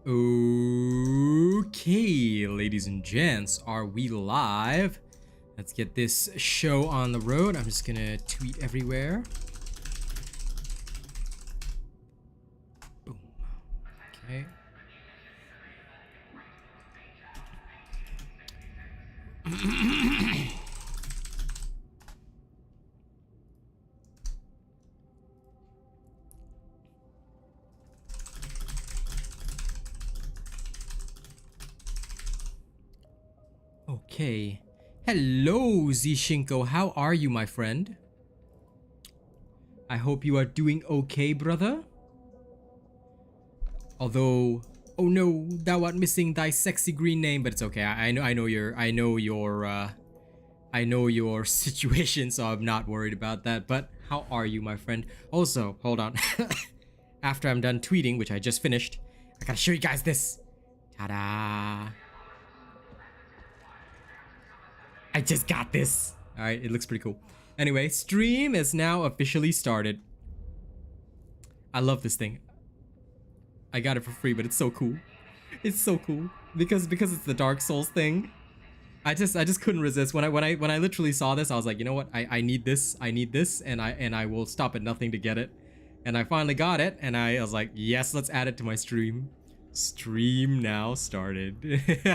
Okay, ladies and gents, are we live? Let's get this show on the road. I'm just gonna tweet everywhere. Boom. Okay. Okay. Hello, Zishinko. How are you, my friend? I hope you are doing okay, brother. Although, oh no, thou art missing thy sexy green name, but it's okay. I know your situation, so I'm not worried about that. But how are you, my friend? Also, hold on. After I'm done tweeting, which I just finished, I gotta show you guys this. Ta-da! I just got this. All right, it looks pretty cool. Anyway, stream is now officially started. I love this thing. I got it for free, but it's so cool. It's so cool because it's the Dark Souls thing. I just couldn't resist when I literally saw this. I was like, you know what? I need this. I need this, and I will stop at nothing to get it. And I finally got it, and I was like, yes, let's add it to my stream. Stream now started.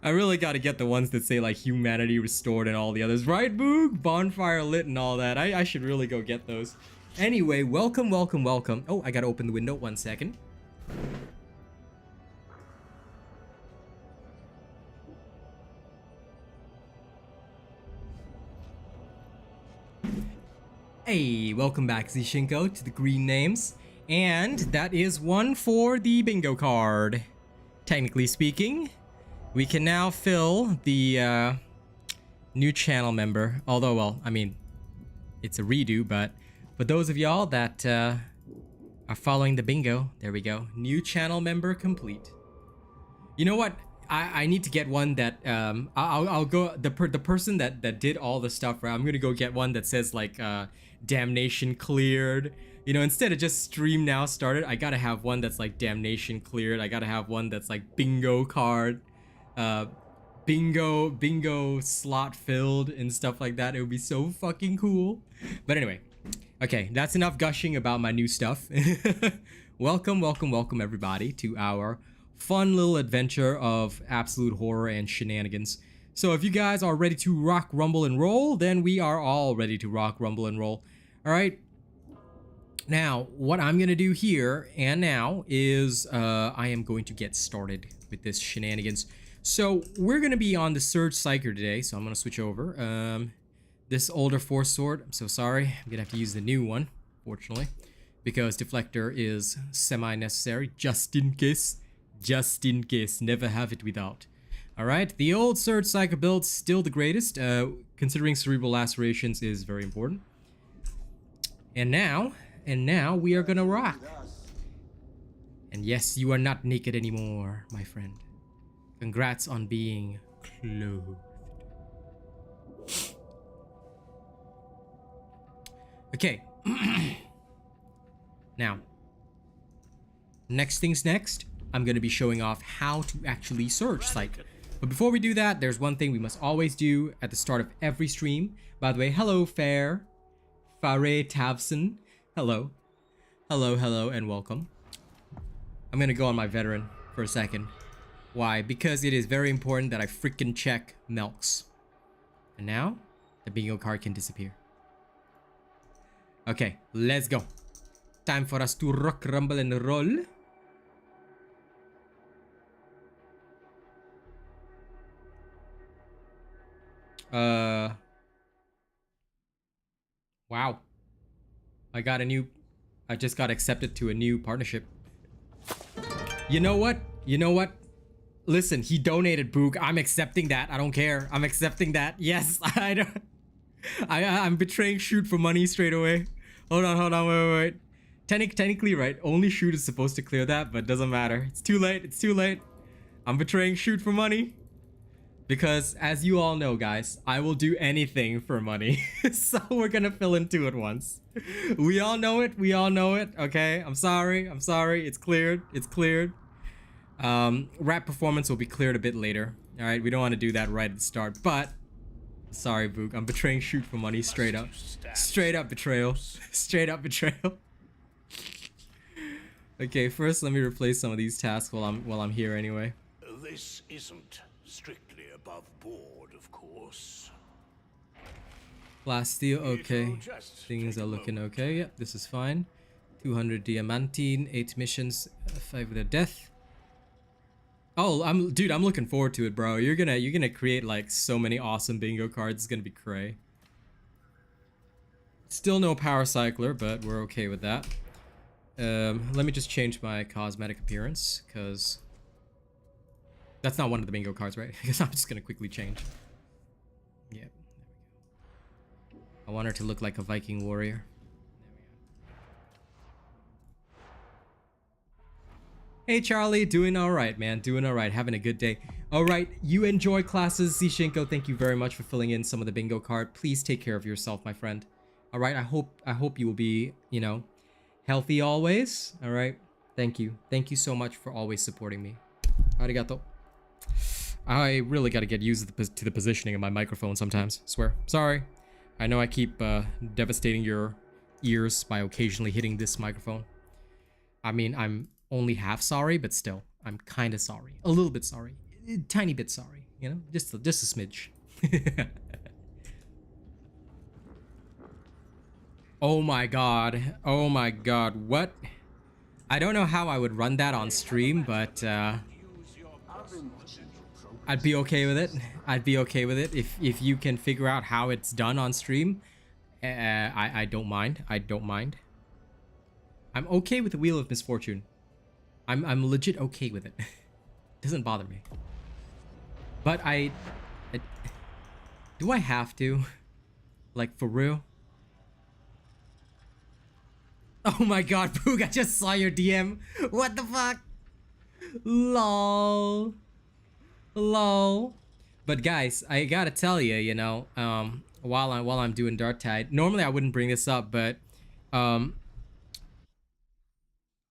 I really gotta get the ones that say like humanity restored and all the others, right, Boog? Bonfire lit and all that. I should really go get those. Anyway, welcome. Oh, I gotta open the window, 1 second. Hey, welcome back, Zishinko, to the green names. And that is one for the bingo card. Technically speaking, we can now fill the new channel member. Although, well, I mean, it's a redo, but for those of y'all that are following the bingo, there we go. New channel member complete. You know what? I need to get one that I'll go the person that did all the stuff. Right? I'm gonna go get one that says like damnation cleared. You know, instead of just stream now started, I gotta have one that's like damnation cleared. I gotta have one that's like bingo card. Bingo slot filled and stuff like that. It would be so fucking cool. But anyway, okay, that's enough gushing about my new stuff. welcome everybody to our fun little adventure of absolute horror and shenanigans. So if you guys are ready to rock, rumble, and roll, then we are all ready to rock, rumble, and roll. All right. Now, what I'm gonna do here and now is I am going to get started with this shenanigans. So we're gonna be on the Surge Psyker today, so I'm gonna switch over. This older force sword, I'm so sorry, I'm gonna have to use the new one, fortunately, because deflector is semi-necessary, just in case, never have it without. All right, the old Surge Psyker build's still the greatest, considering cerebral lacerations is very important. And now we are gonna rock. And yes, you are not naked anymore, my friend. Congrats on being clothed. Okay. Now, next things next, I'm going to be showing off how to actually Surge Psyker. But before we do that, there's one thing we must always do at the start of every stream. By the way, hello, Fare Tavson. Hello, and welcome. I'm going to go on my veteran for a second. Why? Because it is very important that I freaking check Melks. And now, the bingo card can disappear. Okay, let's go. Time for us to rock, rumble, and roll. Wow. I just got accepted to a new partnership. You know what? Listen, he donated, Boog. I'm accepting that. I don't care. I'm accepting that. Yes, I'm betraying shoot for money straight away. Hold on, wait. Technically, right, only shoot is supposed to clear that, but doesn't matter. It's too late. I'm betraying shoot for money. Because as you all know, guys, I will do anything for money. So we're gonna fill in 2 at once. We all know it. We all know it. Okay, I'm sorry. I'm sorry. It's cleared. It's cleared. Rap performance will be cleared a bit later. All right, we don't want to do that right at the start. But sorry, Book. I'm betraying shoot for money straight up. Straight up betrayal. Straight up betrayal. Okay, first let me replace some of these tasks while I'm here anyway. This isn't strictly above board, of course. Glass steel, okay. Things are looking okay. Yep, this is fine. 200 diamantine, 8 missions, 5 with a death. Oh, I'm looking forward to it, bro. You're gonna create like so many awesome bingo cards. It's gonna be cray. Still no power cycler, but we're okay with that. Let me just change my cosmetic appearance, because that's not one of the bingo cards, right? I guess I'm just gonna quickly change. Yep, there we go. I want her to look like a Viking warrior. Hey Charlie, doing alright, man. Doing alright, having a good day. Alright, you enjoy classes. Zishinko, thank you very much for filling in some of the bingo card. Please take care of yourself, my friend. Alright, I hope you will be, you know, healthy always. Alright. Thank you. Thank you so much for always supporting me. Arigato. I really gotta get used to the positioning of my microphone sometimes. Swear. Sorry. I know I keep devastating your ears by occasionally hitting this microphone. I mean, I'm only half sorry, but still, I'm kind of sorry. A little bit sorry. A tiny bit sorry. You know? Just a smidge. Oh my god. Oh my god. What? I don't know how I would run that on stream, but I'd be okay with it. I'd be okay with it if you can figure out how it's done on stream. I don't mind. I don't mind. I'm okay with the Wheel of Misfortune. I'm legit okay with it. Doesn't bother me. But I do I have to? Like, for real? Oh my god, Boog, I just saw your DM. What the fuck? Lol. Lol. But guys, I gotta tell you, you know, while I'm doing Darktide, normally I wouldn't bring this up, but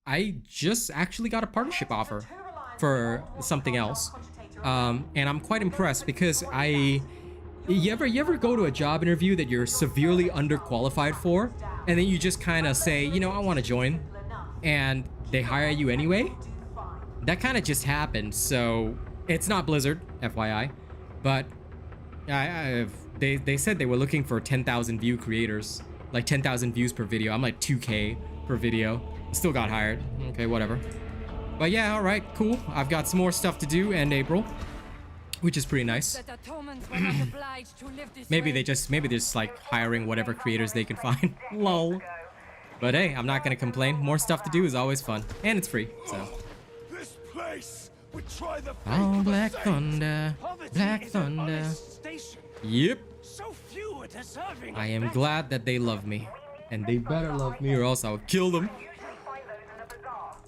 I just actually got a partnership offer for something else. And I'm quite impressed because you ever go to a job interview that you're severely underqualified for, and then you just kind of say, you know, I want to join, and they hire you anyway? That kind of just happened. So it's not Blizzard, FYI, but they said they were looking for 10,000 view creators, like 10,000 views per video. I'm like 2K per video. Still got hired. Okay, whatever. But yeah, all right, cool. I've got some more stuff to do in April, which is pretty nice. maybe they're just like hiring whatever creators they can find. Lol. But hey, I'm not gonna complain. More stuff to do is always fun, and it's free. So. This place would try the Oh, Black Thunder, Black Thunder. Yep. I am glad that they love me, and they better love me, or else I'll kill them.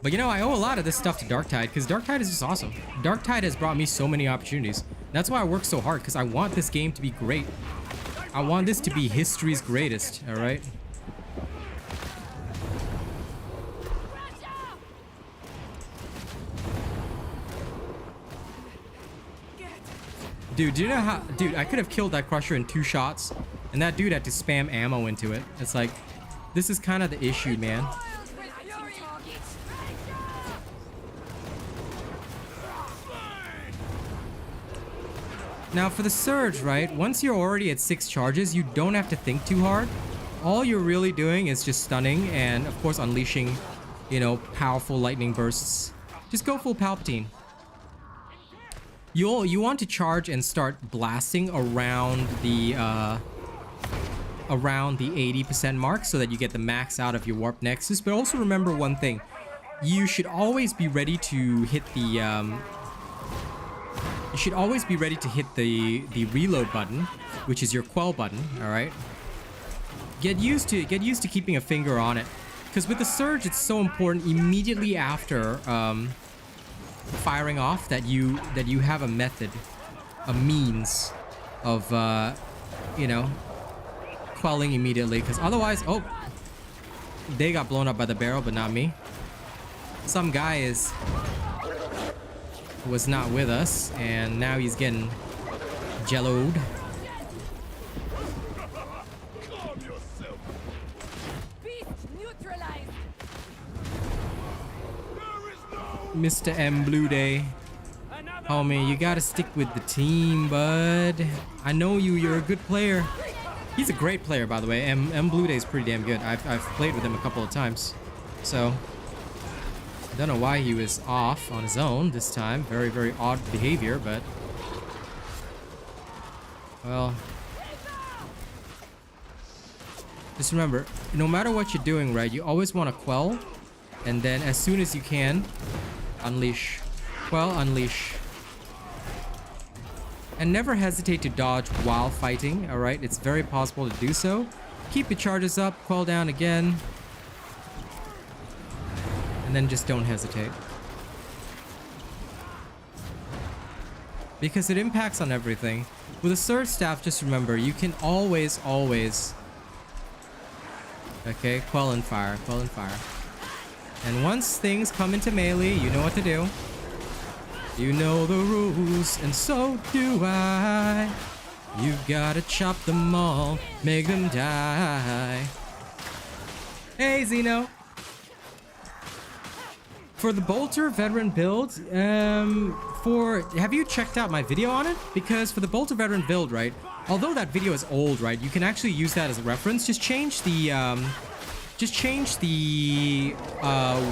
But you know, I owe a lot of this stuff to Darktide, because Darktide is just awesome. Darktide has brought me so many opportunities. That's why I work so hard, because I want this game to be great. I want this to be history's greatest, alright? Dude, do you know how... Dude, I could have killed that Crusher in 2 shots, and that dude had to spam ammo into it. It's like, this is kind of the issue, man. Now for the Surge, right, once you're already at 6 charges, you don't have to think too hard. All you're really doing is just stunning and, of course, unleashing, you know, powerful lightning bursts. Just go full Palpatine. You want to charge and start blasting around the 80% mark so that you get the max out of your Warp Nexus. But also remember one thing. You should always be ready to hit the... You should always be ready to hit the reload button, which is your quell button, all right? Get used to keeping a finger on it, because with the Surge, it's so important immediately after firing off that you have a method a means of, you know, quelling immediately. Because otherwise, oh, they got blown up by the barrel, but not me. Some guy was not with us, and now he's getting jelloed. Mr. M. Blue Day. Homie, you gotta stick with the team, bud. I know you're a good player. He's a great player, by the way. M. Blue Day is pretty damn good. I've played with him a couple of times. So, I don't know why he was off on his own this time. Very, very odd behavior, but... well... just remember, no matter what you're doing, right, you always want to quell. And then as soon as you can, unleash. Quell, unleash. And never hesitate to dodge while fighting, alright? It's very possible to do so. Keep your charges up, quell down again. And then just don't hesitate. Because it impacts on everything. With a Surge Staff, just remember, you can always... okay, quell and fire, quell and fire. And once things come into melee, you know what to do. You know the rules, and so do I. You gotta chop them all, make them die. Hey, Zeno. For the Bolter veteran build, have you checked out my video on it? Because for the Bolter veteran build, right, although that video is old, right, you can actually use that as a reference. Just change the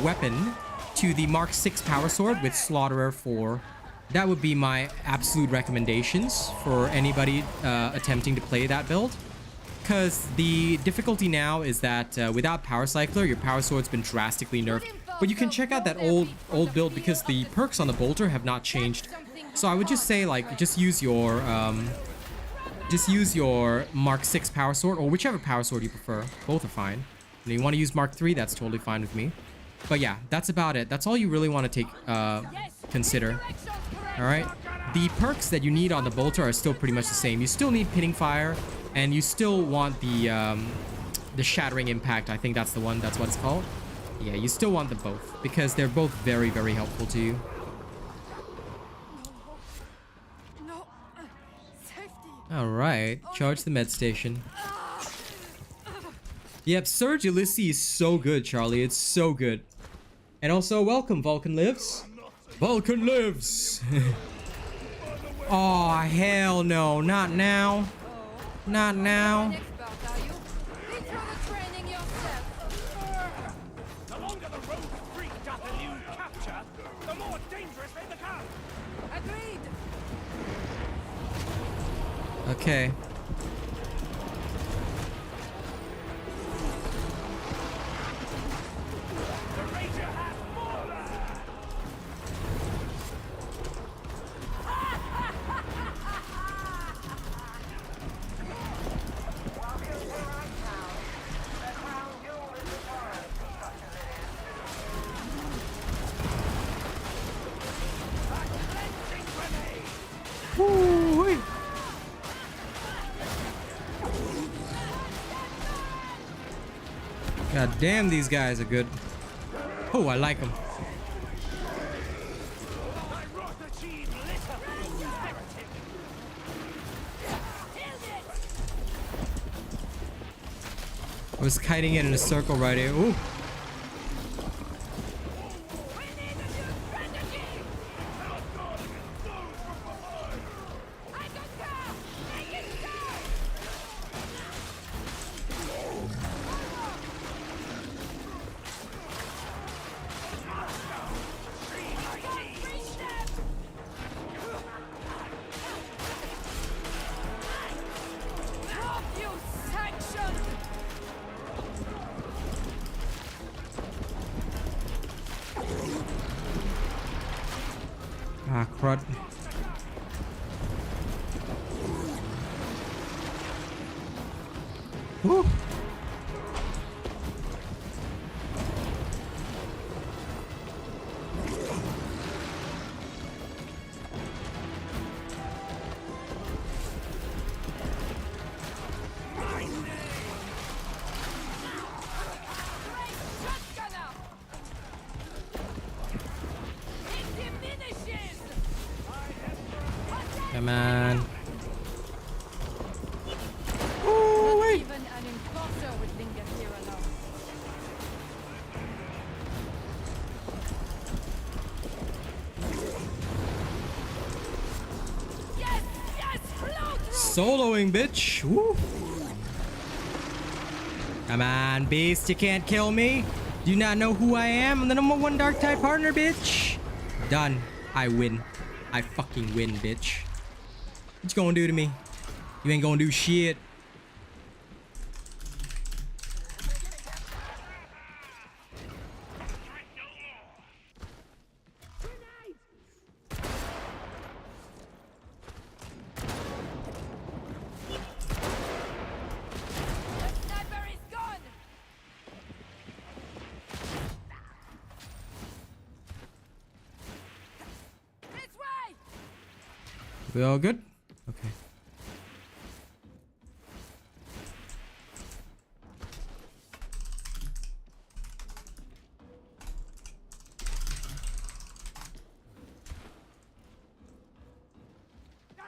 weapon to the Mark 6 Power Sword with Slaughterer 4. That would be my absolute recommendations for anybody attempting to play that build. Because the difficulty now is that without Power Cycler, your Power Sword's been drastically nerfed. But you can check out that old build because the perks on the Bolter have not changed. So I would just say, like, just use your Mark 6 Power Sword, or whichever Power Sword you prefer. Both are fine. And you want to use Mark 3, that's totally fine with me. But yeah, that's about it. That's all you really want to take, consider. Alright? The perks that you need on the Bolter are still pretty much the same. You still need Pinning Fire, and you still want the Shattering Impact. I think that's the one. That's what it's called. Yeah, you still want them both, because they're both very, very helpful to you. Alright, charge the med station. Yep, Surge Ulysses is so good, Charlie. It's so good. And also, welcome, Vulcan Lives. Vulcan Lives! Oh, hell no. Not now. Not now. The longer the road free doth elude capture, the more dangerous they become. Agreed. Okay. Woo-wee. God damn, these guys are good. Oh, I like them. I was kiting it in a circle right here. Ooh. Ah, crud. Woo. Come on. Not wait. even an enforcer would linger here alone. Yes, yes, flow through. Soloing, bitch. Woo. Come on, beast. You can't kill me. Do you not know who I am? I'm the #1 Darktide partner, bitch. Done. I win. I fucking win, bitch. What you gonna do to me? You ain't gonna do shit. Sniper is gone. This way. We all good? Okay.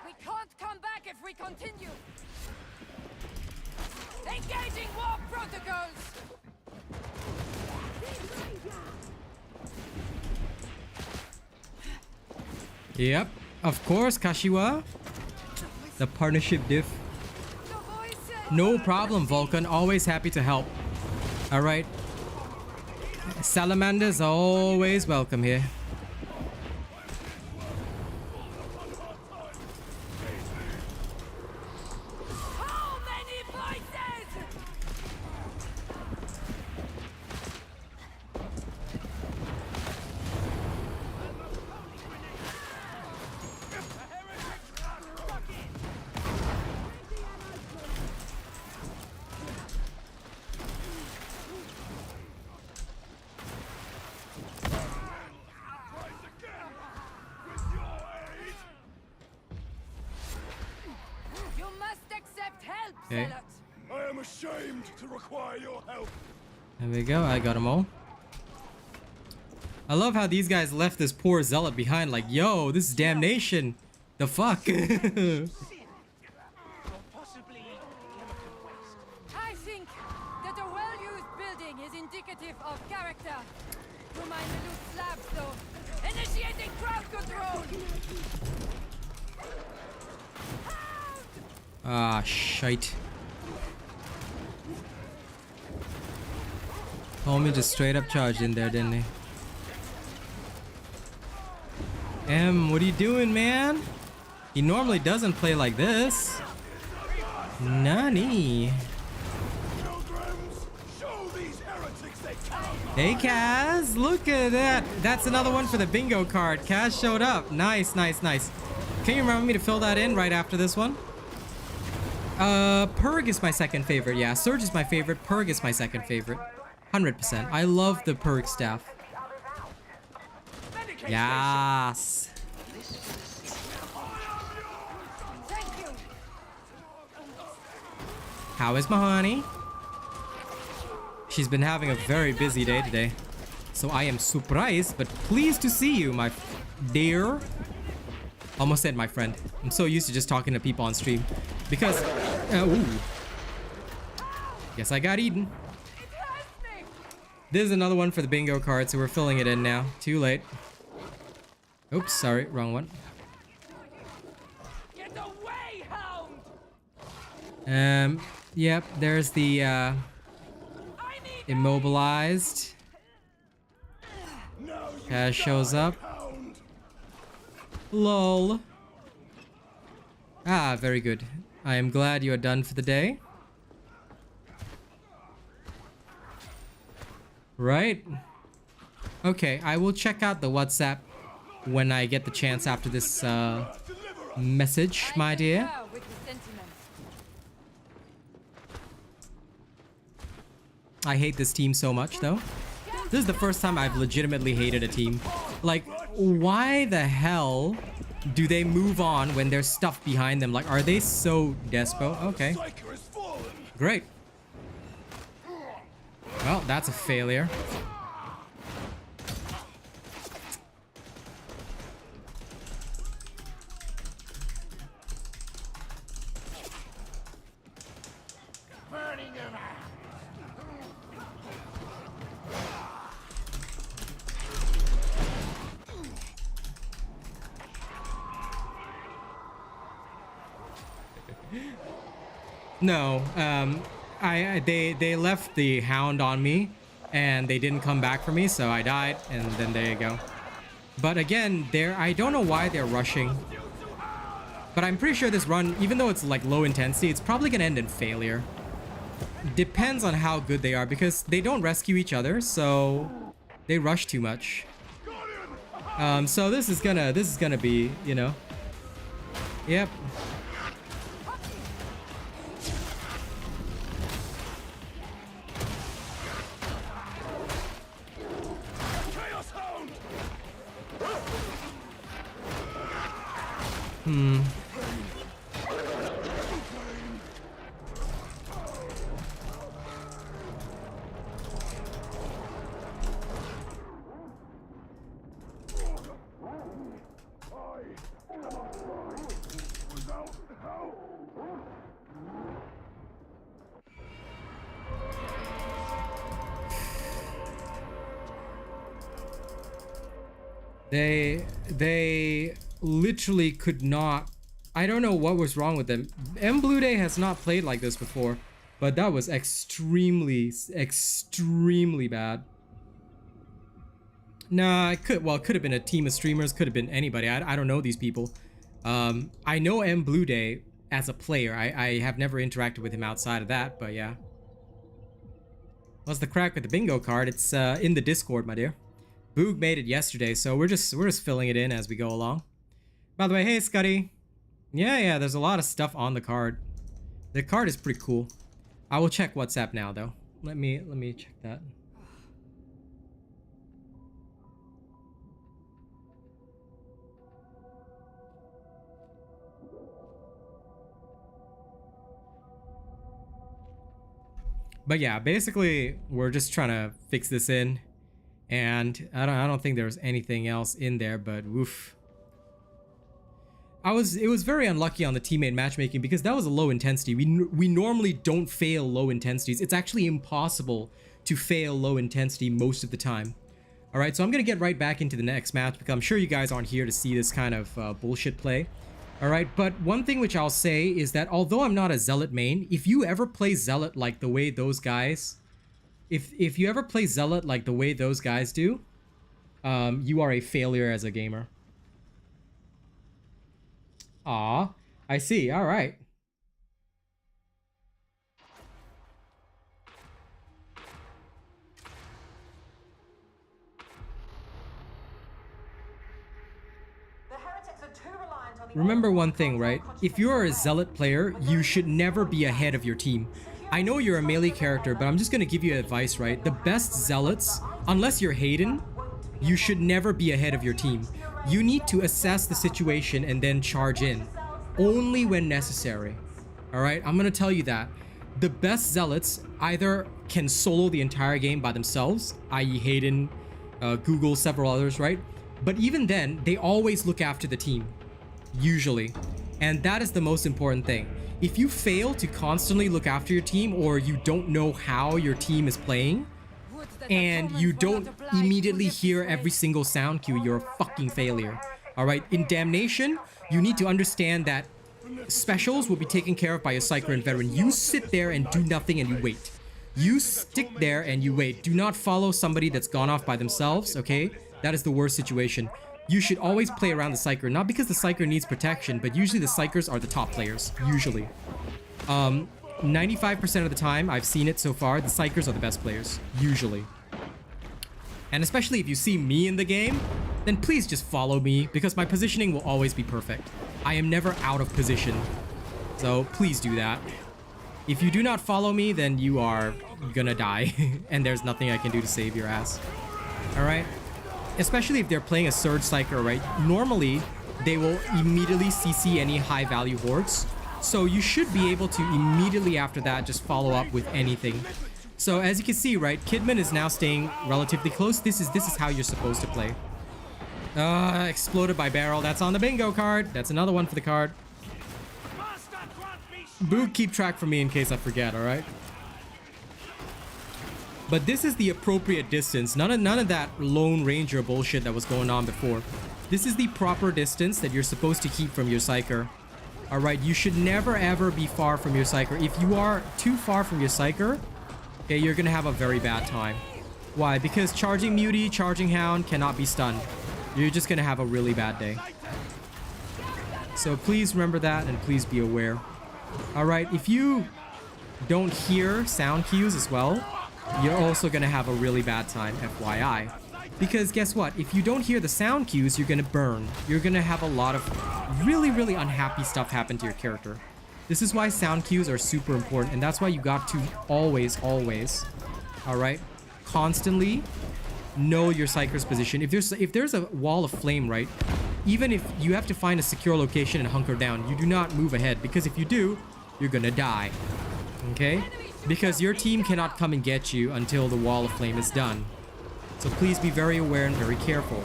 We can't come back if we continue. Engaging war protocols. Yep. Of course, Kashiwa. The partnership diff. The voices. No problem, Vulcan. Always happy to help. Alright. Salamanders always welcome here. How many voices? You must accept help, Okay. zealot. I am ashamed to require your help. There we go. I got them all. I love how these guys left this poor zealot behind. Like, yo, this is damnation. The fuck? Possibly Lemmerton West. I think that a well-used building is indicative of character. To mind the loose slabs, though. Initiating crowd control. Ah, shite. Homie just straight up charged in there, didn't he? What are you doing, man? He normally doesn't play like this. Nani? Pilgrims, show these heretics they come. Hey, Kaz, look at that. That's another one for the bingo card. Kaz showed up. Nice, nice, nice. Can you remember me to fill that in right after this one? Purg is my second favorite. Yeah, Surge is my favorite. Purg is my second favorite. 100%. I love the Purg staff. Yes. Thank you. How is my honey? She's been having a very busy day today. So I am surprised, but pleased to see you, my dear. Almost said my friend. I'm so used to just talking to people on stream. Because, ooh. Guess I got eaten. It hurts me. This is another one for the bingo card, so we're filling it in now. Too late. Oops, sorry, wrong one. Get away, hound! Yep, there's the, I need immobilized. Now you Kaz shows up. hound. Lol. Ah, very good. I am glad you are done for the day. Right? Okay, I will check out the WhatsApp when I get the chance after this message, my I dear. concur with the sentiments. I hate this team so much, though. This is the first time I've legitimately hated a team. Like, why the hell do they move on when there's stuff behind them? Like, are they so despo? Okay, Psyker has fallen. great. Well, that's a failure. No, they left the hound on me, and they didn't come back for me, so I died, and then there you go. But again, I don't know why they're rushing. But I'm pretty sure this run, even though it's like low intensity, it's probably gonna end in failure. Depends on how good they are, because they don't rescue each other, so they rush too much. So this is gonna be, you know. Yep. They literally could not. I don't know what was wrong with them. MjRiffle has not played like this before, but that was extremely bad. Nah, it could have been a team of streamers, could have been anybody. I don't know these people. I know MjRiffle as a player. I have never interacted with him outside of that, but yeah. What's the crack with the bingo card? It's in the Discord, my dear. Boog made it yesterday, so we're just filling it in as we go along. By the way, hey Scuddy. Yeah, there's a lot of stuff on the card. The card is pretty cool. I will check WhatsApp now though. Let me check that. But yeah, basically we're just trying to fix this in. And I don't think there's anything else in there, but woof. It was very unlucky on the teammate matchmaking because that was a low intensity. We normally don't fail low intensities. It's actually impossible to fail low intensity most of the time. All right, so I'm gonna get right back into the next match because I'm sure you guys aren't here to see this kind of bullshit play. All right, but one thing which I'll say is that although I'm not a zealot main, if you ever play zealot like the way those guys. If you ever play zealot like the way those guys do, you are a failure as a gamer. Aw, I see. All right. Remember one thing, right? If you're a zealot player, you should never be ahead of your team. I know you're a melee character, but I'm just gonna give you advice, right? The best zealots, unless you're Hayden, you should never be ahead of your team. You need to assess the situation and then charge in, only when necessary. All right, I'm gonna tell you that. The best zealots either can solo the entire game by themselves, i.e. Hayden, Google, several others, right? But even then, they always look after the team, usually. And that is the most important thing. If you fail to constantly look after your team, or you don't know how your team is playing, and you don't immediately hear every single sound cue, you're a fucking failure. Alright, in Damnation, you need to understand that specials will be taken care of by a psycher and veteran. You sit there and do nothing and you wait. You stick there and you wait. Do not follow somebody that's gone off by themselves, okay? That is the worst situation. You should always play around the psycher, not because the psycher needs protection, but usually the psychers are the top players, usually. 95% of the time, I've seen it so far, the psychers are the best players, usually. And especially if you see me in the game, then please just follow me, because my positioning will always be perfect. I am never out of position, so please do that. If you do not follow me, then you are gonna die, and there's nothing I can do to save your ass. Alright? Especially if they're playing a Surge Psyker, right? Normally, they will immediately CC any high value hordes. So you should be able to immediately after that just follow up with anything. So as you can see, right, Kidman is now staying relatively close. This is how you're supposed to play. Exploded by barrel. That's on the bingo card. That's another one for the card. Boog, keep track for me in case I forget, alright? But this is the appropriate distance. None of that Lone Ranger bullshit that was going on before. This is the proper distance that you're supposed to keep from your Psyker. All right, you should never ever be far from your psyker. If you are too far from your psyker, okay, you're gonna have a very bad time. Why? Because charging Muty, charging Hound cannot be stunned. You're just gonna have a really bad day. So please remember that and please be aware. All right, if you don't hear sound cues as well, you're also gonna have a really bad time, FYI. Because guess what? If you don't hear the sound cues, you're gonna burn. You're gonna have a lot of really, really unhappy stuff happen to your character. This is why sound cues are super important, and that's why you got to always, all right, constantly know your psyker's position. If there's a wall of flame, right, even if you have to find a secure location and hunker down, you do not move ahead, because if you do, you're gonna die. Okay? Because your team cannot come and get you until the wall of flame is done. So please be very aware and very careful.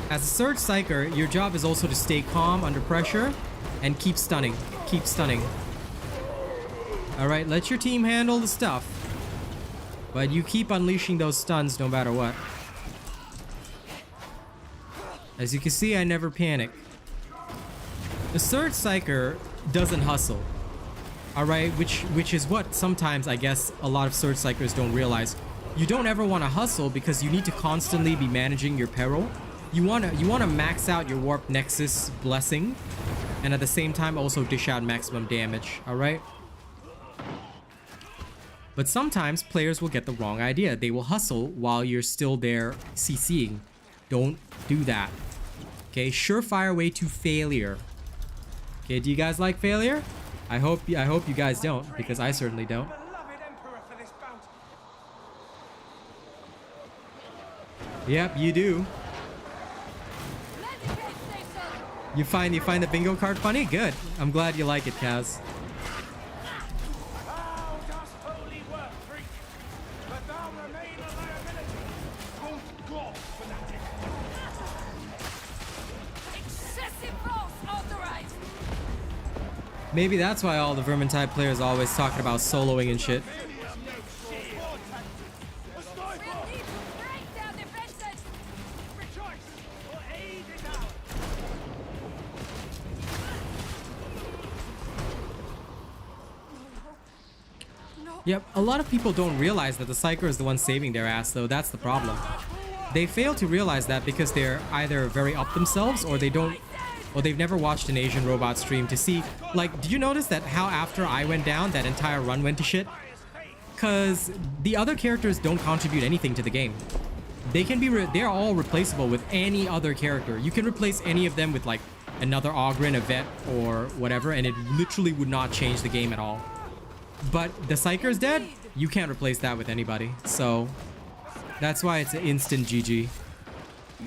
As a Surge Psyker, your job is also to stay calm under pressure and keep stunning. Keep stunning. Alright, let your team handle the stuff. But you keep unleashing those stuns no matter what. As you can see, I never panic. The Surge Psyker doesn't hustle. Alright, which is what sometimes I guess a lot of Surge Psykers don't realize. You don't ever want to hustle because you need to constantly be managing your peril. You wanna max out your Warp Nexus blessing, and at the same time also dish out maximum damage, alright? But sometimes players will get the wrong idea. They will hustle while you're still there CCing. Don't do that. Okay, surefire way to failure. Okay, do you guys like failure? I hope you guys don't, because I certainly don't. Yep, you do. You find the bingo card funny? Good. I'm glad you like it, Kaz. Maybe that's why all the Vermintide players are always talking about soloing and shit. Yep, a lot of people don't realize that the Psyker is the one saving their ass, though. That's the problem. They fail to realize that because they're either very up themselves or they don't, or they've never watched an Asian robot stream to see. Like, did you notice that how after I went down, that entire run went to shit? Because the other characters don't contribute anything to the game. They can be, they're all replaceable with any other character. You can replace any of them with like another Ogren, a vet, or whatever, and it literally would not change the game at all. But the Psyker is dead, you can't replace that with anybody. So that's why it's an instant GG.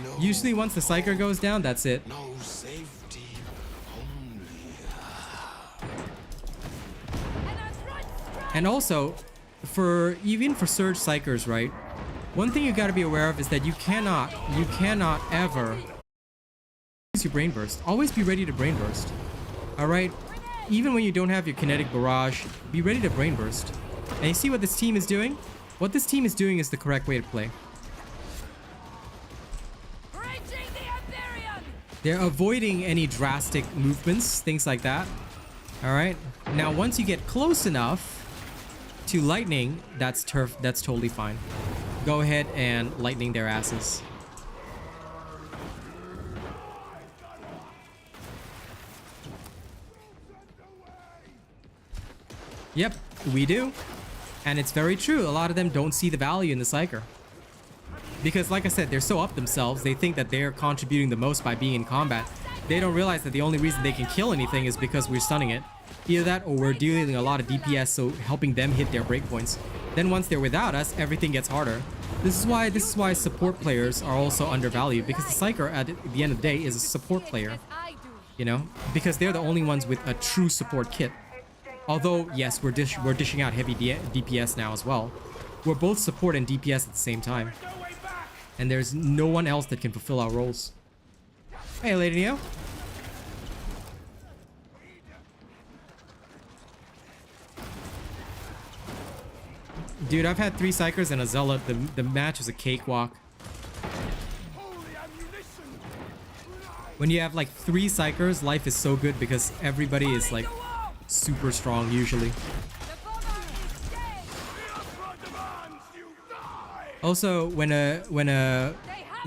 No, usually once the Psyker goes down, that's it. No safety, only. And also, even for Surge Psykers, right? One thing you gotta be aware of is that you cannot ever use your Brain Burst. Always be ready to Brain Burst. Alright? Even when you don't have your Kinetic Barrage, be ready to Brain Burst. And you see what this team is doing? What this team is doing is the correct way to play. They're avoiding any drastic movements, things like that. Alright? Now once you get close enough to lightning, that's totally fine. Go ahead and lightning their asses. Yep, we do. And it's very true. A lot of them don't see the value in the Psyker. Because like I said, they're so up themselves, they think that they're contributing the most by being in combat. They don't realize that the only reason they can kill anything is because we're stunning it. Either that or we're dealing a lot of DPS, so helping them hit their breakpoints. Then once they're without us, everything gets harder. This is why support players are also undervalued, because the Psyker at the end of the day is a support player. You know? Because they're the only ones with a true support kit. Although, yes, we're dishing out heavy DPS now as well. We're both support and DPS at the same time. And there's no one else that can fulfill our roles. Hey, Lady Neo. Dude, I've had 3 Psykers and a Zealot. The match is a cakewalk. When you have like 3 psychers, life is so good because everybody is like super strong usually. The bomber is dead. Also, when a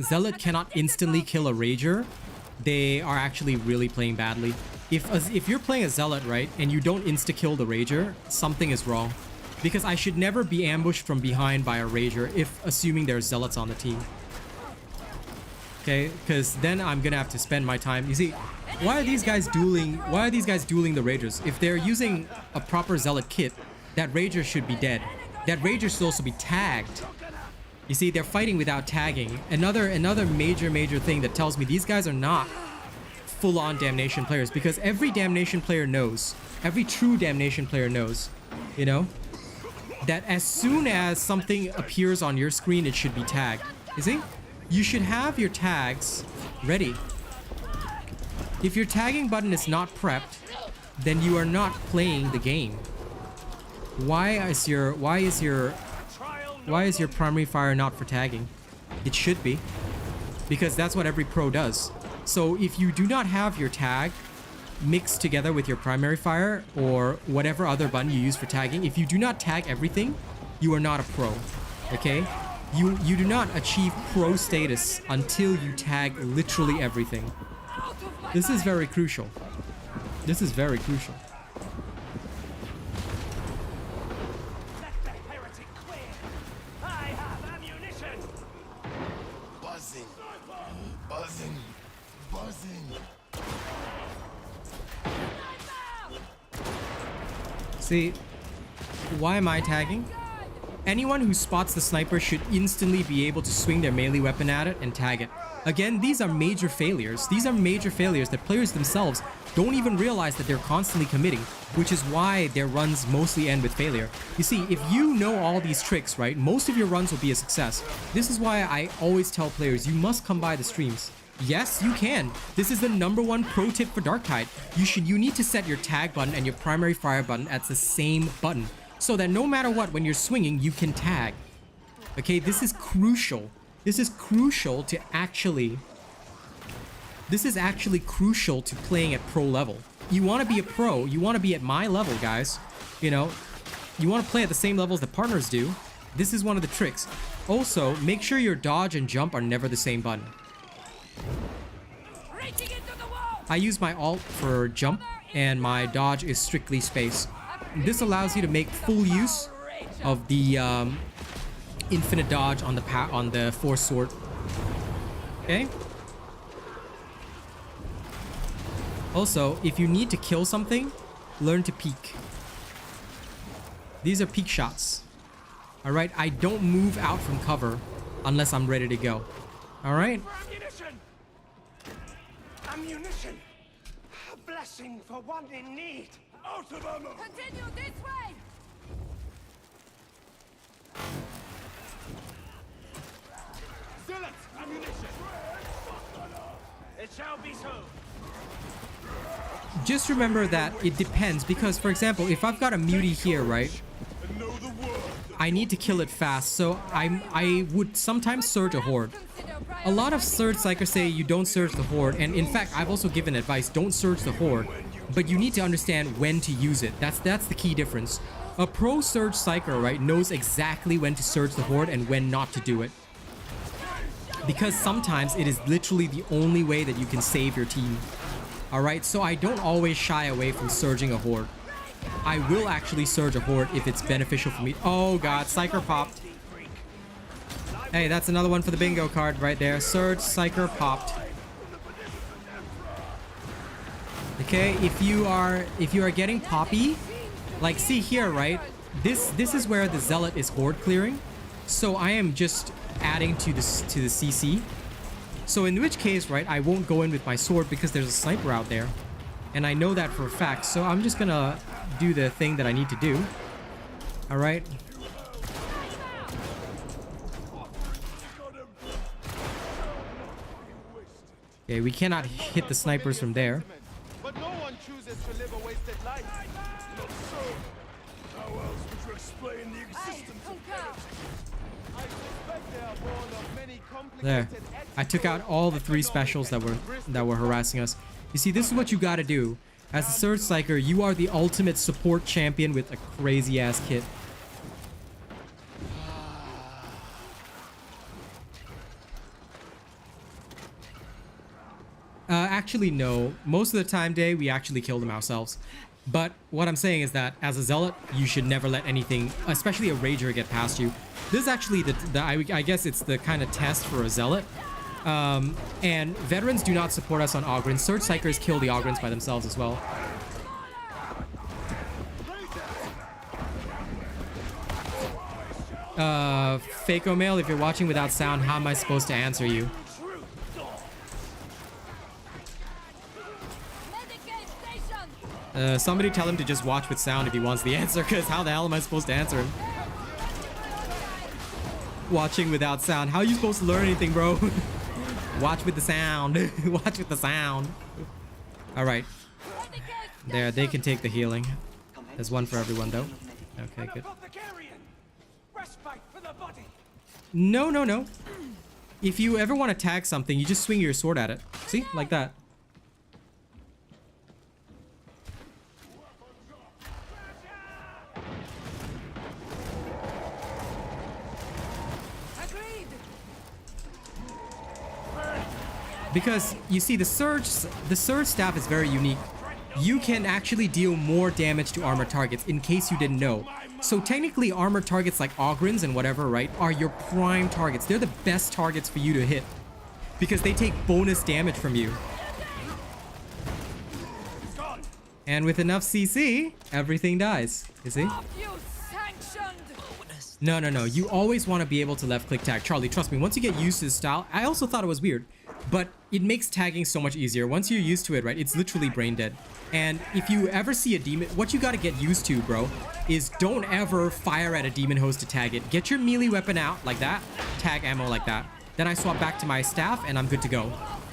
zealot cannot instantly kill a rager, they are actually really playing badly. If you're playing a zealot, right, and you don't insta-kill the rager, something is wrong. Because I should never be ambushed from behind by a rager if assuming there's zealots on the team. Okay, because then I'm gonna have to spend my time. You see, why are these guys dueling? Why are these guys dueling the ragers? If they're using a proper zealot kit, that rager should be dead. That rager should also be tagged. You see, they're fighting without tagging. Another major thing that tells me these guys are not full-on damnation players, because every damnation player knows, every true damnation player knows, you know, that as soon as something appears on your screen, it should be tagged. You see? You should have your tags ready. If your tagging button is not prepped, then you are not playing the game. Why is your primary fire not for tagging? It should be, because that's what every pro does. So if you do not have your tag mixed together with your primary fire or whatever other button you use for tagging, if you do not tag everything, you are not a pro. Okay? You do not achieve pro status until you tag literally everything. This is very crucial. This is very crucial. Let the heretic clear. I have ammunition. Buzzing. Buzzing. Buzzing. See, why am I tagging? Anyone who spots the sniper should instantly be able to swing their melee weapon at it and tag it. Again, these are major failures. These are major failures that players themselves don't even realize that they're constantly committing, which is why their runs mostly end with failure. You see, if you know all these tricks, right, most of your runs will be a success. This is why I always tell players, you must come by the streams. Yes, you can. This is the #1 pro tip for Darktide. You need to set your tag button and your primary fire button at the same button, so that no matter what, when you're swinging, you can tag. Okay, this is crucial. This is crucial to actually... This is actually crucial to playing at pro level. You want to be a pro, you want to be at my level, guys. You know, you want to play at the same levels that partners do. This is one of the tricks. Also, make sure your dodge and jump are never the same button. I use my alt for jump, and my dodge is strictly space. This allows you to make full use of the infinite dodge on the force sword. Okay. Also, if you need to kill something, learn to peek. These are peek shots. All right. I don't move out from cover unless I'm ready to go. All right. Ammunition. Ammunition. A blessing for one in need. Out of ammo. Continue this way. Zealot ammunition. It shall be so. Just remember that it depends, because for example, if I've got a mutie here, right, I need to kill it fast, so I would sometimes surge a horde. A lot of surge psychers say you don't surge the horde, and in fact I've also given advice, don't surge the horde, but you need to understand when to use it. That's the key difference. A pro surge psycher, right, knows exactly when to surge the horde and when not to do it, because sometimes it is literally the only way that you can save your team. Alright, so I don't always shy away from surging a horde. I will actually surge a horde if it's beneficial for me. Oh god, Psyker popped. Hey, that's another one for the bingo card right there. Surge Psyker popped. Okay, if you are getting poppy, like see here, right? This is where the zealot is horde clearing. So I am just adding to the CC. So in which case, right, I won't go in with my sword because there's a sniper out there. And I know that for a fact, so I'm just gonna do the thing that I need to do. Alright. Okay, we cannot hit the snipers from there. But no one chooses to live a wasted life. Not so. How else would you explain the existence of heretics? I suspect they are born of many There. complicated I took out all the 3 specials that were harassing us. You see, this is what you gotta do. As a Surge Psyker, you are the ultimate support champion with a crazy ass kit. Actually, no. Most of the time, Day, we actually kill them ourselves. But what I'm saying is that as a Zealot, you should never let anything, especially a Rager, get past you. This is actually I guess it's the kind of test for a Zealot. And veterans do not support us on Ogrins. Surge Psykers kill the Ogrins by themselves as well. Fako Mail, if you're watching without sound, how am I supposed to answer you? Somebody tell him to just watch with sound if he wants the answer, because how the hell am I supposed to answer him? Watching without sound. How are you supposed to learn anything, bro? Watch with the sound. Watch with the sound. Alright. There, they can take the healing. There's one for everyone, though. Okay, good. No, no, no. If you ever want to tag something, you just swing your sword at it. See? Like that. Because you see, the surge staff is very unique. You can actually deal more damage to armored targets, in case you didn't know. So technically, armored targets like Ogrins and whatever, right, are your prime targets. They're the best targets for you to hit, because they take bonus damage from you. And with enough CC, everything dies. You see? No, no, no. You always want to be able to left click tag. Charlie, trust me, once you get used to this style, I also thought it was weird, but it makes tagging so much easier. Once you're used to it, right, it's literally brain dead. And if you ever see a demon, what you got to get used to, bro, is don't ever fire at a demon host to tag it. Get your melee weapon out like that, tag ammo like that. Then I swap back to my staff and I'm good to go.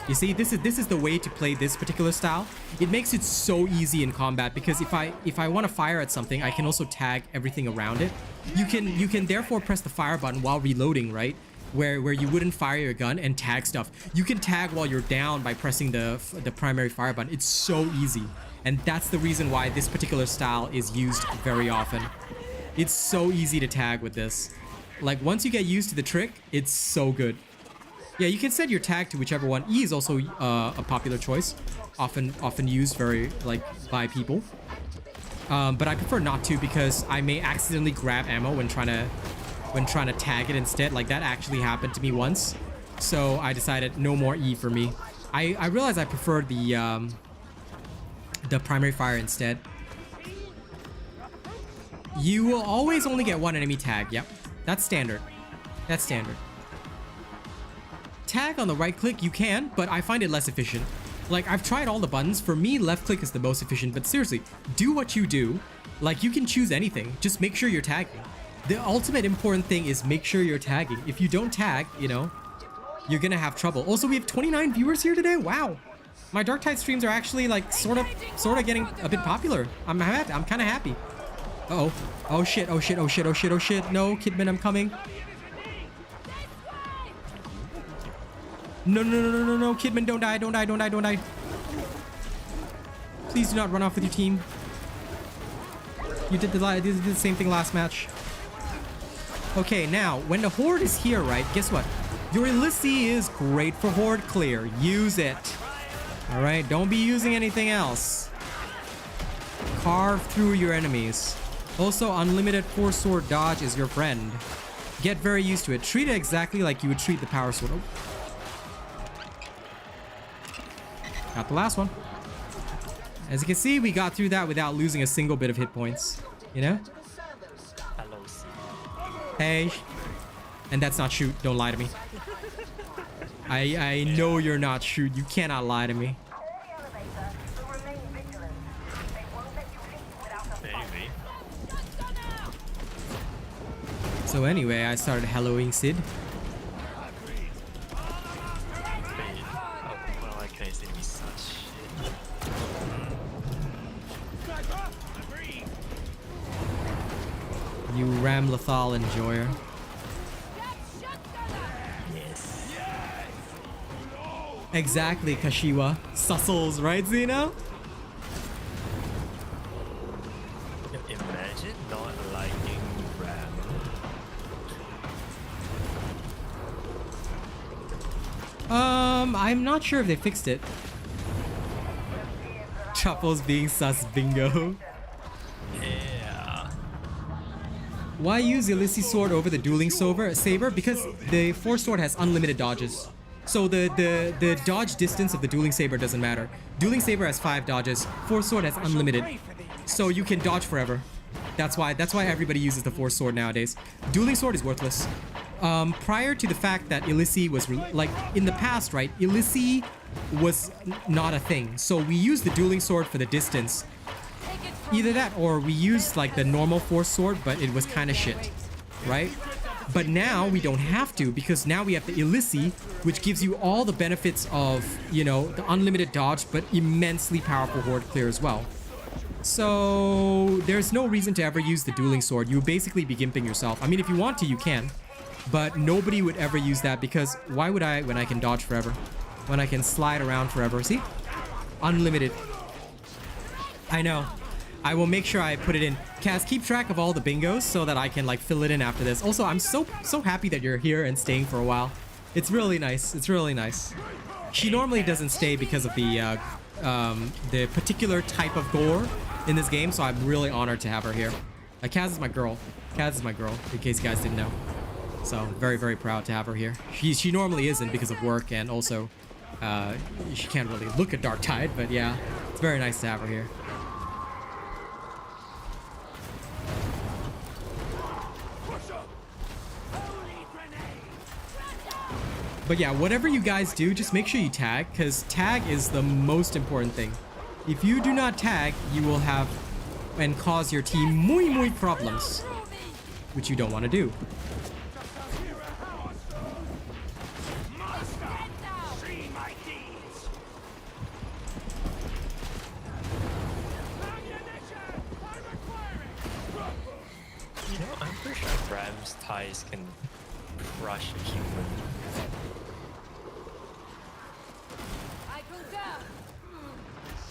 You see, this is the way to play this particular style. It makes it so easy in combat, because if I want to fire at something, I can also tag everything around it. You can therefore press the fire button while reloading, right? Where you wouldn't fire your gun and tag stuff. You can tag while you're down by pressing the primary fire button. It's so easy. And that's the reason why this particular style is used very often. It's so easy to tag with this. Like, once you get used to the trick, it's so good. Yeah, you can set your tag to whichever one. E is also a popular choice, often used by people. But I prefer not to, because I may accidentally grab ammo when trying to tag it instead. Like, that actually happened to me once. So I decided no more E for me. I realized I prefer the primary fire instead. You will always only get one enemy tag. Yep, that's standard. That's standard. Tag on the right click, you can, but I find it less efficient. Like, I've tried all the buttons. For me, left click is the most efficient, but seriously, do what you do. Like, you can choose anything. Just make sure you're tagging. The ultimate important thing is make sure you're tagging. If you don't tag, you know, you're gonna have trouble. Also, we have 29 viewers here today. Wow. My Darktide streams are actually, like, sort of getting a bit popular. I'm kind of happy. Uh-oh. Oh, shit. Oh, shit. Oh, shit. Oh, shit. Oh, shit. No, Kidman, I'm coming. No, no, no, no, no, no. Kidman, don't die. Don't die. Don't die. Don't die. Please do not run off with your team. You did the same thing last match. Okay, now, when the Horde is here, right, guess what? Your Illicity is great for Horde clear. Use it. Alright, don't be using anything else. Carve through your enemies. Also, unlimited 4-sword dodge is your friend. Get very used to it. Treat it exactly like you would treat the power sword. Oh. Got the last one. As you can see, we got through that without losing a single bit of hit points. You know? Hey. And that's not shoot. Don't lie to me. I know you're not shoot. You cannot lie to me. So anyway, I started helloing Sid. You Ramlethal enjoyer. Exactly, Kashiwa. Sussels, right, Zeno? Imagine not liking Ram. I'm not sure if they fixed it. Truffles being sus, bingo. Yeah. Why use Ulysses sword over the dueling saber? Because the force sword has unlimited dodges. So the dodge distance of the dueling saber doesn't matter. Dueling saber has 5 dodges. Force sword has unlimited. So you can dodge forever. That's why everybody uses the force sword nowadays. Dueling sword is worthless. Prior to the fact that Ulysses was like in the past, right? Ulysses was not a thing. So we used the dueling sword for the distance. Either that or we used like the normal force sword, but it was kind of shit, right? But now we don't have to, because now we have the Ulysses, which gives you all the benefits of, you know, the unlimited dodge, but immensely powerful horde clear as well. So there's no reason to ever use the dueling sword. You would basically be gimping yourself. I mean, if you want to, you can, but nobody would ever use that, because why would I when I can dodge forever? When I can slide around forever? See? Unlimited. I know. I will make sure I put it in. Kaz, keep track of all the bingos so that I can like fill it in after this. Also, I'm so happy that you're here and staying for a while. It's really nice. It's really nice. She normally doesn't stay because of the particular type of gore in this game, so I'm really honored to have her here. Kaz is my girl. Kaz is my girl, in case you guys didn't know. So very, very proud to have her here. She normally isn't because of work, and also she can't really look at Darktide, but yeah, it's very nice to have her here. But yeah, whatever you guys do, just make sure you tag, because tag is the most important thing. If you do not tag, you will have and cause your team muy problems, which you don't want to do. You know, I'm pretty sure Ram's ties can crush a human.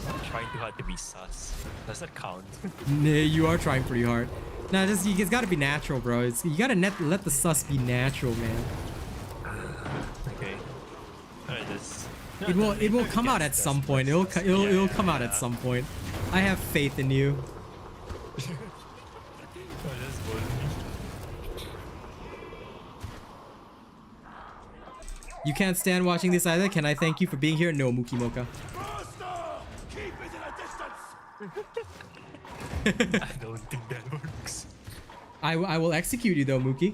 I'm trying too hard to be sus. Does that count? Nah, you are trying pretty hard. Nah, it's gotta be natural, bro. You gotta let the sus be natural, man. Okay. It will come out at some point. It'll come out at some point. I have faith in you. You can't stand watching this either. Can I thank you for being here? No, Mookie Mocha. Keep it at a distance. I don't think that works. I will execute you though, Mookie.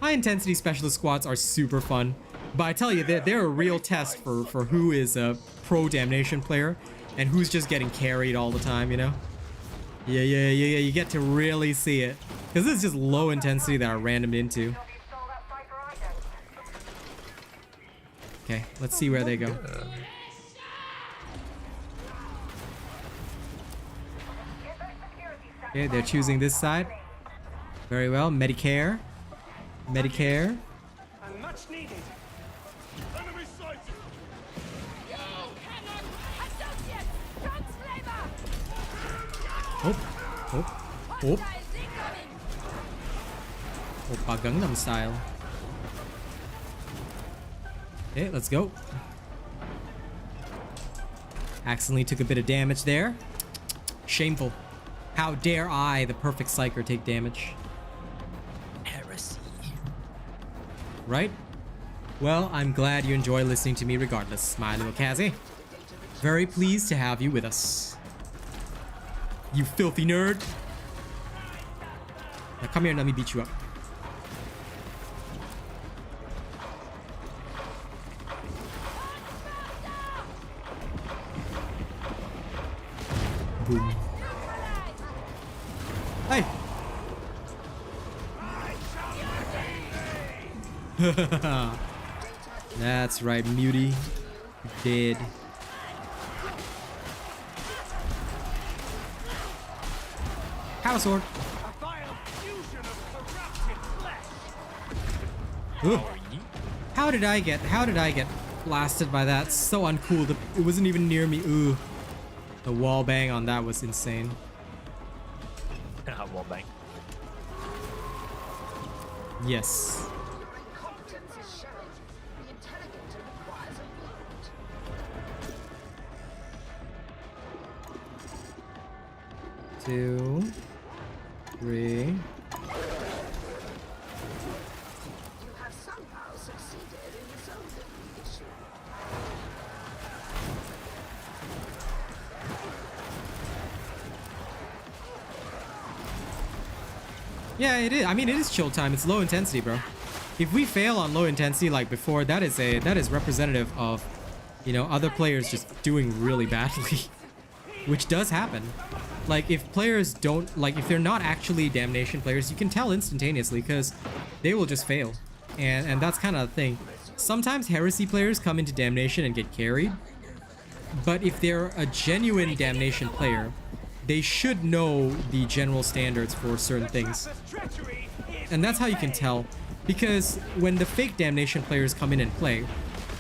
High intensity specialist squads are super fun, but I tell you, they're a real test for who is a pro damnation player and who's just getting carried all the time, you know? Yeah, you get to really see it. Because this is just low intensity that I randomed into. Okay, let's see where they go. Okay, they're choosing this side. Very well. Medicare. Medicare. And much needed. Enemy sighted. Oh. Oppa Gangnam style. Okay, let's go. Accidentally took a bit of damage there. Shameful. How dare I, the perfect psyker, take damage? Heresy. Right? Well, I'm glad you enjoy listening to me regardless, my little Kazzy. Very pleased to have you with us. You filthy nerd. Now come here and let me beat you up. Boom. Hey! That's right, Muty. Dead. Power sword. A vile fusion of corrupted flesh. Ugh. How did I get blasted by that? So uncool. It wasn't even near me. Ooh. The wall bang on that was insane. Wall bang. Yes. Two, three. Yeah, it is. I mean, it is chill time. It's low intensity, bro. If we fail on low intensity like before, that is representative of, you know, other players just doing really badly, which does happen. Like, if players don't, like, if they're not actually damnation players, you can tell instantaneously because they will just fail. And that's kind of the thing. Sometimes heresy players come into damnation and get carried. But if they're a genuine damnation player, they should know the general standards for certain things. And that's how you can tell. Because when the fake damnation players come in and play,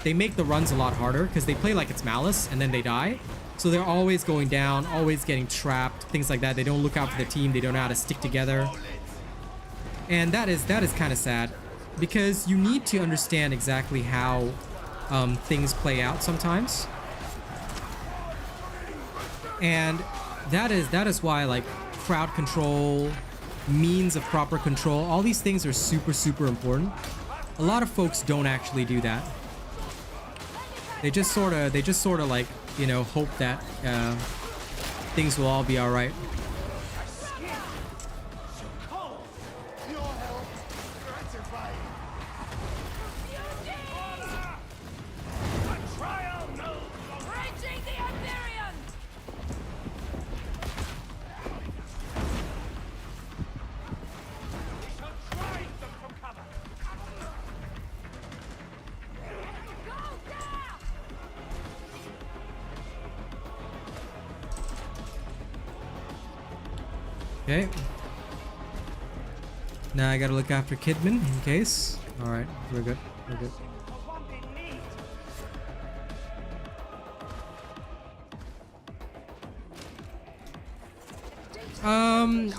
they make the runs a lot harder because they play like it's malice and then they die. So they're always going down, always getting trapped, things like that. They don't look out for the team. They don't know how to stick together. And that is kind of sad because you need to understand exactly how things play out sometimes. And that is why, like, crowd control, means of proper control, all these things are super, super important. A lot of folks don't actually do that. They just sort of like, you know, hope that things will all be all right. Okay. Now I gotta look after Kidman in case. Alright, we're good. We're good.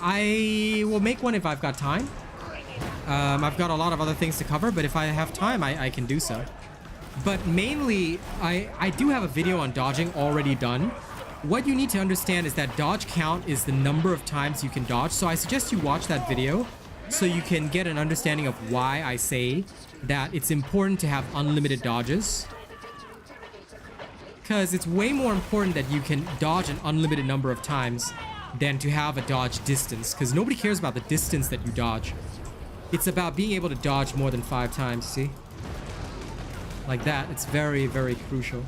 I will make one if I've got time. I've got a lot of other things to cover, but if I have time, I can do so. But mainly, I do have a video on dodging already done. What you need to understand is that dodge count is the number of times you can dodge. So I suggest you watch that video so you can get an understanding of why I say that it's important to have unlimited dodges. Because it's way more important that you can dodge an unlimited number of times than to have a dodge distance. Because nobody cares about the distance that you dodge. It's about being able to dodge more than 5 times, see? Like that, it's very, very crucial.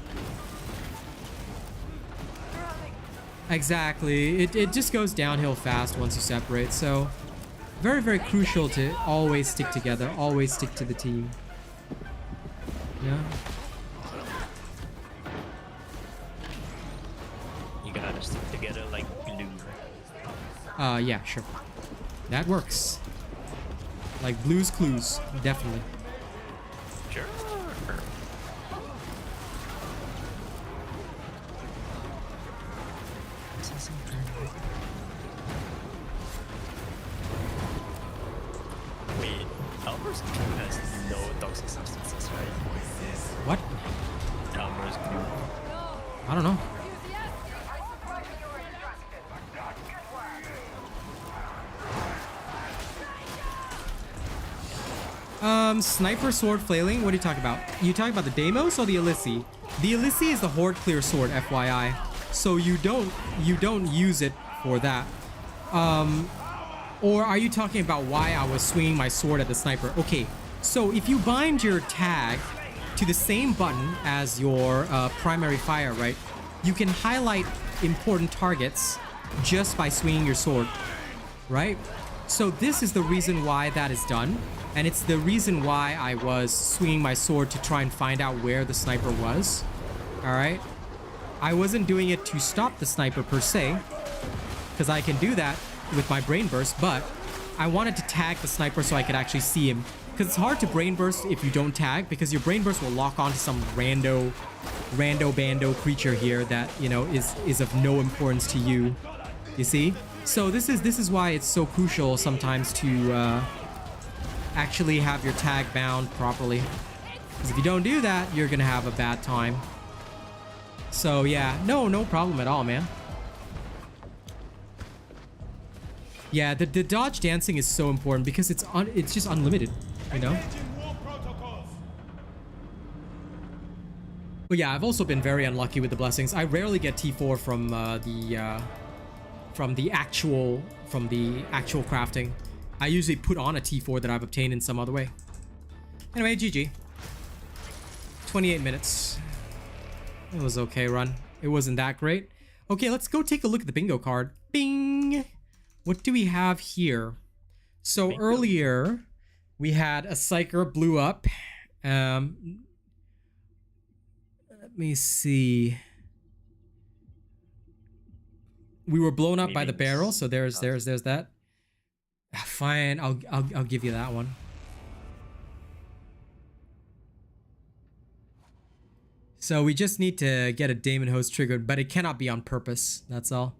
Exactly. It just goes downhill fast once you separate. So very, very crucial to always stick together. Always stick to the team. Yeah. You gotta stick together like glue. Yeah, sure. That works. Like Blue's Clues. Definitely. Sure. Wait, Elmer's glue has no toxic substances, right? What? Elmer's glue. I don't know. Sniper sword flailing? What are you talking about? You talking about the Deimos or the Elyssi? The Elyssi is the horde clear sword, FYI. So you don't use it for that. Or are you talking about why I was swinging my sword at the sniper? Okay, so if you bind your tag to the same button as your primary fire, right? You can highlight important targets just by swinging your sword, right? So this is the reason why that is done. And it's the reason why I was swinging my sword to try and find out where the sniper was. All right. I wasn't doing it to stop the sniper per se, because I can do that with my brain burst, but I wanted to tag the sniper so I could actually see him because it's hard to brain burst if you don't tag, because your brain burst will lock onto some rando bando creature here that, you know, is of no importance to you. You see? So this is why it's so crucial sometimes to actually have your tag bound properly. Because if you don't do that, you're gonna have a bad time. So yeah, no problem at all, man. Yeah, the dodge dancing is so important because it's just unlimited, you know? But yeah, I've also been very unlucky with the blessings. I rarely get T4 from the actual crafting. I usually put on a T4 that I've obtained in some other way. Anyway, GG. 28 minutes. It was okay run. It wasn't that great. Okay, let's go take a look at the bingo card. Bing! What do we have here? So bingo. Earlier, we had a Psyker blew up. Let me see. We were blown up by the barrel, so there's that. Fine, I'll give you that one. So we just need to get a Daemon Host triggered, but it cannot be on purpose. That's all.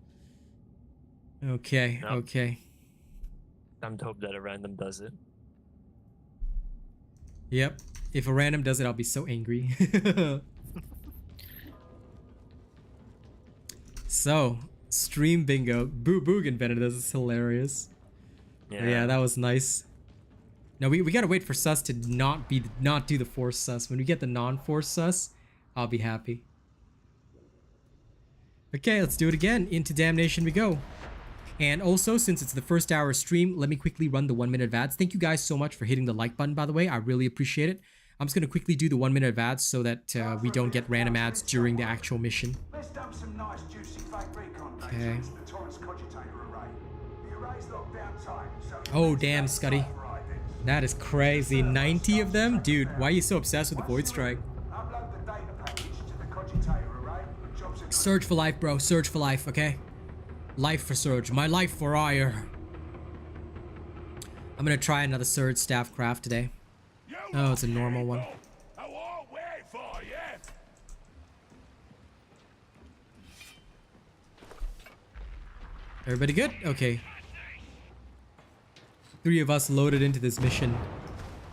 Okay, nope. Okay. I'm to hope that a random does it. Yep. If a random does it, I'll be so angry. So, stream bingo. Boog invented this. Is hilarious. Yeah, that was nice. Now we gotta wait for sus to not do the force sus. When we get the non-force sus, I'll be happy. Okay, let's do it again. Into damnation we go. And also, since it's the first hour stream, let me quickly run the 1 minute ads. Thank you guys so much for hitting the like button, by the way. I really appreciate it. I'm just gonna quickly do the 1 minute ads so that we don't get random ads during the actual mission. Let's dump some nice juicy fake recon data Okay. into the Torrance cogitator array. The array's locked down tight, so Oh damn, Scuddy. That is crazy. 90 of them? Dude, why are you so obsessed with the Void Strike? upload the data package to the cogitator array. Jobs are Surge for life, bro. Surge for life, okay? Life for Surge. My life for ire. I'm gonna try another Surge staff craft today. Oh, it's a normal one. Everybody good? Okay. 3 of us loaded into this mission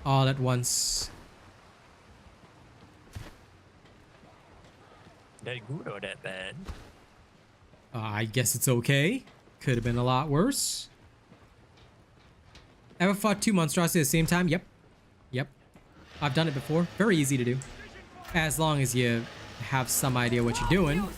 all at once. That good or that bad? I guess it's okay. Could have been a lot worse. Ever fought 2 monstrosities at the same time? Yep. Yep. I've done it before. Very easy to do. As long as you have some idea what you're doing.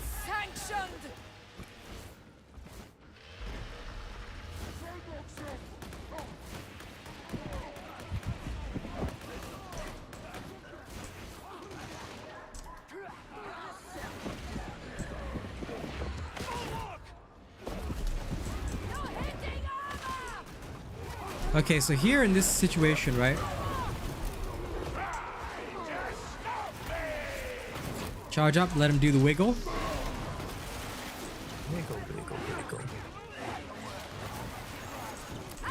Okay, so here in this situation, right? Charge up, let him do the wiggle. Wiggle.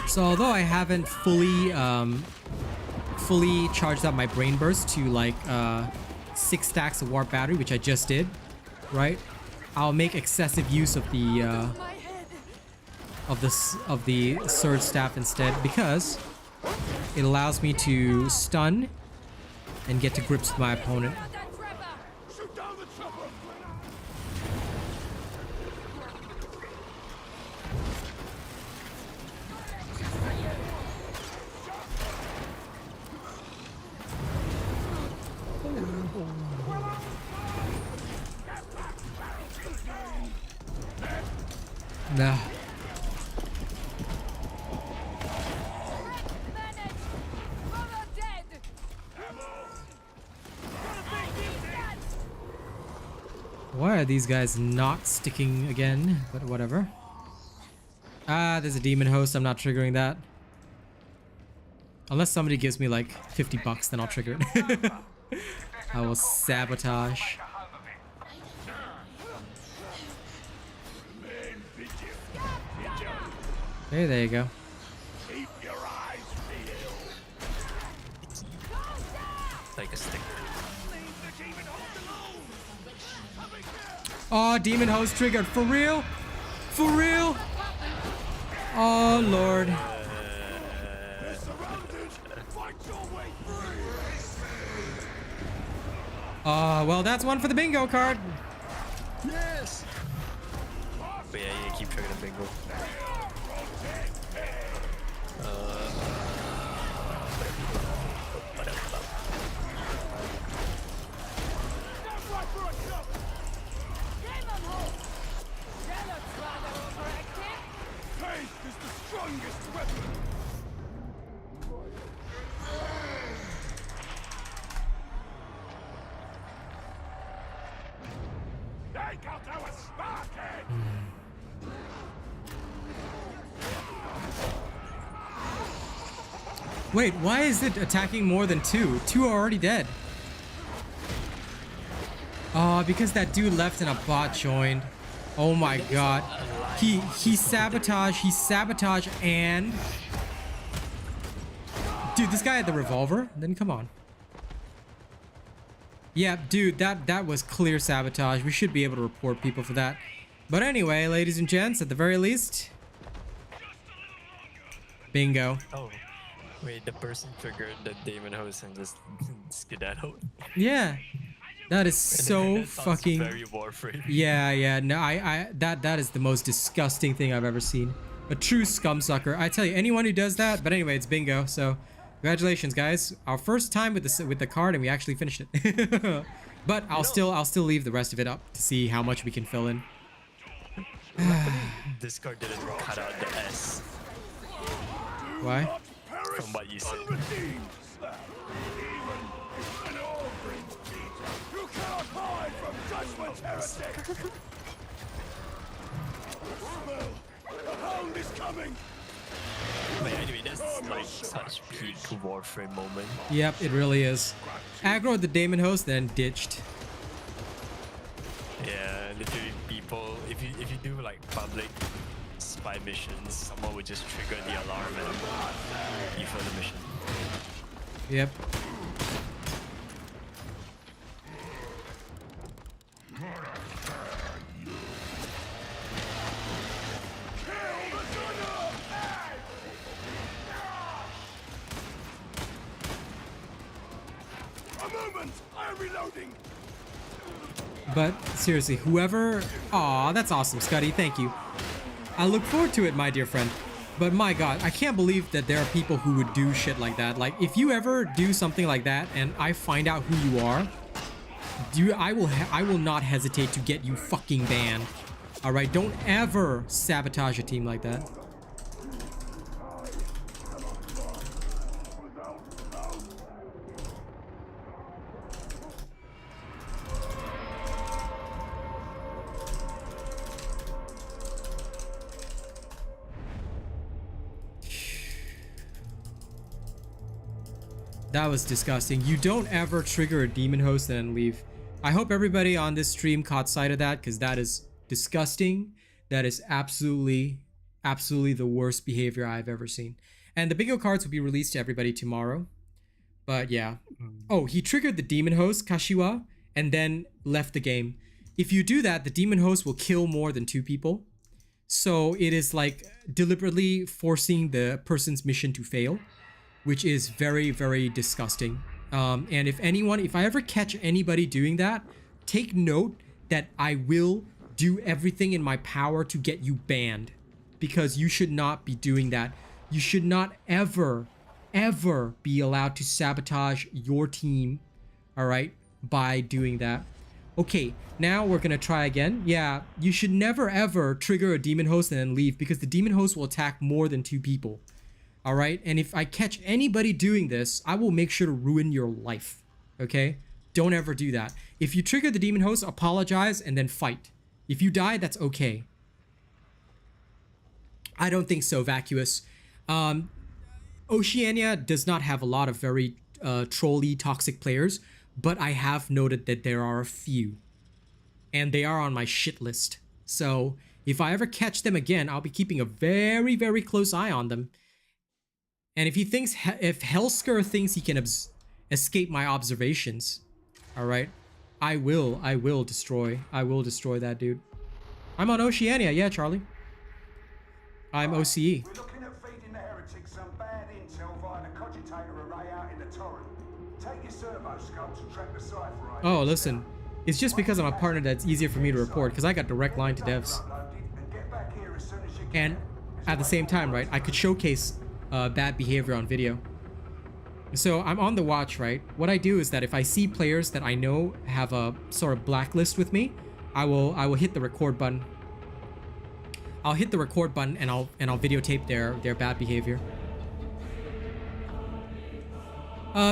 So although I haven't fully charged up my brain burst to like 6 stacks of warp battery, which I just did, right? I'll make excessive use of the surge staff instead, because it allows me to stun and get to grips with my opponent. Nah. Why are these guys not sticking again? But whatever. Ah, there's a demon host. I'm not triggering that. Unless somebody gives me like 50 bucks, then I'll trigger it. I will sabotage. Hey, there you go. like a stick. Oh, demon host triggered. For real? For real? Oh, Lord. Well, that's one for the bingo card. Yes. But yeah, you keep triggering the bingo. Wait, why is it attacking more than two? Two are already dead. Oh, because that dude left and a bot joined. Oh my god. He sabotaged and... Dude, this guy had the revolver? Then come on. Yeah, dude, that was clear sabotage. We should be able to report people for that. But anyway, ladies and gents, at the very least... Bingo. Oh. Wait, the person triggered the demon host and just skedaddled. Yeah. That is so that sounds fucking... very Warframe. Yeah, no, that is the most disgusting thing I've ever seen. A true scumsucker. I tell you, anyone who does that, but anyway, it's bingo, so congratulations, guys. Our first time with the card, and we actually finished it. But I'll still leave the rest of it up to see how much we can fill in. This card didn't cut out the S Why? from what you said. You cannot hide from judgment, heretic! The hound is coming! But anyway, that's like such peak Warframe moment. Yep, it really is. Aggroed the Daemon host, then ditched. Yeah, literally people, if you do like public spy missions, someone would just trigger the alarm and you fail the mission. Yep. A moment! I am reloading! But seriously, whoever... Aw, that's awesome, Scuddy. Thank you. I look forward to it, my dear friend. But my god, I can't believe that there are people who would do shit like that. Like, if you ever do something like that and I find out who you are, I will not hesitate to get you fucking banned. Alright, don't ever sabotage a team like that. That was disgusting. You don't ever trigger a demon host and then leave. I hope everybody on this stream caught sight of that, because that is disgusting. That is absolutely the worst behavior I've ever seen. And the bingo cards will be released to everybody tomorrow. But yeah. Oh, he triggered the demon host, Kashiwa, and then left the game. If you do that, the demon host will kill more than 2 people. So it is like deliberately forcing the person's mission to fail, which is very, very disgusting. And if I ever catch anybody doing that, take note that I will do everything in my power to get you banned, because you should not be doing that. You should not ever be allowed to sabotage your team, all right, by doing that. Okay, now we're gonna try again. Yeah, you should never ever trigger a demon host and then leave, because the demon host will attack more than 2 people. All right, and if I catch anybody doing this, I will make sure to ruin your life, okay? Don't ever do that. If you trigger the demon host, apologize and then fight. If you die, that's okay. I don't think so, Vacuous. Oceania does not have a lot of very trolly, toxic players, but I have noted that there are a few. And they are on my shit list. So if I ever catch them again, I'll be keeping a very, very close eye on them. And if Hellsker thinks he can escape my observations. All right, I will destroy that dude. I'm on Oceania, yeah, Charlie. I'm OCE. We're looking at feeding the heretics some bad intel via the cogitator array out in the torrent. Take your servo scopes and track the cipher. Oh, listen. It's just because I'm a partner that's easier for me to report, because I got direct line to devs. And at the same time, right, I could showcase bad behavior on video. So I'm on the watch, right? What I do is that if I see players that I know have a sort of blacklist with me, I will hit the record button. I'll hit the record button and I'll videotape their bad behavior.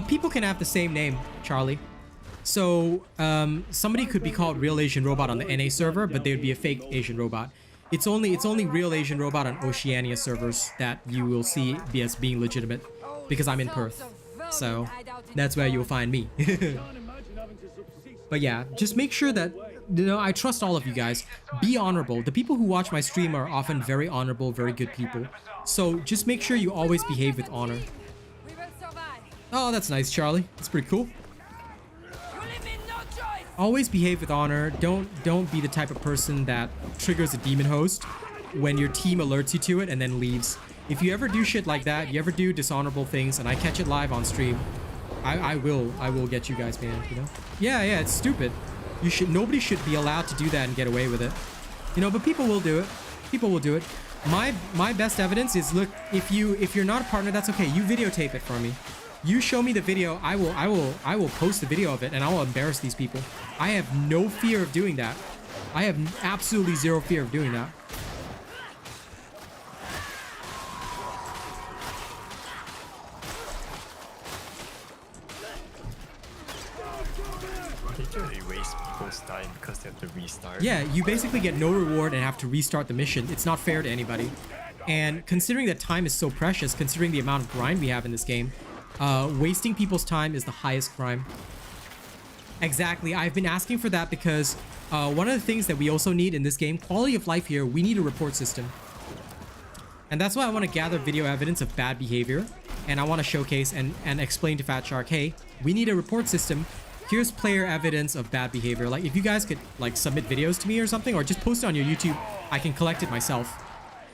People can have the same name, Charlie. So somebody could be called Real Asian Robot on the NA server, but they would be a fake Asian robot. It's only Real Asian Robot on Oceania servers that you will see as being legitimate, because I'm in Perth. So that's where you'll find me. But yeah, just make sure that, you know, I trust all of you guys. Be honorable. The people who watch my stream are often very honorable, very good people. So just make sure you always behave with honor. Oh, that's nice, Charlie. That's pretty cool. Always behave with honor. Don't be the type of person that triggers a demon host when your team alerts you to it and then leaves. If you ever do shit like that, you ever do dishonorable things, and I catch it live on stream, I will get you guys banned, you know? Yeah, it's stupid. Nobody should be allowed to do that and get away with it. You know, but people will do it. People will do it. My best evidence is, look, if you're not a partner, that's okay. You videotape it for me. You show me the video, I will post the video of it, and I will embarrass these people. I have no fear of doing that. I have absolutely zero fear of doing that. They waste people's time because they have to restart. Yeah, you basically get no reward and have to restart the mission. It's not fair to anybody. And considering that time is so precious, considering the amount of grind we have in this game, wasting people's time is the highest crime. Exactly. I've been asking for that because one of the things that we also need in this game, quality of life here, we need a report system. And that's why I want to gather video evidence of bad behavior. And I want to showcase and explain to Fat Shark, hey, we need a report system. Here's player evidence of bad behavior. Like, if you guys could, like, submit videos to me or something, or just post it on your YouTube, I can collect it myself.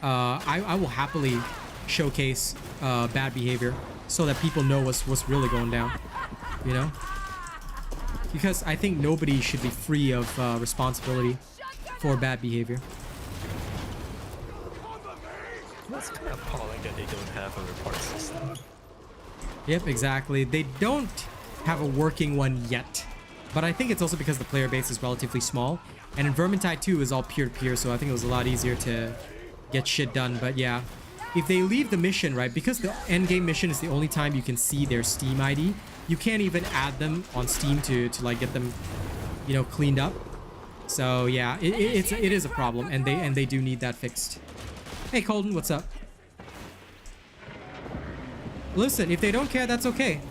I will happily showcase bad behavior, so that people know what's really going down, you know? Because I think nobody should be free of responsibility for bad behavior. It's kind of appalling that they don't have a report system. Yep, exactly. They don't have a working one yet. But I think it's also because the player base is relatively small. And in Vermintide 2 is all peer-to-peer, so I think it was a lot easier to get shit done. But yeah, if they leave the mission, right, because the endgame mission is the only time you can see their Steam ID, you can't even add them on Steam to like get them, you know, cleaned up. So yeah, it is a problem, and they do need that fixed. Hey Colton, what's up? Listen, if they don't care, that's okay.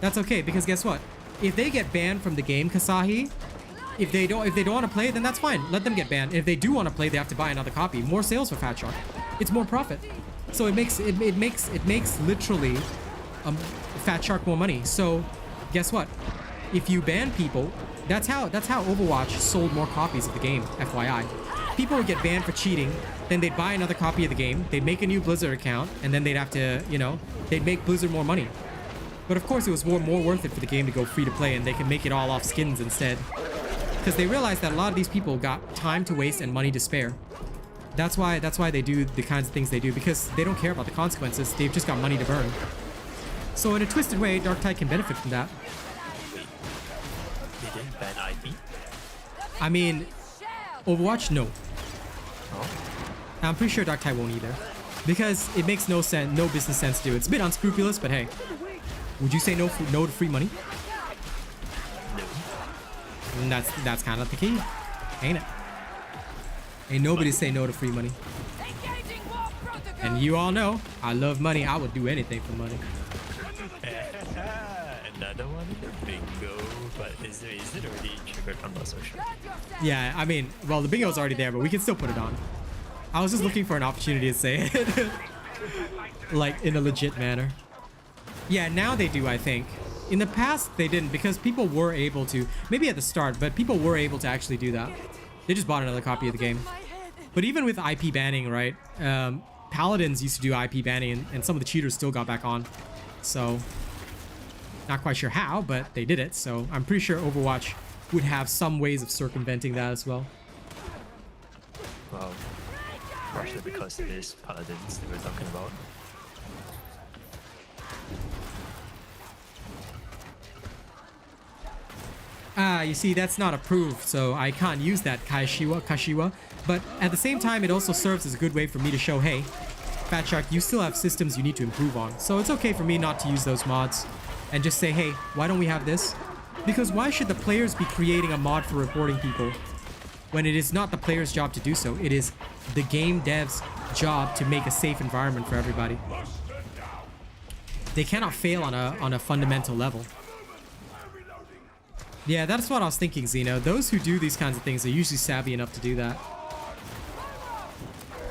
That's okay, because guess what? If they get banned from the game, Kasahi, if they don't want to play, then that's fine. Let them get banned. And if they do want to play, they have to buy another copy. More sales for Fat Shark. It's more profit. So it makes literally Fat Shark more money. So guess what? If you ban people, that's how Overwatch sold more copies of the game, FYI. People would get banned for cheating, then they'd buy another copy of the game, they'd make a new Blizzard account, and then they'd have to, you know, they'd make Blizzard more money. But of course it was more worth it for the game to go free to play, and they can make it all off skins instead. Because they realized that a lot of these people got time to waste and money to spare. That's why they do the kinds of things they do, because they don't care about the consequences. They've just got money to burn. So in a twisted way, Darktide can benefit from that. They didn't ban IP? I mean, Overwatch, no. Oh. I'm pretty sure Darktide won't either, because it makes no sense, no business sense to do it. It's a bit unscrupulous, but hey, would you say no to free money? No. And that's kind of the key, ain't it? Ain't nobody say no to free money. And you all know, I love money. I would do anything for money. Another one? Bingo. But is it already triggered? I'm not so sure. Yeah, I mean, well, the bingo's already there, but we can still put it on. I was just looking for an opportunity to say it. Like, in a legit manner. Yeah, now they do, I think. In the past, they didn't because people were able to, maybe at the start, but people were able to actually do that. They just bought another copy of the game. But even with IP banning, right? Paladins used to do IP banning and some of the cheaters still got back on. So, not quite sure how, but they did it. So I'm pretty sure Overwatch would have some ways of circumventing that as well. Well, partially because it is Paladins that we're talking about. You see, that's not approved, so I can't use that Kashiwa. But at the same time, it also serves as a good way for me to show, hey, Fat Shark, you still have systems you need to improve on. So it's okay for me not to use those mods and just say, hey, why don't we have this? Because why should the players be creating a mod for reporting people when it is not the player's job to do so? It is the game dev's job to make a safe environment for everybody. They cannot fail on a fundamental level. Yeah, that's what I was thinking, Zeno. Those who do these kinds of things are usually savvy enough to do that.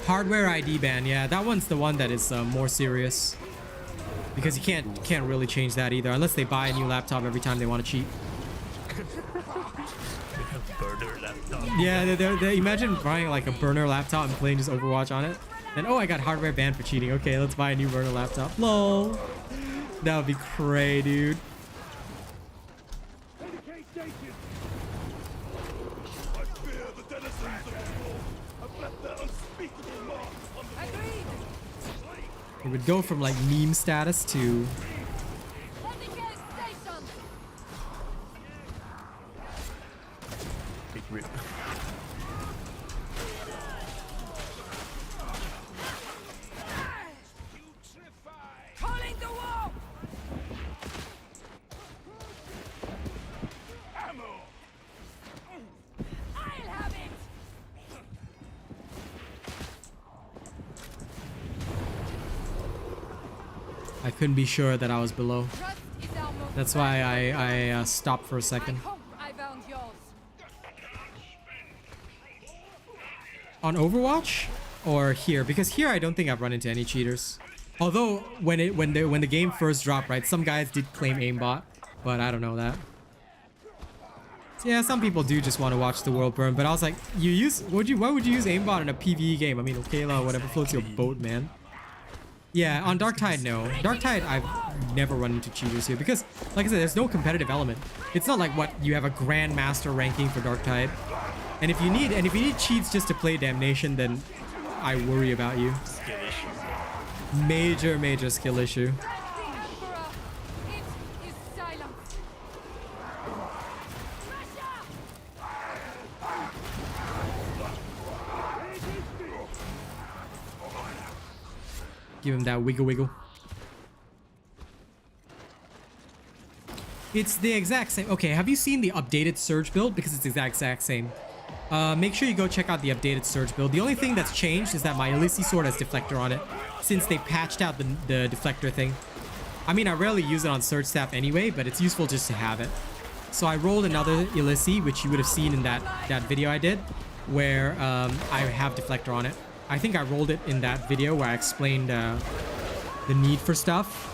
Hardware ID ban, yeah, that one's the one that is more serious. Because you can't really change that either, unless they buy a new laptop every time they want to cheat. Burner laptop. Yeah, they imagine buying like a burner laptop and playing just Overwatch on it. And oh, I got hardware banned for cheating. Okay, let's buy a new burner laptop. LOL. That would be cray, dude. It would go from like meme status to Big rip. Calling the wall! I'll have it! I couldn't be sure that I was below. That's why I stopped for a second. On Overwatch or here? Because here I don't think I've run into any cheaters. Although when the game first dropped, right, some guys did claim aimbot, but I don't know that. So yeah, some people do just want to watch the world burn, but I was like, why would you use aimbot in a PvE game? I mean, Okayla or whatever floats your boat, man. Yeah, on Darktide, no. Darktide, I've never run into cheaters here because, like I said, there's no competitive element. It's not like what you have a Grandmaster ranking for Darktide. And if you need cheats just to play Damnation, then I worry about you. Skill issue. Major skill issue. Give him that wiggle. It's the exact same. Okay, have you seen the updated Surge build? Because it's the exact same. Make sure you go check out the updated Surge build. The only thing that's changed is that my Elysee sword has deflector on it since they patched out the deflector thing. I mean, I rarely use it on Surge staff anyway, but it's useful just to have it. So I rolled another Elysee, which you would have seen in that video I did, where I have deflector on it. I think I rolled it in that video where I explained the need for stuff,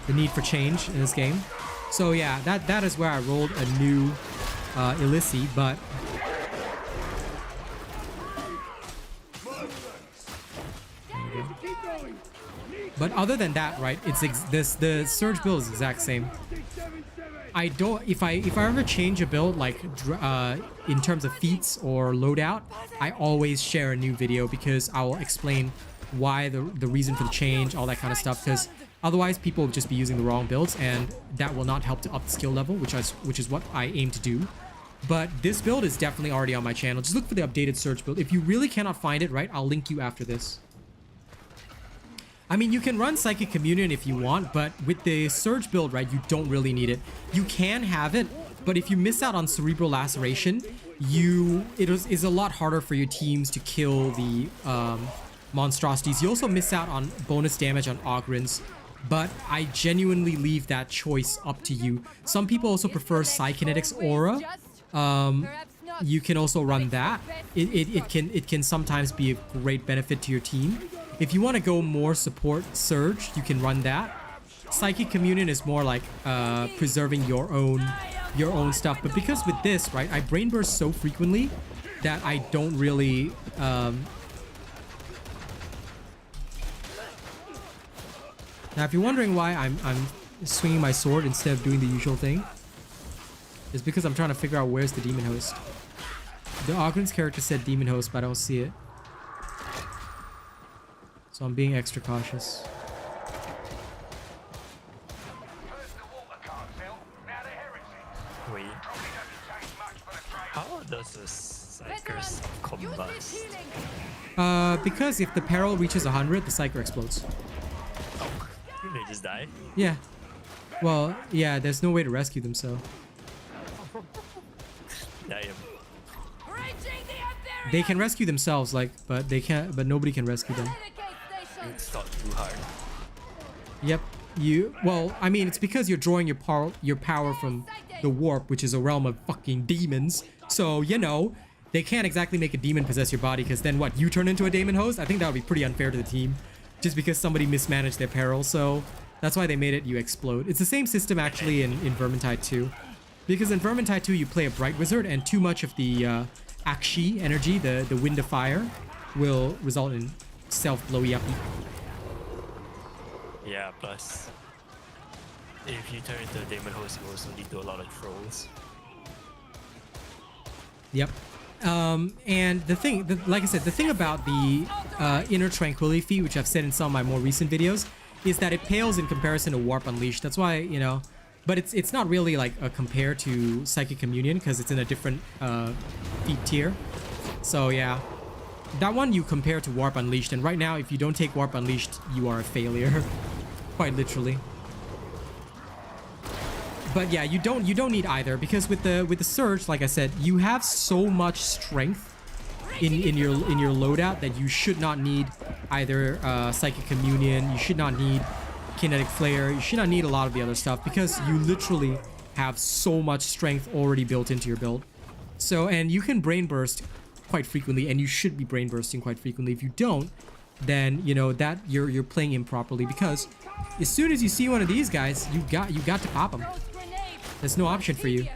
the need for change in this game. So yeah, that is where I rolled a new Elysee, but other than that, right? It's the Surge build is the exact same. I don't. If I ever change a build, like in terms of feats or loadout, I always share a new video because I will explain why the reason for the change, all that kind of stuff. Because otherwise, people will just be using the wrong builds, and that will not help to up the skill level, which is what I aim to do. But this build is definitely already on my channel. Just look for the updated Surge build. If you really cannot find it, right, I'll link you after this. I mean, you can run Psychic Communion if you want, but with the Surge build, right, you don't really need it. You can have it, but if you miss out on Cerebral Laceration, it is a lot harder for your teams to kill the monstrosities. You also miss out on bonus damage on Ogrins, but I genuinely leave that choice up to you. Some people also prefer Psykinetics Aura. You can also run that. It can sometimes be a great benefit to your team. If you want to go more support Surge, you can run that. Psychic Communion is more like preserving your own stuff. But because with this, right, I brain burst so frequently that I don't really Now, if you're wondering why I'm swinging my sword instead of doing the usual thing, it's because I'm trying to figure out where's the demon host. The Ogren's character said demon host, but I don't see it. So I'm being extra cautious. Wait. How does the Psykers combust? Because if the peril reaches 100, the Psyker explodes. Oh, they just die? Yeah. Well, yeah, there's no way to rescue them, so. Damn. They can rescue themselves, like, but they can't, but nobody can rescue them. It's not too hard. Yep. Well, I mean, it's because you're drawing your power from the warp, which is a realm of fucking demons. So, you know, they can't exactly make a demon possess your body, because then what, you turn into a demon host? I think that would be pretty unfair to the team, just because somebody mismanaged their peril. So that's why they made it you explode. It's the same system actually in Vermintide 2. Because in Vermintide 2 you play a Bright Wizard, and too much of the Akshi energy, the Wind of Fire, will result in self-blowy up. Yeah, plus if you turn into a demon host, you also lead to a lot of trolls. Yep. And the thing, like I said, the thing about the Inner Tranquility feat, which I've said in some of my more recent videos, is that it pales in comparison to Warp Unleashed. That's why, you know, but it's not really like a compare to Psychic Communion, because it's in a different feat tier. So yeah, that one you compare to Warp Unleashed, and right now if you don't take Warp Unleashed, you are a failure. Quite literally. But yeah, you don't need either, because with the Surge, like I said, you have so much strength in your loadout that you should not need either Psychic Communion. You should not need Kinetic Flare. You should not need a lot of the other stuff, because you literally have so much strength already built into your build. So, and you can brain burst quite frequently, and you should be brain bursting quite frequently. If you don't, then you know that you're playing improperly, because as soon as you see one of these guys, you got to pop them. There's no option for you.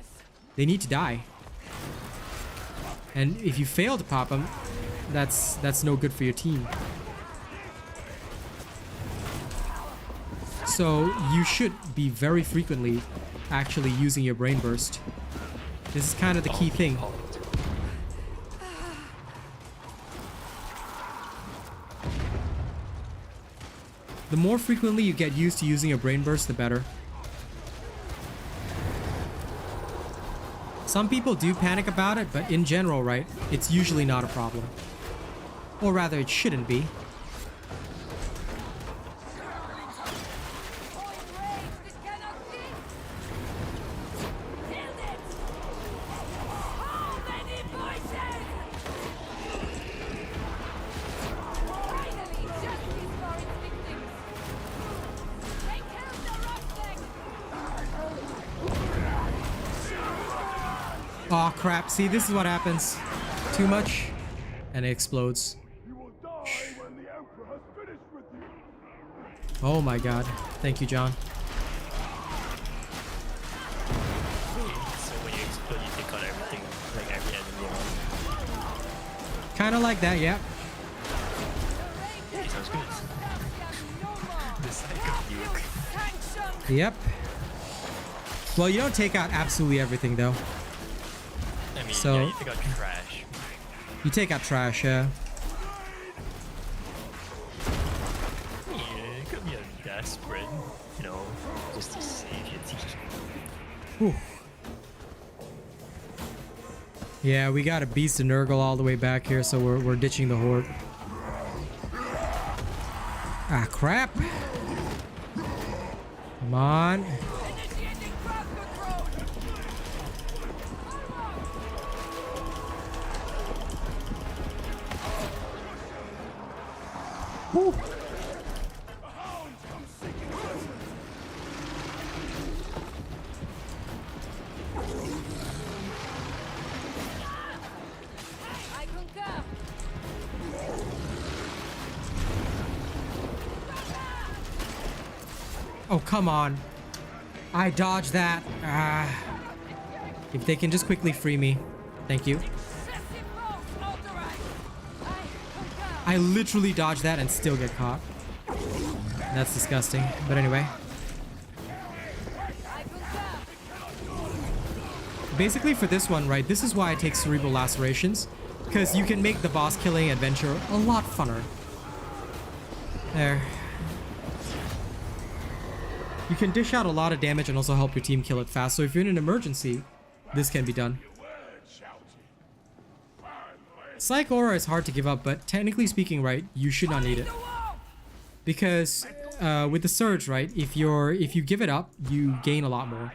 They need to die. And if you fail to pop them, that's no good for your team. So you should be very frequently actually using your brain burst. This is kind of the key thing. The more frequently you get used to using your brain burst, the better. Some people do panic about it, but in general, right, it's usually not a problem. Or rather, it shouldn't be. Oh crap, see, this is what happens. Too much, and it explodes. Oh my god. Thank you, John. So when you explode, you take out everything, like every enemy around. Kind of like that, yeah. Okay, sounds good. The Psyker nuke. Yep. Well, you don't take out absolutely everything, though. I mean, So- yeah, you take out trash. You take out trash, yeah. Yeah, it could be a desperate, you know, just to save your team. Whew. Yeah, we got a Beast of Nurgle all the way back here, so we're ditching the Horde. Ah, crap. Come on. Whew. I concur. Oh, come on. I dodged that. Ah. If they can just quickly free me. Thank you. I literally dodged that and still get caught. That's disgusting. But anyway. Basically for this one, right, this is why I take cerebral lacerations. Because you can make the boss killing adventure a lot funner. There. You can dish out a lot of damage and also help your team kill it fast. So if you're in an emergency, this can be done. Psych Aura is hard to give up, but technically speaking, right, you should not need it. Because with the Surge, right, if you give it up, you gain a lot more.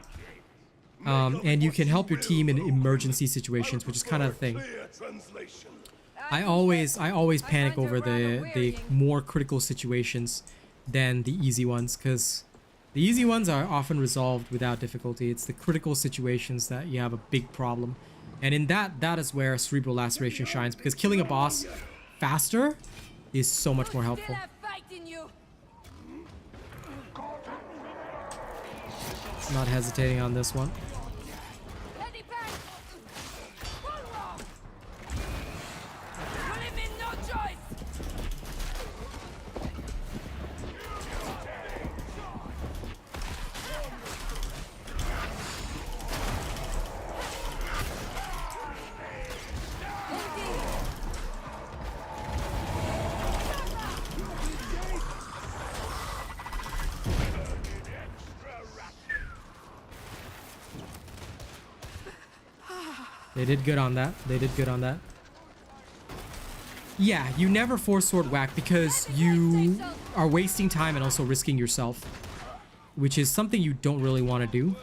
And you can help your team in emergency situations, which is kind of the thing. I always panic over the more critical situations than the easy ones, because the easy ones are often resolved without difficulty. It's the critical situations that you have a big problem. And in that is where cerebral laceration shines, because killing a boss faster is so much more helpful. Not hesitating on this one. They did good on that. They did good on that. Yeah, you never force sword whack because you are wasting time and also risking yourself, which is something you don't really want to do.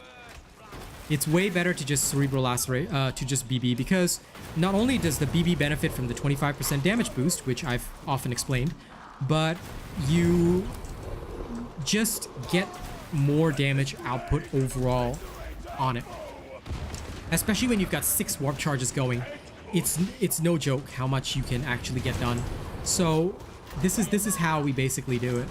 It's way better to just cerebral lacerate, to just BB, because not only does the BB benefit from the 25% damage boost, which I've often explained, but you just get more damage output overall on it. Especially when you've got 6 warp charges going, it's no joke how much you can actually get done. So this is how we basically do it,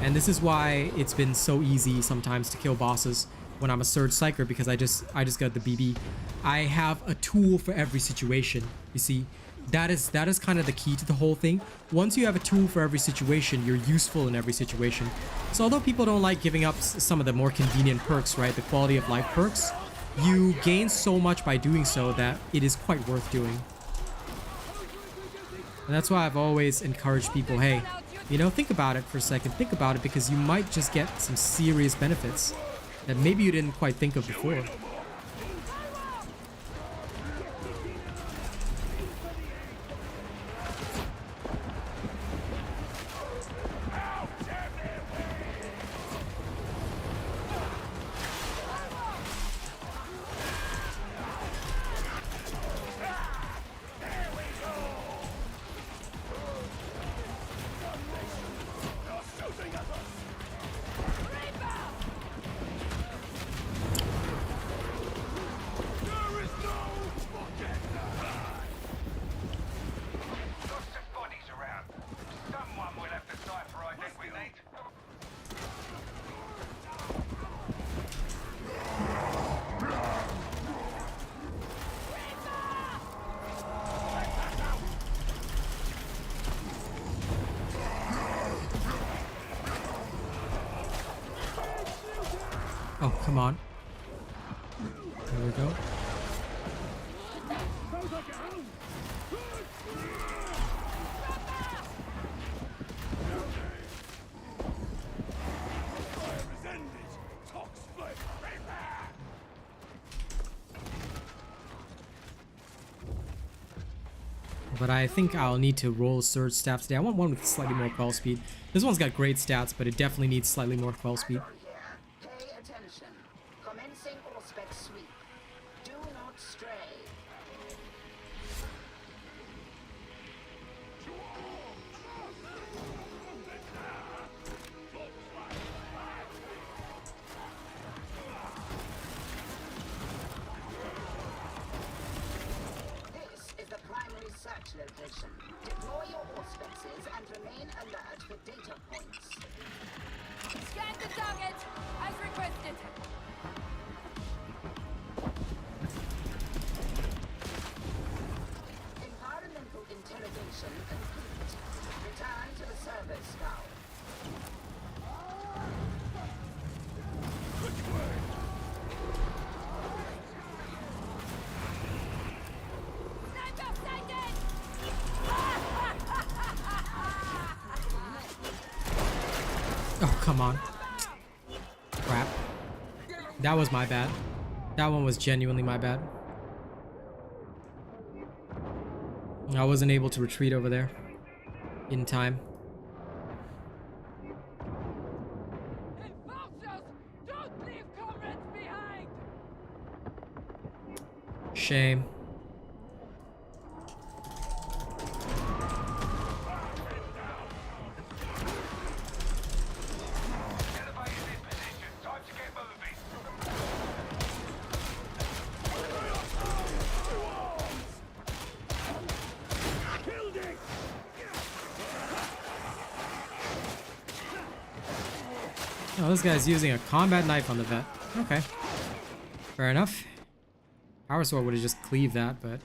and this is why it's been so easy sometimes to kill bosses when I'm a Surge Psyker, because I just got the BB. I have a tool for every situation. You see, that is kind of the key to the whole thing. Once you have a tool for every situation, you're useful in every situation. So although people don't like giving up some of the more convenient perks, right, the quality of life perks, you gain so much by doing so that it is quite worth doing. And that's why I've always encouraged people, hey, you know, think about it for a second. Think about it, because you might just get some serious benefits that maybe you didn't quite think of before. Oh, come on. There we go. But I think I'll need to roll Surge staff today. I want one with slightly more quell speed. This one's got great stats, but it definitely needs slightly more quell speed. Scan the target, as requested. Environmental interrogation complete. Return to the server, Scout. Sniper sighted! Oh, come on. Crap. That was my bad. That one was genuinely my bad. I wasn't able to retreat over there in time. Enforcers, don't leave comrades behind! Shame. Oh, this guy's using a combat knife on the vet. Okay. Fair enough. Power sword would have just cleaved that, but...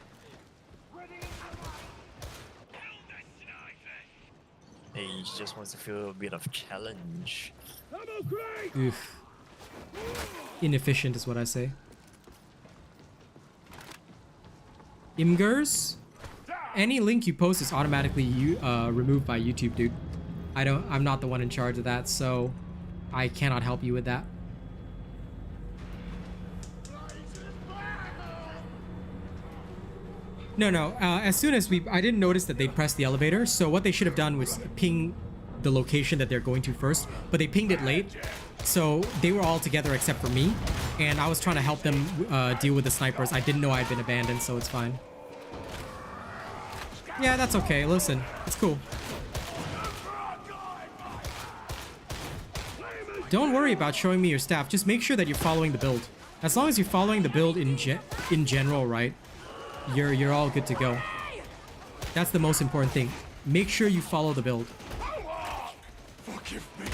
He just wants to feel a bit of challenge. Oof. Inefficient is what I say. Imgers? Any link you post is automatically removed by YouTube, dude. I'm not the one in charge of that, so I cannot help you with that. No. As soon as I didn't notice that they pressed the elevator, so what they should have done was ping the location that they're going to first, but they pinged it late, so they were all together except for me, and I was trying to help them deal with the snipers. I didn't know I'd been abandoned, so it's fine. Yeah, that's okay. Listen, it's cool. Don't worry about showing me your staff. Just make sure that you're following the build. As long as you're following the build in general, right? You're all good to go. That's the most important thing. Make sure you follow the build. Forgive me.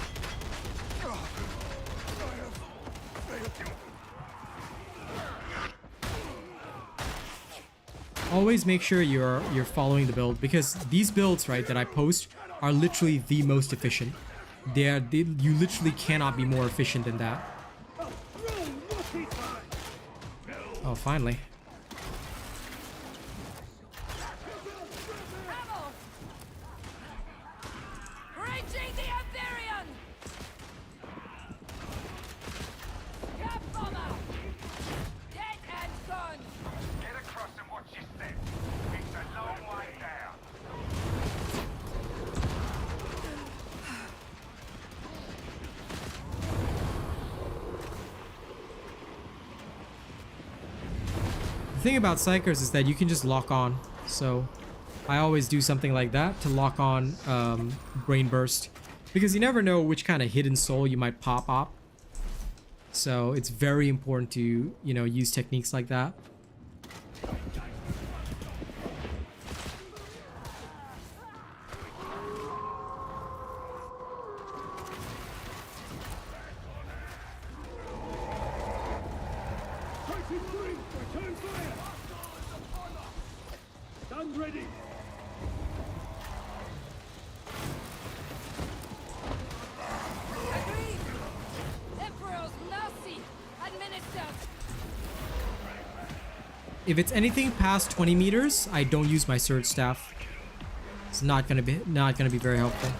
Always make sure you're following the build, because these builds, right, that I post are literally the most efficient. You literally cannot be more efficient than that. Oh, finally. Ammo! Reaching the Empyrean! Cap bomber! Dead and gone! Get across and watch your step. It's a long way down. The thing about Psykers is that you can just lock on, so I always do something like that to lock on Brain Burst, because you never know which kind of hidden soul you might pop up. So it's very important to, you know, use techniques like that. Agreed! Emperor's mercy! Administered! If it's anything past 20 meters, I don't use my surge staff. It's not gonna be very helpful.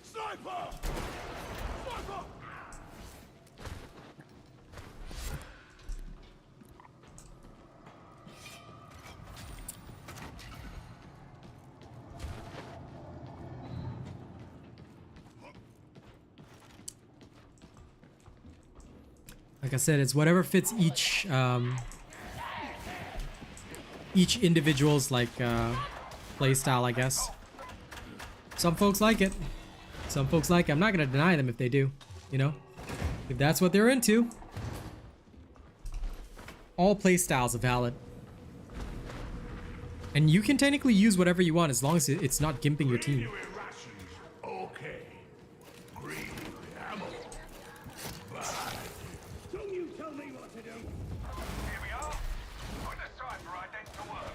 Sniper! Sniper! Like I said, it's whatever fits each individual's like play style, I guess. Some folks like it. Some folks like it. I'm not gonna deny them if they do, you know. If that's what they're into. All play styles are valid. And you can technically use whatever you want as long as it's not gimping your team. Okay. Green ammo. Don't you tell me what to do. Here we are. Put the cypher ident to work.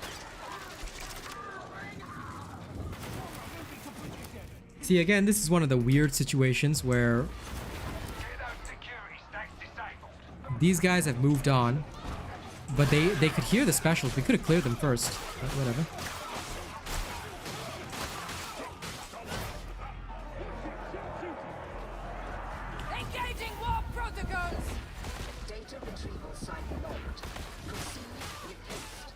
See, again, this is one of the weird situations where Get those security stacks disabled. these guys have moved on. But they could hear the specials. We could have cleared them first. But whatever. Engaging warp protocols! Data retrieval site logged. Proceed with haste.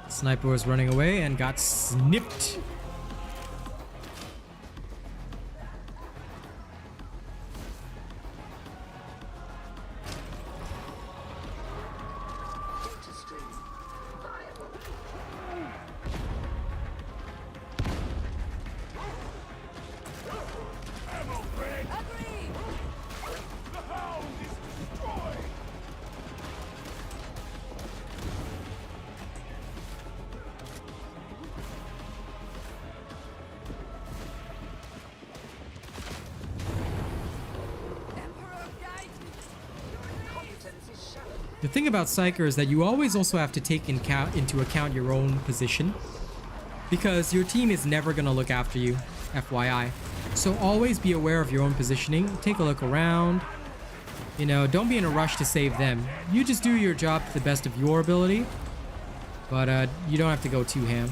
Sniper was running away and got snipped. Data stream viable. Agree! The hound is destroyed. Emperor, guide me! Competence is shallow. The thing about Psyker is that you always also have to take into account your own position. Because your team is never going to look after you, FYI. So always be aware of your own positioning. Take a look around. You know, don't be in a rush to save them. You just do your job to the best of your ability. But you don't have to go too ham.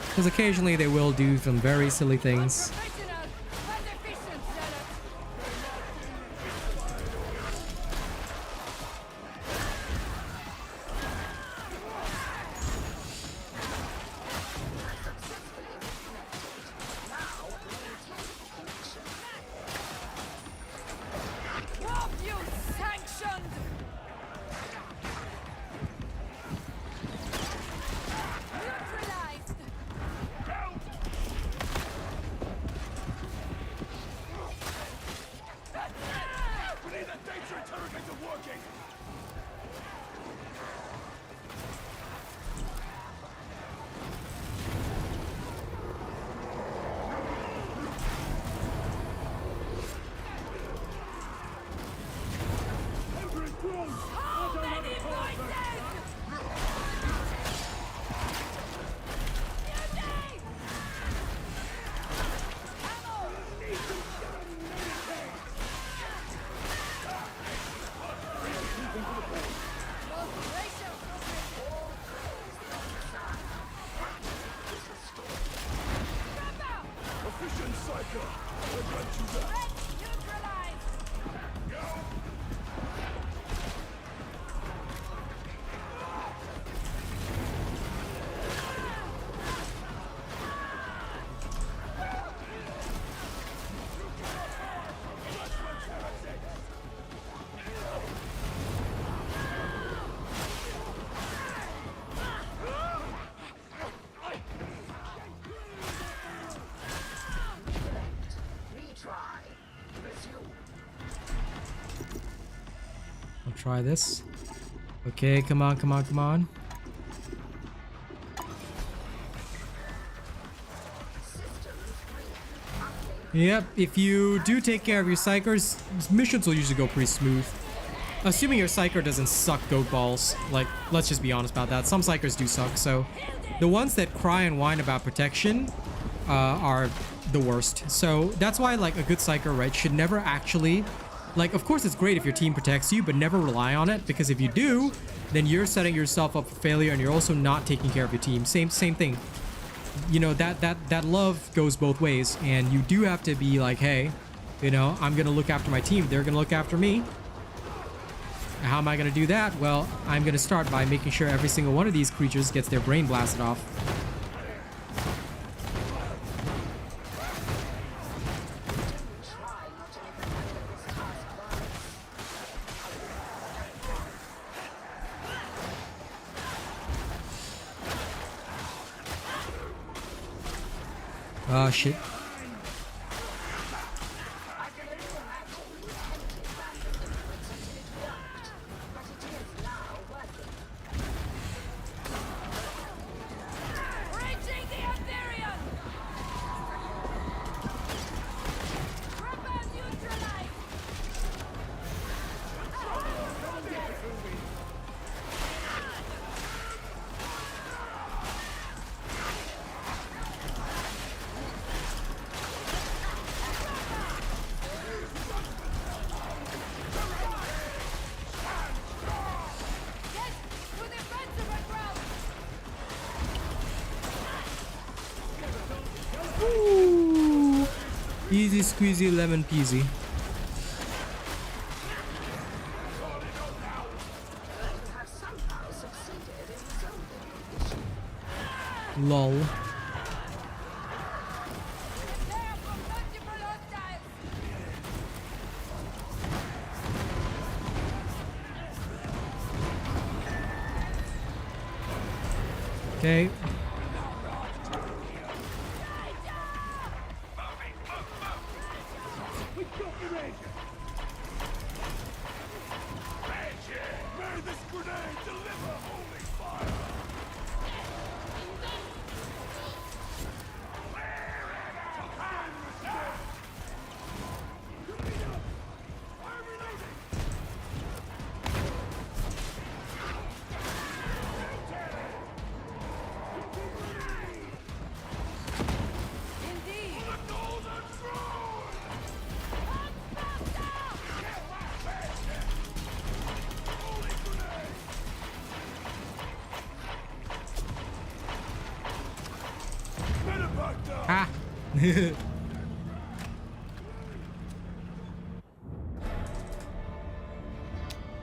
Because occasionally they will do some very silly things. Professional, but efficient, zealot! Warp use sanctioned! Neutralized! We need that data interrogator working. How many voices? Mutiny! Ammo! Most racial Scrapper! Efficient psycher. I grant you that. Let's neutralize! Retry. Resume. I'll try this. Okay, come on, come on, come on. Yep, if you do take care of your Psykers, missions will usually go pretty smooth. Assuming your Psyker doesn't suck goat balls. Like, let's just be honest about that. Some Psykers do suck, so... The ones that cry and whine about protection are the worst. So that's why, like, a good Psyker, right, should never actually... Like, of course it's great if your team protects you, but never rely on it, because if you do, then you're setting yourself up for failure, and you're also not taking care of your team. Same thing. You know, that love goes both ways, and you do have to be like, hey, you know, I'm gonna look after my team. They're gonna look after me. How am I gonna do that? Well, I'm gonna start by making sure every single one of these creatures gets their brain blasted off. Try not to make the end of this task violence. Oh shit. Reaching the Imperium! Rebel neutralized! Get to the defensive ground! Ooh. Easy squeezy lemon peasy. Have somehow succeeded in resolving the issue. Lol. Prepare for multiple hostiles! Okay. May this grenade deliver holy fire! Indeed! Ah.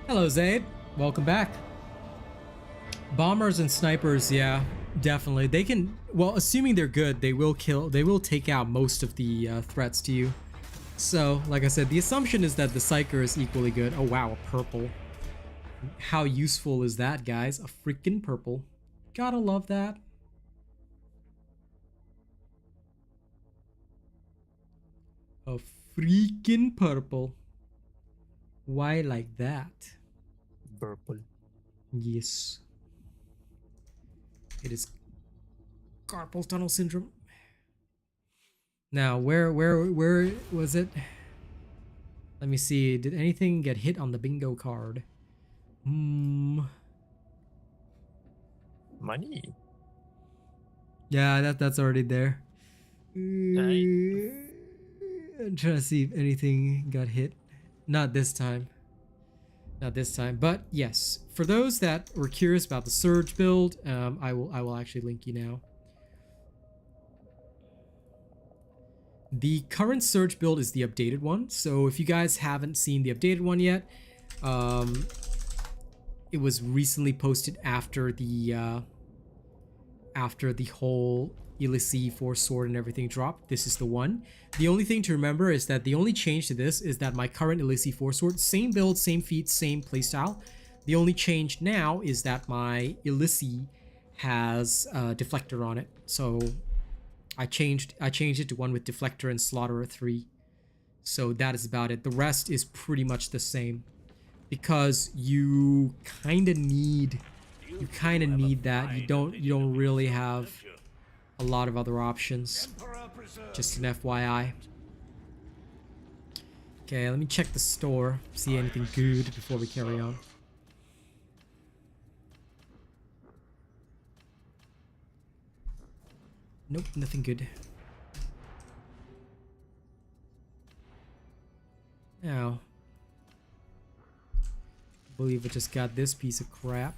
Hello, Zaid. Welcome back. Bombers and snipers, yeah, definitely. They can, well, assuming they're good, they will take out most of the threats to you. So, like I said, the assumption is that the Psyker is equally good. Oh, wow, a purple. How useful is that, guys? A freaking purple. Gotta love that. A freaking purple. Why like that? Purple. Yes. It is carpal tunnel syndrome. Now, where was it? Let me see. Did anything get hit on the bingo card? Money. Yeah, that's already there. Right. I'm trying to see if anything got hit. Not this time. Not this time. But yes, for those that were curious about the Surge build, I will actually link you now. The current Surge build is the updated one. So if you guys haven't seen the updated one yet, it was recently posted after the whole Illici Force Sword and everything dropped. This is the one. The only thing to remember is that the only change to this is that my current Illici Force Sword, same build, same feat, same playstyle. The only change now is that my Illici has a deflector on it. So I changed it to one with deflector and Slaughterer 3. So that is about it. The rest is pretty much the same because you kind of need that. You don't really have a lot of other options. Just an FYI. Okay, let me check the store, see anything good before we carry on. Nope, nothing good. Now, I believe I just got this piece of crap.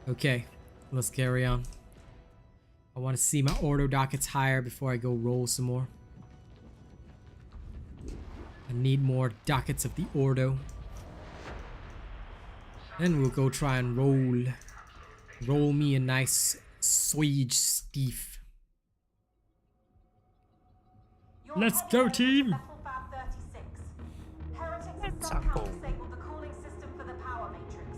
Okay, let's carry on. I want to see my order dockets higher before I go roll some more. I need more dockets of the Ordo. Then we'll go try and roll. Roll me a nice Swede Steve. Let's go, team! Sample. Disabled the cooling system for the power matrix.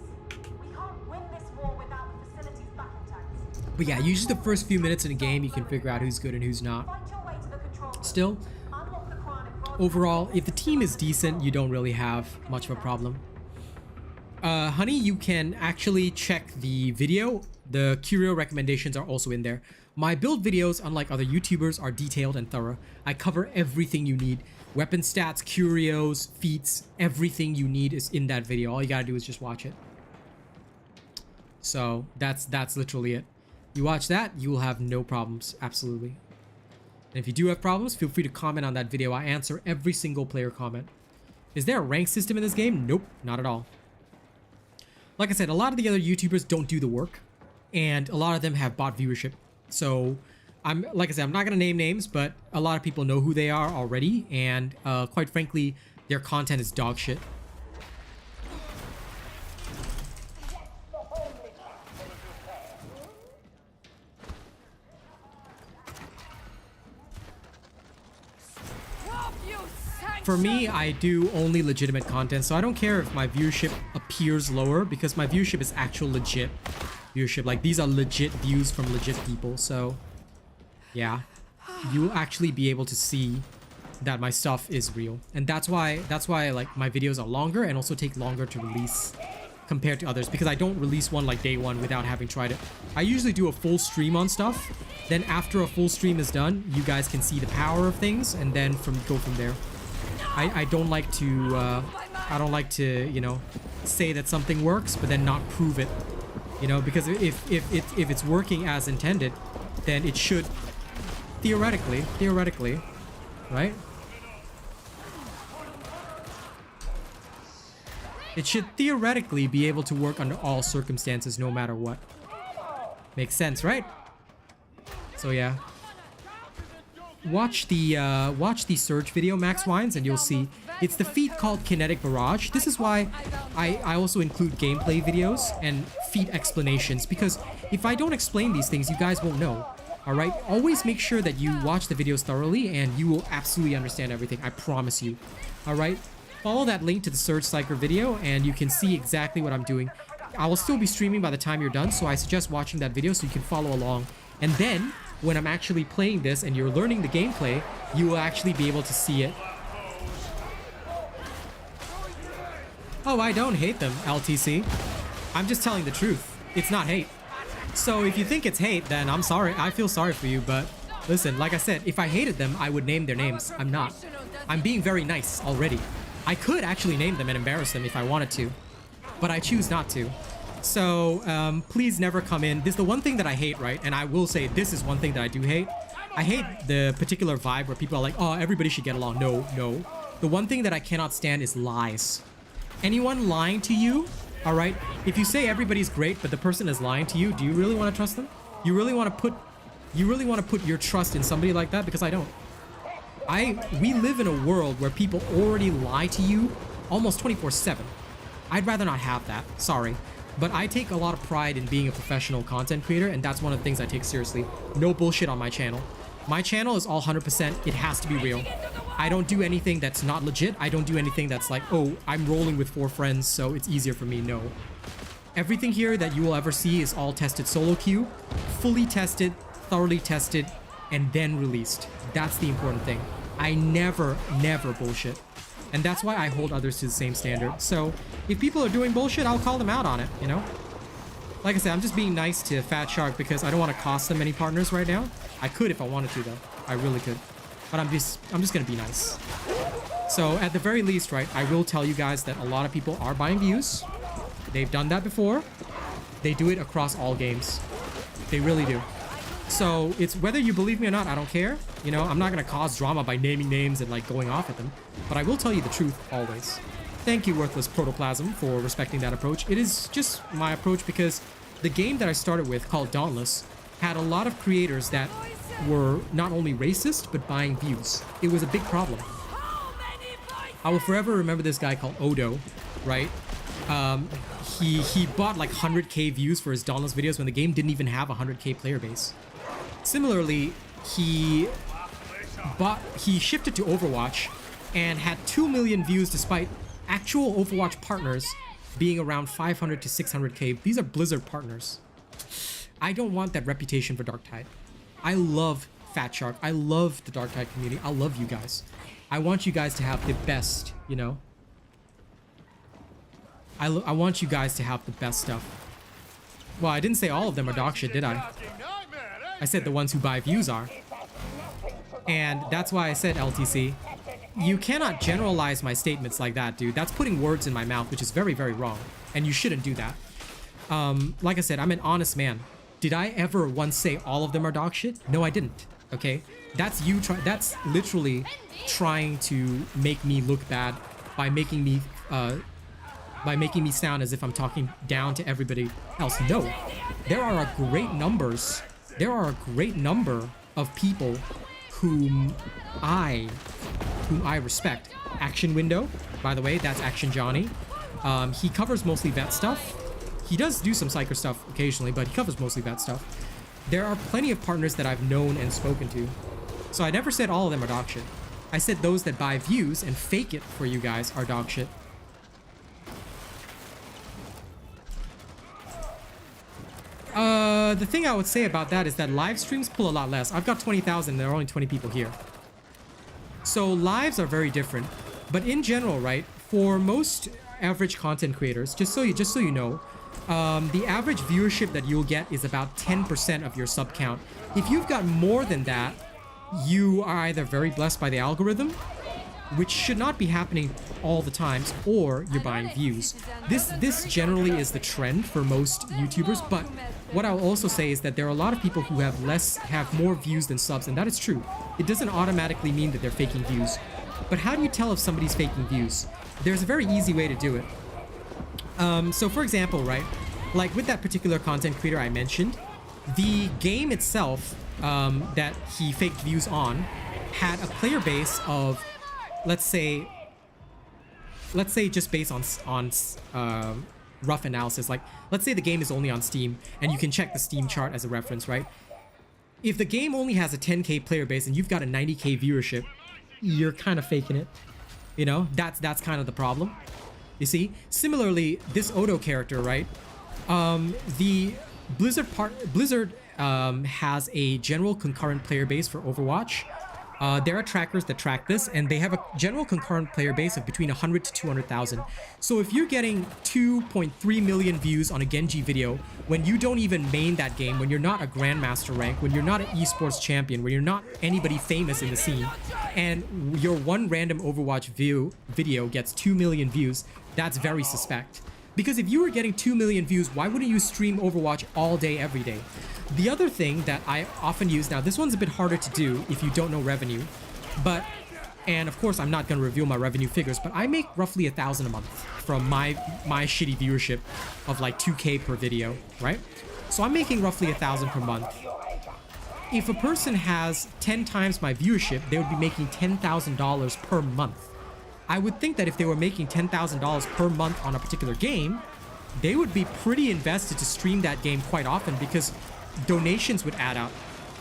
We can't win this war without the facility's battle tanks. But yeah, usually the first few minutes in a game, you can figure out who's good and who's not. Fight your way to the control room. Still, Unlock the chronic rod. overall, if the team is decent, you don't really have much of a problem. Honey, you can actually check the video. The curio recommendations are also in there. My build videos, unlike other YouTubers, are detailed and thorough. I cover everything you need. Weapon stats, curios, feats, everything you need is in that video. All you gotta do is just watch it. So that's literally it. You watch that, you will have no problems, absolutely. And if you do have problems, feel free to comment on that video. I answer every single player comment. Is there a rank system in this game? Nope, not at all. Like I said, a lot of the other YouTubers don't do the work, and a lot of them have bot viewership. So like I said, I'm not gonna name names, but a lot of people know who they are already, and quite frankly, their content is dog shit. For me, I do only legitimate content, so I don't care if my viewership appears lower, because my viewership is actual legit viewership. Like, these are legit views from legit people, so yeah, you'll actually be able to see that my stuff is real. And that's why like my videos are longer and also take longer to release compared to others, because I don't release one like day one without having tried it. I usually do a full stream on stuff, then after a full stream is done, you guys can see the power of things, and then go from there. I don't like to you know, say that something works but then not prove it, you know, because if it's working as intended, then it should theoretically, right? It should theoretically be able to work under all circumstances, no matter what. Makes sense, right? So yeah. Watch the Surge video, Max Wines, and you'll see it's the feat called Kinetic Barrage. This is why I also include gameplay videos and feat explanations, because if I don't explain these things, you guys won't know. Alright? Always make sure that you watch the videos thoroughly, and you will absolutely understand everything. I promise you. Alright? Follow that link to the SURGE PSYKER video, and you can see exactly what I'm doing. I will still be streaming by the time you're done, so I suggest watching that video so you can follow along. And then, when I'm actually playing this and you're learning the gameplay, you will actually be able to see it. Oh, I don't hate them, LTC. I'm just telling the truth. It's not hate. So if you think it's hate, then I'm sorry. I feel sorry for you, but listen, like I said, if I hated them, I would name their names. I'm not. I'm being very nice already. I could actually name them and embarrass them if I wanted to, but I choose not to. So please never come in. This is the one thing that I hate, right? And I will say this is one thing that I do hate. I hate the particular vibe where people are like, oh, everybody should get along. No, no. The one thing that I cannot stand is lies. Anyone lying to you, all right? If you say everybody's great, but the person is lying to you, do you really want to trust them? You really want to put your trust in somebody like that? Because I don't. We live in a world where people already lie to you almost 24/7. I'd rather not have that. Sorry. But I take a lot of pride in being a professional content creator, and that's one of the things I take seriously. No bullshit on my channel. My channel is all 100%. It has to be real. I don't do anything that's not legit. I don't do anything that's like, oh, I'm rolling with 4 friends, so it's easier for me. No. Everything here that you will ever see is all tested solo queue, fully tested, thoroughly tested, and then released. That's the important thing. I never bullshit. And that's why I hold others to the same standard. So if people are doing bullshit, I'll call them out on it, you know? Like I said, I'm just being nice to Fat Shark because I don't want to cost them any partners right now. I could if I wanted to, though. I really could. But I'm just gonna be nice. So at the very least, right, I will tell you guys that a lot of people are buying views. They've done that before. They do it across all games. They really do. So it's whether you believe me or not, I don't care. You know, I'm not gonna cause drama by naming names and like going off at them. But I will tell you the truth always. Thank you, Worthless Protoplasm, for respecting that approach. It is just my approach because the game that I started with, called Dauntless, had a lot of creators that were not only racist, but buying views. It was a big problem. I will forever remember this guy called Odo, right? he bought like 100k views for his Dauntless videos when the game didn't even have a 100k player base. Similarly, he shifted to Overwatch and had 2 million views despite actual Overwatch partners being around 500 to 600k. These are Blizzard partners. I don't want that reputation for Darktide. I love Fat Shark. I love the Darktide community. I love you guys. I want you guys to have the best, you know? I want you guys to have the best stuff. Well, I didn't say all of them are dog shit, did I? I said the ones who buy views are. And that's why I said, LTC, you cannot generalize my statements like that, dude. That's putting words in my mouth, which is very, very wrong. And you shouldn't do that. Like I said, I'm an honest man. Did I ever once say all of them are dog shit? No, I didn't. Okay? That's you that's literally trying to make me look bad by making me sound as if I'm talking down to everybody else. No. There are a great number of people whom I respect. Action Window, by the way, that's Action Johnny. He covers mostly vet stuff. He does do some psycher stuff occasionally, but he covers mostly vet stuff. There are plenty of partners that I've known and spoken to. So I never said all of them are dog shit. I said those that buy views and fake it for you guys are dog shit. The thing I would say about that is that live streams pull a lot less. I've got 20,000, there are only 20 people here. So lives are very different. But in general, right, for most average content creators, just so you know, the average viewership that you'll get is about 10% of your sub count. If you've got more than that, you are either very blessed by the algorithm, which should not be happening all the times, or you're buying views. This generally is the trend for most YouTubers, but what I'll also say is that there are a lot of people who have more views than subs, and that is true. It doesn't automatically mean that they're faking views. But how do you tell if somebody's faking views? There's a very easy way to do it. So for example, right, like with that particular content creator I mentioned, the game itself that he faked views on had a player base of, let's say just based on rough analysis, like let's say the game is only on Steam and you can check the Steam chart as a reference, right? If the game only has a 10k player base and you've got a 90k viewership, you're kind of faking it. You know, that's kind of the problem. You see, similarly, this Odo character, right? The Blizzard has a general concurrent player base for Overwatch. There are trackers that track this, and they have a general concurrent player base of between 100 to 200,000. So if you're getting 2.3 million views on a Genji video, when you don't even main that game, when you're not a Grandmaster rank, when you're not an esports champion, when you're not anybody famous in the scene, and your one random Overwatch video gets 2 million views, that's very suspect. Because if you were getting 2 million views, why wouldn't you stream Overwatch all day, every day? The other thing that I often use, now this one's a bit harder to do if you don't know revenue, but, and of course I'm not going to reveal my revenue figures, but I make roughly 1,000 a month from my shitty viewership of like 2k per video, right? So I'm making roughly 1,000 per month. If a person has 10 times my viewership, they would be making $10,000 per month. I would think that if they were making $10,000 per month on a particular game, they would be pretty invested to stream that game quite often, because donations would add up,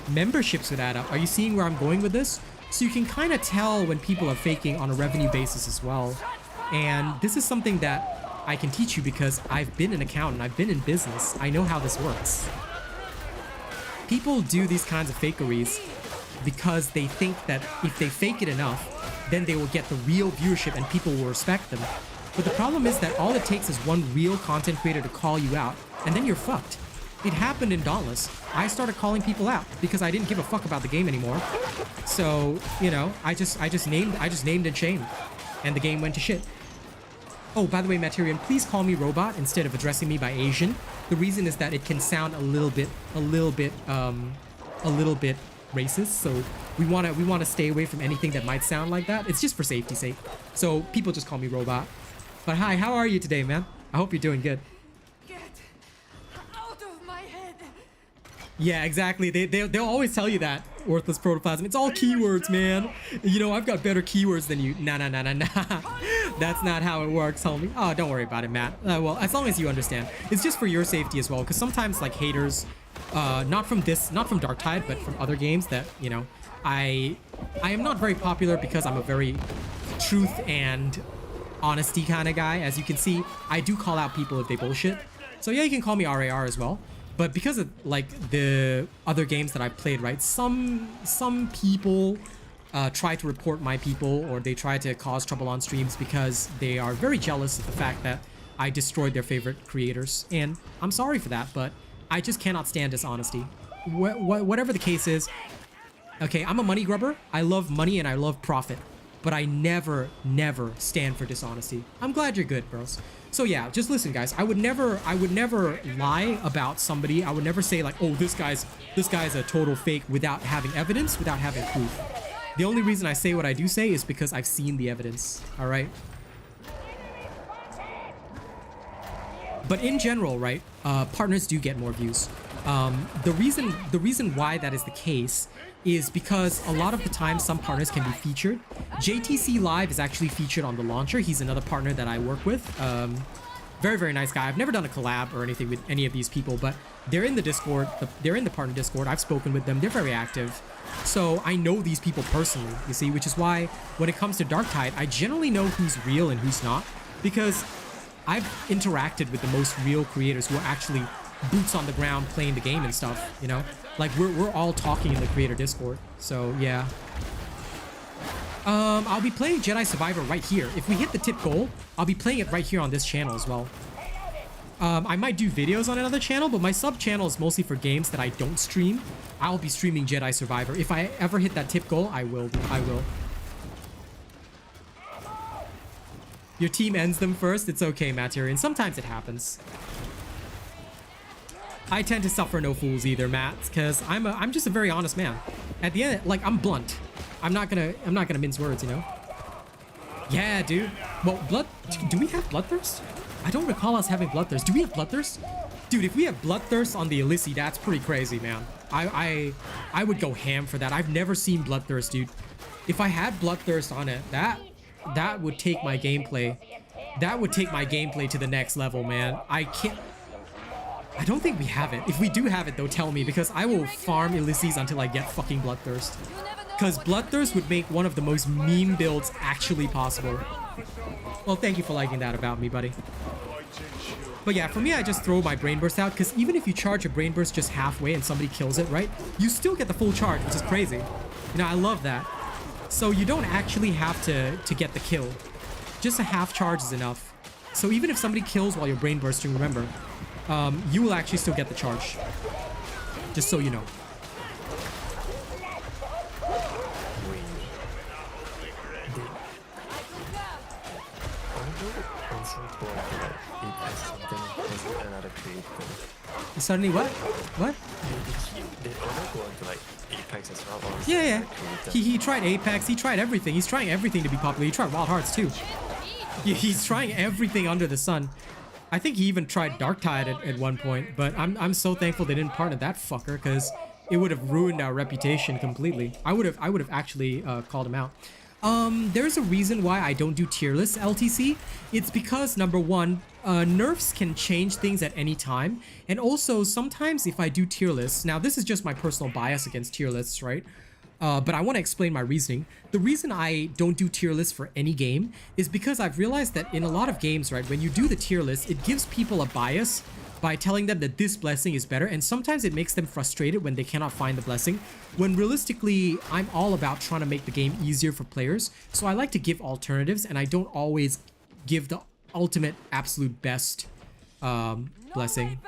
memberships would add up. Are you seeing where I'm going with this? So you can kind of tell when people are faking on a revenue basis as well. And this is something that I can teach you because I've been an accountant, I've been in business, I know how this works. People do these kinds of fakeries because they think that if they fake it enough, then they will get the real viewership and people will respect them. But the problem is that all it takes is one real content creator to call you out, and then you're fucked. It happened in Dauntless. I started calling people out because I didn't give a fuck about the game anymore. So, you know, I just named and shamed, and the game went to shit. Oh, by the way, Materian, please call me Robot instead of addressing me by Asian. The reason is that it can sound a little bit racist, so we want to stay away from anything that might sound like that. It's just for safety's sake. So people just call me Robot. But hi, how are you today, man? I hope you're doing good. Get out of my head. Yeah, exactly. They'll always tell you that, Worthless Protoplasm. It's all keywords, man. You know, I've got better keywords than you. Nah. That's not how it works, homie. Oh, don't worry about it, Matt. Well, as long as you understand. It's just for your safety as well, because sometimes, like, haters, not from Darktide, but from other games that, you know, I am not very popular because I'm a very truth and honesty kind of guy. As you can see, I do call out people if they bullshit. So yeah, you can call me RAR as well. But because of, like, the other games that I've played, right, some people try to report my people, or they try to cause trouble on streams because they are very jealous of the fact that I destroyed their favorite creators. And I'm sorry for that, but I just cannot stand dishonesty. Whatever the case is, okay, I'm a money grubber. I love money and I love profit, but I never stand for dishonesty. I'm glad you're good, bros. So yeah, just listen, guys. I would never lie about somebody. I would never say like, oh, this guy's a total fake without having evidence, without having proof. The only reason I say what I do say is because I've seen the evidence. All right. But in general, right, partners do get more views. The reason why that is the case is because a lot of the time some partners can be featured. JTC Live is actually featured on the launcher. He's another partner that I work with. Very nice guy. I've never done a collab or anything with any of these people, but they're in the Discord. They're in the partner Discord. I've spoken with them. They're very active. So I know these people personally, you see, which is why when it comes to Darktide, I generally know who's real and who's not, because I've interacted with the most real creators who are actually boots on the ground playing the game and stuff, you know? Like, we're all talking in the creator Discord. So, yeah. I'll be playing Jedi Survivor right here. If we hit the tip goal, I'll be playing it right here on this channel as well. I might do videos on another channel, but my sub channel is mostly for games that I don't stream. I'll be streaming Jedi Survivor. If I ever hit that tip goal, I will. Your team ends them first. It's okay, Maturian. Sometimes it happens. I tend to suffer no fools either, Matt, because I'm just a very honest man. At the end, like, I'm blunt. I'm not gonna mince words, you know. Yeah, dude. Well, do we have Bloodthirst? I don't recall us having Bloodthirst. Do we have Bloodthirst? Dude, if we have Bloodthirst on the Elysee, that's pretty crazy, man. I would go ham for that. I've never seen Bloodthirst, dude. If I had Bloodthirst on it, that would take my gameplay. That would take my gameplay to the next level, man. I don't think we have it. If we do have it, though, tell me, because I will farm Elysee until I get fucking Bloodthirst. Because Bloodthirst would make one of the most meme builds actually possible. Well, thank you for liking that about me, buddy. But yeah, for me, I just throw my Brain Burst out, because even if you charge a Brain Burst just halfway and somebody kills it, right? You still get the full charge, which is crazy. You know, I love that. So you don't actually have to get the kill. Just a half charge is enough. So even if somebody kills while you're Brain Bursting, remember, you will actually still get the charge. Just so you know. Suddenly what? What? Did Ono go on to like Apex as well? Yeah. He tried Apex. He tried everything. He's trying everything to be popular. He tried Wild Hearts too. Yeah, he's trying everything under the sun. I think he even tried Darktide at one point, but I'm so thankful they didn't partner that fucker, because it would have ruined our reputation completely. I would have actually called him out. There's a reason why I don't do tier lists LTC. It's because, number one, nerfs can change things at any time, and also sometimes if I do tier lists, now this is just my personal bias against tier lists, right? But I want to explain my reasoning. The reason I don't do tier lists for any game is because I've realized that in a lot of games, right, when you do the tier list, it gives people a bias by telling them that this blessing is better, and sometimes it makes them frustrated when they cannot find the blessing, when realistically, I'm all about trying to make the game easier for players, so I like to give alternatives, and I don't always give the ultimate absolute best blessing.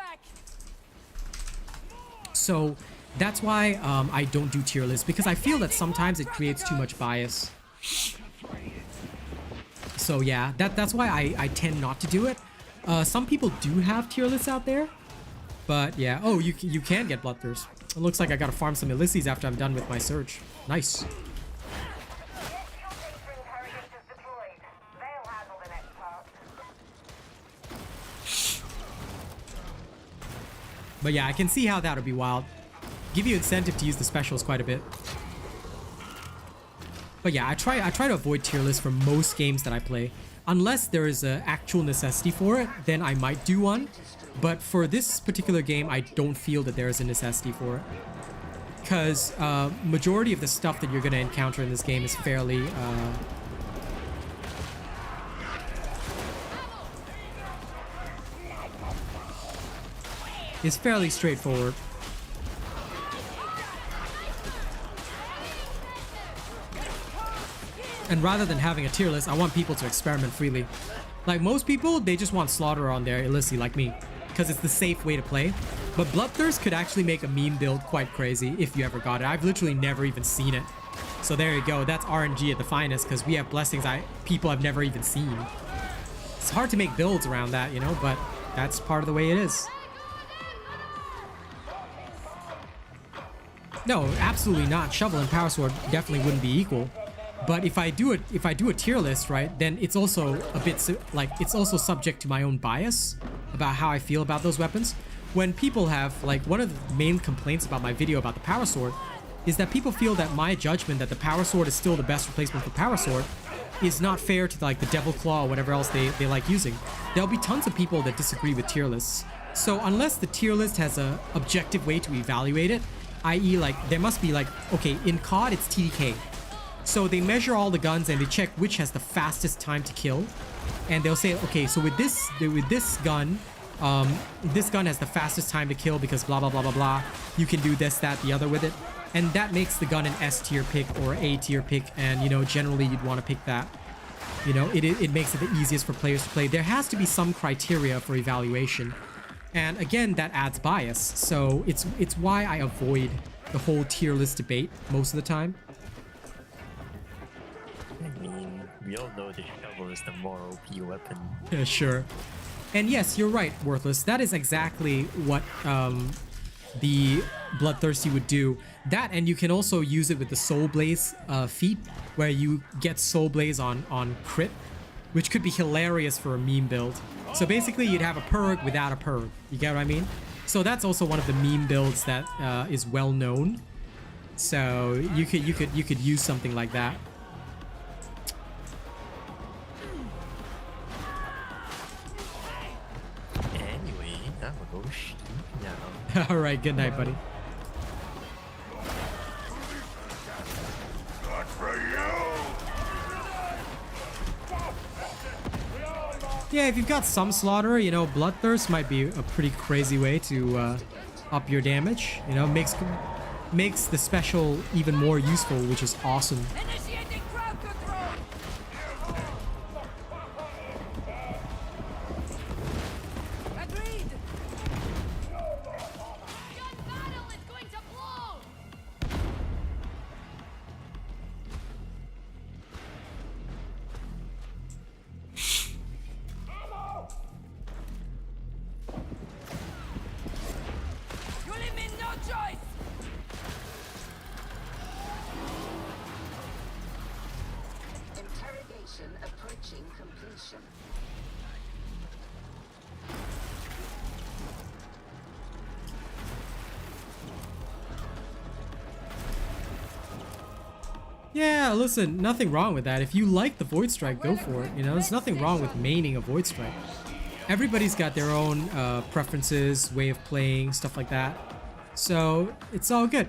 So that's why I don't do tier lists, because I feel that sometimes it creates too much bias. So yeah, that's why I tend not to do it. Some people do have tier lists out there, but yeah. Oh, you can get Bloodthirst. It looks like I gotta farm some Elysee after I'm done with my Surge. Nice. But yeah, I can see how that would be wild. Give you incentive to use the specials quite a bit. But yeah, I try to avoid tier lists for most games that I play. Unless there is an actual necessity for it, then I might do one. But for this particular game, I don't feel that there is a necessity for it. Because majority of the stuff that you're going to encounter in this game is fairly... is fairly straightforward. And rather than having a tier list, I want people to experiment freely. Like most people, they just want Slaughter on their Illicity like me, because it's the safe way to play. But Bloodthirst could actually make a meme build quite crazy if you ever got it. I've literally never even seen it. So there you go, that's RNG at the finest, because we have blessings people have never even seen. It's hard to make builds around that, you know, but that's part of the way it is. No, absolutely not. Shovel and Power Sword definitely wouldn't be equal. But if I do a tier list, right, then it's also a bit like it's also subject to my own bias about how I feel about those weapons. When people have, like, one of the main complaints about my video about the Power Sword is that people feel that my judgment that the Power Sword is still the best replacement for Power Sword is not fair to, like, the Devil Claw or whatever else they like using. There'll be tons of people that disagree with tier lists. So unless the tier list has a objective way to evaluate it, i.e. like there must be like, okay, in COD it's TDK. So they measure all the guns and they check which has the fastest time to kill. And they'll say, okay, so with this gun has the fastest time to kill because blah, blah, blah, blah, blah. You can do this, that, the other with it. And that makes the gun an S tier pick or A tier pick. And, you know, generally you'd want to pick that. You know, it makes it the easiest for players to play. There has to be some criteria for evaluation. And again, that adds bias. So it's why I avoid the whole tier list debate most of the time. I mean, we all know the shovel is the more OP weapon. Yeah, sure. And yes, you're right, Worthless. That is exactly what the Bloodthirsty would do. That, and you can also use it with the Soul Blaze feat, where you get Soul Blaze on crit, which could be hilarious for a meme build. So basically, you'd have a perk without a perk. You get what I mean? So that's also one of the meme builds that is well known. So you could use something like that. Anyway, that will go shit now. All right, good night, buddy. Yeah, if you've got some Slaughter, you know, Bloodthirst might be a pretty crazy way to up your damage. You know, makes the special even more useful, which is awesome. Initiating crowd control. Agreed. Your battle is going to blow. You leave me no choice. Interrogation approaching completion. Yeah, listen, nothing wrong with that. If you like the Void Strike, go for it. You know, there's nothing wrong with maining a Void Strike. Everybody's got their own preferences, way of playing, stuff like that. So it's all good.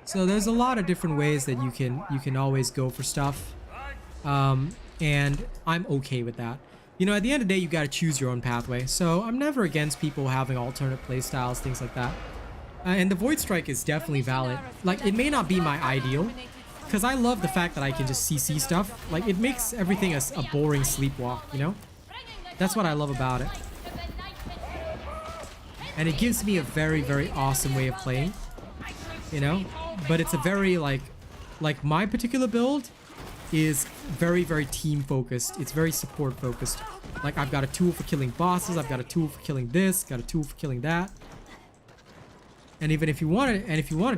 So there's a lot of different ways that you can always go for stuff, and I'm okay with that. You know, at the end of the day, you got to choose your own pathway. So I'm never against people having alternate playstyles, things like that. And the Void Strike is definitely valid. Like, it may not be my ideal, because I love the fact that I can just CC stuff. Like, it makes everything a boring sleepwalk, you know? That's what I love about it. And it gives me a very, very awesome way of playing, you know? But it's a very, like my particular build is very, very team focused. It's very support focused. Like, I've got a tool for killing bosses, I've got a tool for killing this, got a tool for killing that. And even if you wanted,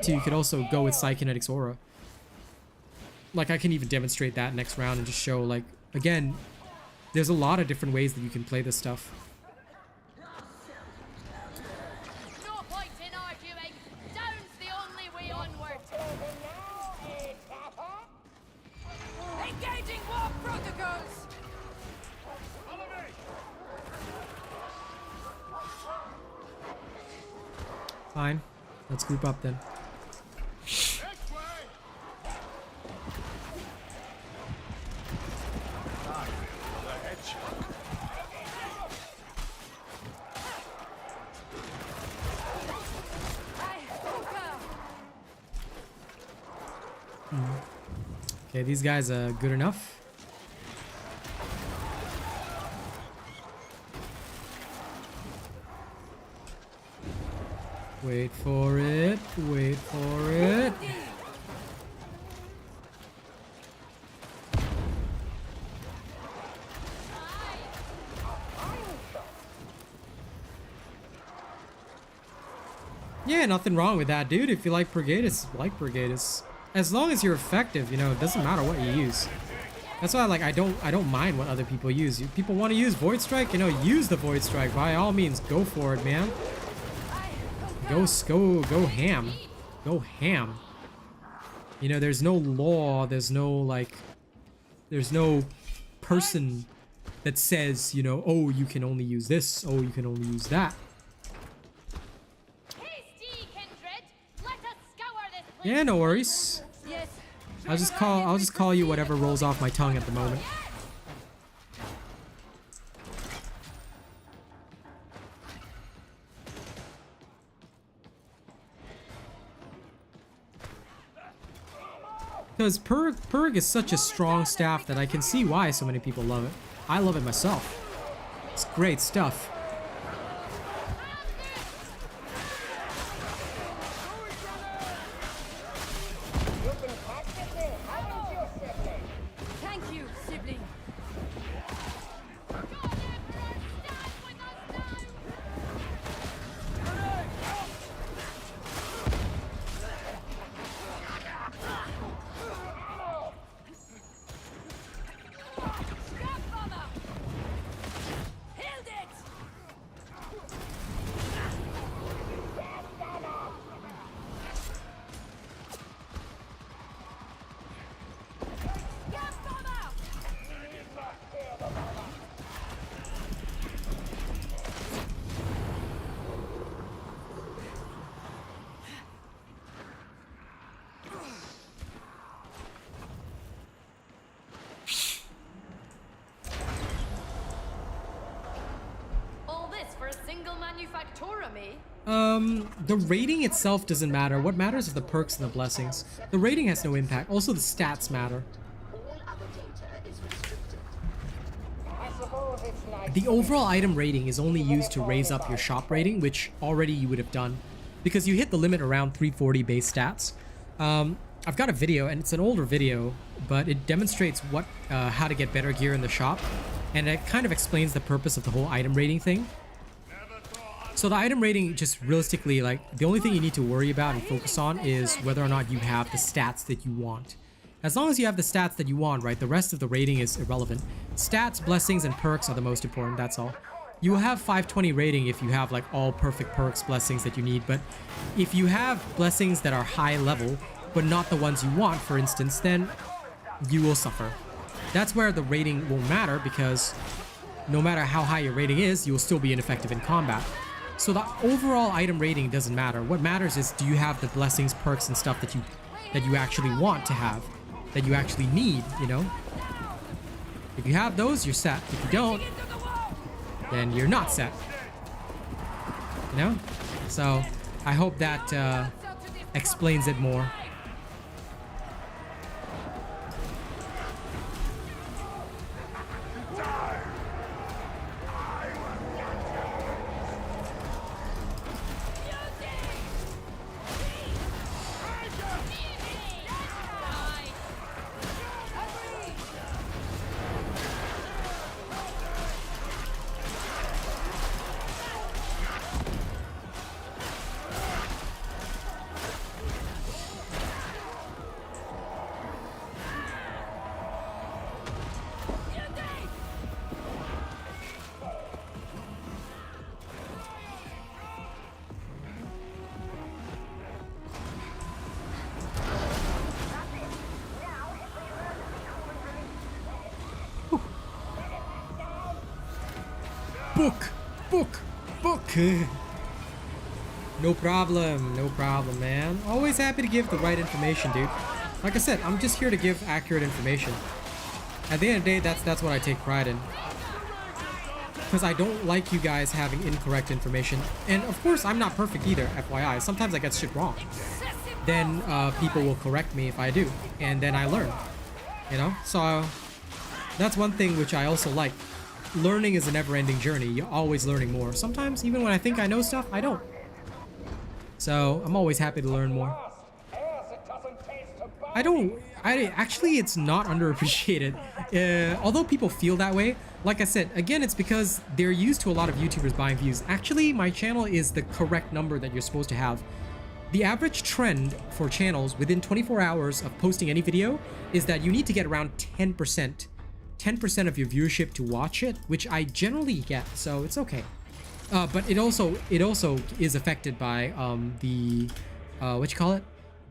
you could also go with Psykinetics Aura. Like, I can even demonstrate that next round and just show, like, again, there's a lot of different ways that you can play this stuff. No point in arguing. Down's the only way onward. Fine. Let's group up then. Okay, these guys are good enough. Wait for it. Wait for it. Yeah, nothing wrong with that, dude. If you like Brigadis, like Brigadis. As long as you're effective, you know, it doesn't matter what you use. That's why, like, I don't mind what other people use. People want to use Void Strike, you know, use the Void Strike. By all means, go for it, man. Go ham. Go ham. You know, there's no law, there's no person that says, you know, oh, you can only use this, oh, you can only use that. Yeah, no worries. I'll just call you whatever rolls off my tongue at the moment. Because Perg is such a strong staff that I can see why so many people love it. I love it myself. It's great stuff. The rating itself doesn't matter. What matters is the perks and the blessings. The rating has no impact. Also, the stats matter. The overall item rating is only used to raise up your shop rating, which already you would have done, because you hit the limit around 340 base stats. I've got a video, and it's an older video, but it demonstrates how to get better gear in the shop, and it kind of explains the purpose of the whole item rating thing. So the item rating, just realistically, like, the only thing you need to worry about and focus on is whether or not you have the stats that you want. As long as you have the stats that you want, right, the rest of the rating is irrelevant. Stats, blessings, and perks are the most important, that's all. You will have 520 rating if you have, like, all perfect perks, blessings that you need, but if you have blessings that are high level, but not the ones you want, for instance, then you will suffer. That's where the rating won't matter, because no matter how high your rating is, you will still be ineffective in combat. So the overall item rating doesn't matter. What matters is, do you have the blessings, perks, and stuff that you actually want to have, that you actually need, you know? If you have those, you're set. If you don't, then you're not set. You know? So I hope that explains it more. Book! No problem, man. Always happy to give the right information, dude. Like I said, I'm just here to give accurate information. At the end of the day, that's what I take pride in. Because I don't like you guys having incorrect information. And of course, I'm not perfect either, FYI. Sometimes I get shit wrong. Then people will correct me if I do. And then I learn. You know? So that's one thing which I also like. Learning is a never-ending journey. You're always learning more. Sometimes, even when I think I know stuff, I don't. So I'm always happy to learn more. Actually, it's not underappreciated. Although people feel that way, like I said, again, it's because they're used to a lot of YouTubers buying views. Actually, my channel is the correct number that you're supposed to have. The average trend for channels within 24 hours of posting any video is that you need to get around 10%. 10% of your viewership to watch it, which I generally get, so it's okay. But it also is affected by the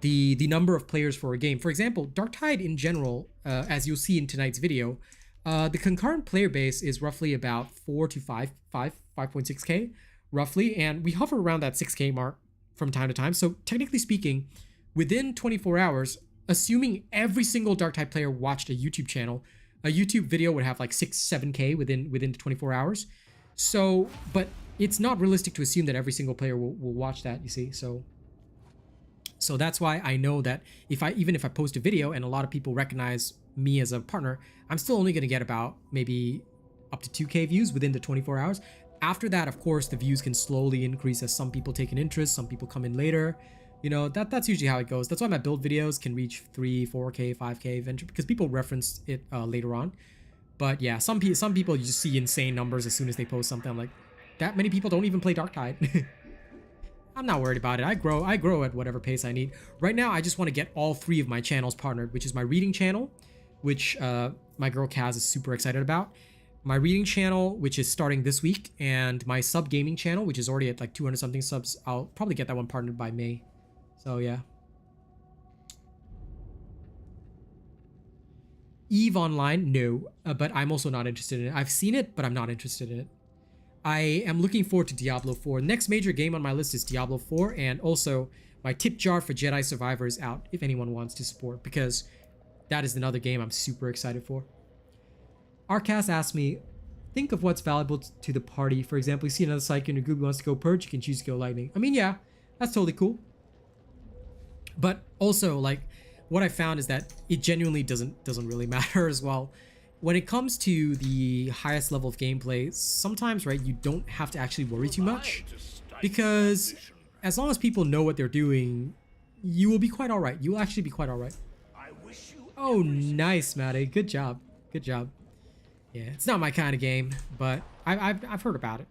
the number of players for a game. For example, Darktide in general, as you'll see in tonight's video, the concurrent player base is roughly about 5.6k roughly, and we hover around that 6k mark from time to time. So technically speaking, within 24 hours, assuming every single Darktide player watched a YouTube channel, a YouTube video would have like 6-7k within the 24 hours. So, but it's not realistic to assume that every single player will watch that, you see. So that's why I know that even if I post a video and a lot of people recognize me as a partner, I'm still only going to get about maybe up to 2k views within the 24 hours. After that, of course, the views can slowly increase as some people take an interest, some people come in later. You know, that's usually how it goes. That's why my build videos can reach 3, 4k, 5k eventually, because people reference it later on. But yeah, some people you just see insane numbers as soon as they post something. I'm like, that many people don't even play Darktide. I'm not worried about it. I grow at whatever pace I need. Right now, I just want to get all 3 of my channels partnered, which is my reading channel, which my girl Kaz is super excited about. My reading channel, which is starting this week, and my sub gaming channel, which is already at like 200 something subs. I'll probably get that one partnered by May. So yeah. EVE Online, no, but I'm also not interested in it. I've seen it, but I'm not interested in it. I am looking forward to Diablo 4. Next major game on my list is Diablo 4, and also my tip jar for Jedi Survivor is out if anyone wants to support, because that is another game I'm super excited for. Arcas asked me, think of what's valuable to the party. For example, you see another psyker in your group who wants to go purge, you can choose to go lightning. I mean, yeah, that's totally cool. But also, like, what I found is that it genuinely doesn't really matter as well. When it comes to the highest level of gameplay, sometimes, right, you don't have to actually worry too much, because as long as people know what they're doing, you will be quite all right. You will actually be quite all right. Oh, nice, Maddie. Good job. Good job. Yeah, it's not my kind of game, but I've heard about it.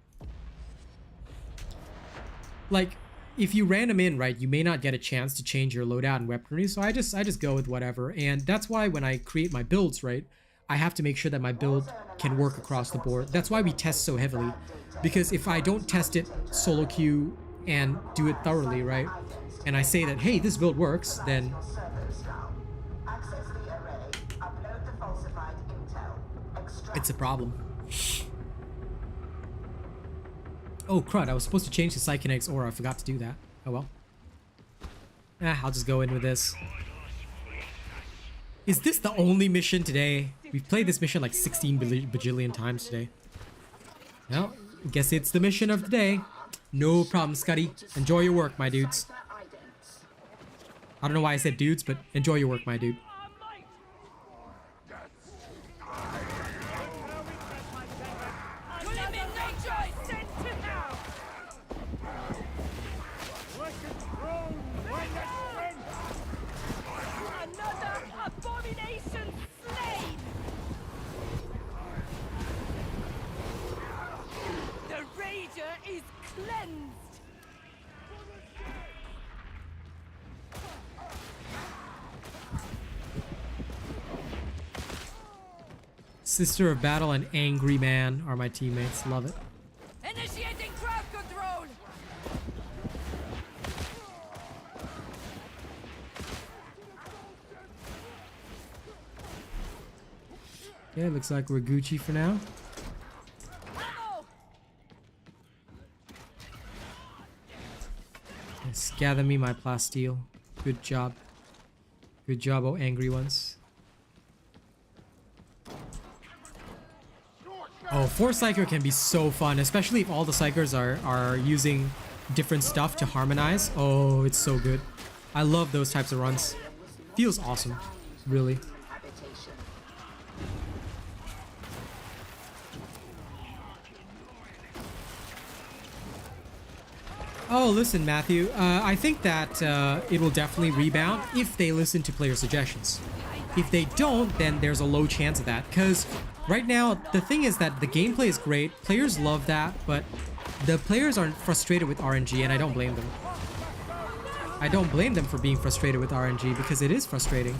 Like, if you random in, right, you may not get a chance to change your loadout and weaponry, so I just go with whatever. And that's why when I create my builds, right, I have to make sure that my build can work across the board. That's why we test so heavily, because if I don't test it solo queue and do it thoroughly, right, and I say that, hey, this build works, then it's a problem. Oh crud, I was supposed to change the Psykinetics aura. I forgot to do that. Oh well. I'll just go in with this. Is this the only mission today? We've played this mission like 16 bajillion times today. Well, I guess it's the mission of the day. No problem, Scuddy. Enjoy your work, my dudes. I don't know why I said dudes, but enjoy your work, my dude. Sister of Battle and Angry Man are my teammates. Love it. Initiating crowd control. Okay, looks like we're Gucci for now. Yes, gather me my plasteel. Good job. Good job, oh angry ones. Oh, 4 Psyker can be so fun, especially if all the Psykers are using different stuff to harmonize. Oh, it's so good. I love those types of runs. Feels awesome, really. Oh, listen, Matthew. I think that it will definitely rebound if they listen to player suggestions. If they don't, then there's a low chance of that. Because right now, the thing is that the gameplay is great. Players love that, but the players aren't frustrated with RNG, and I don't blame them. I don't blame them for being frustrated with RNG because it is frustrating.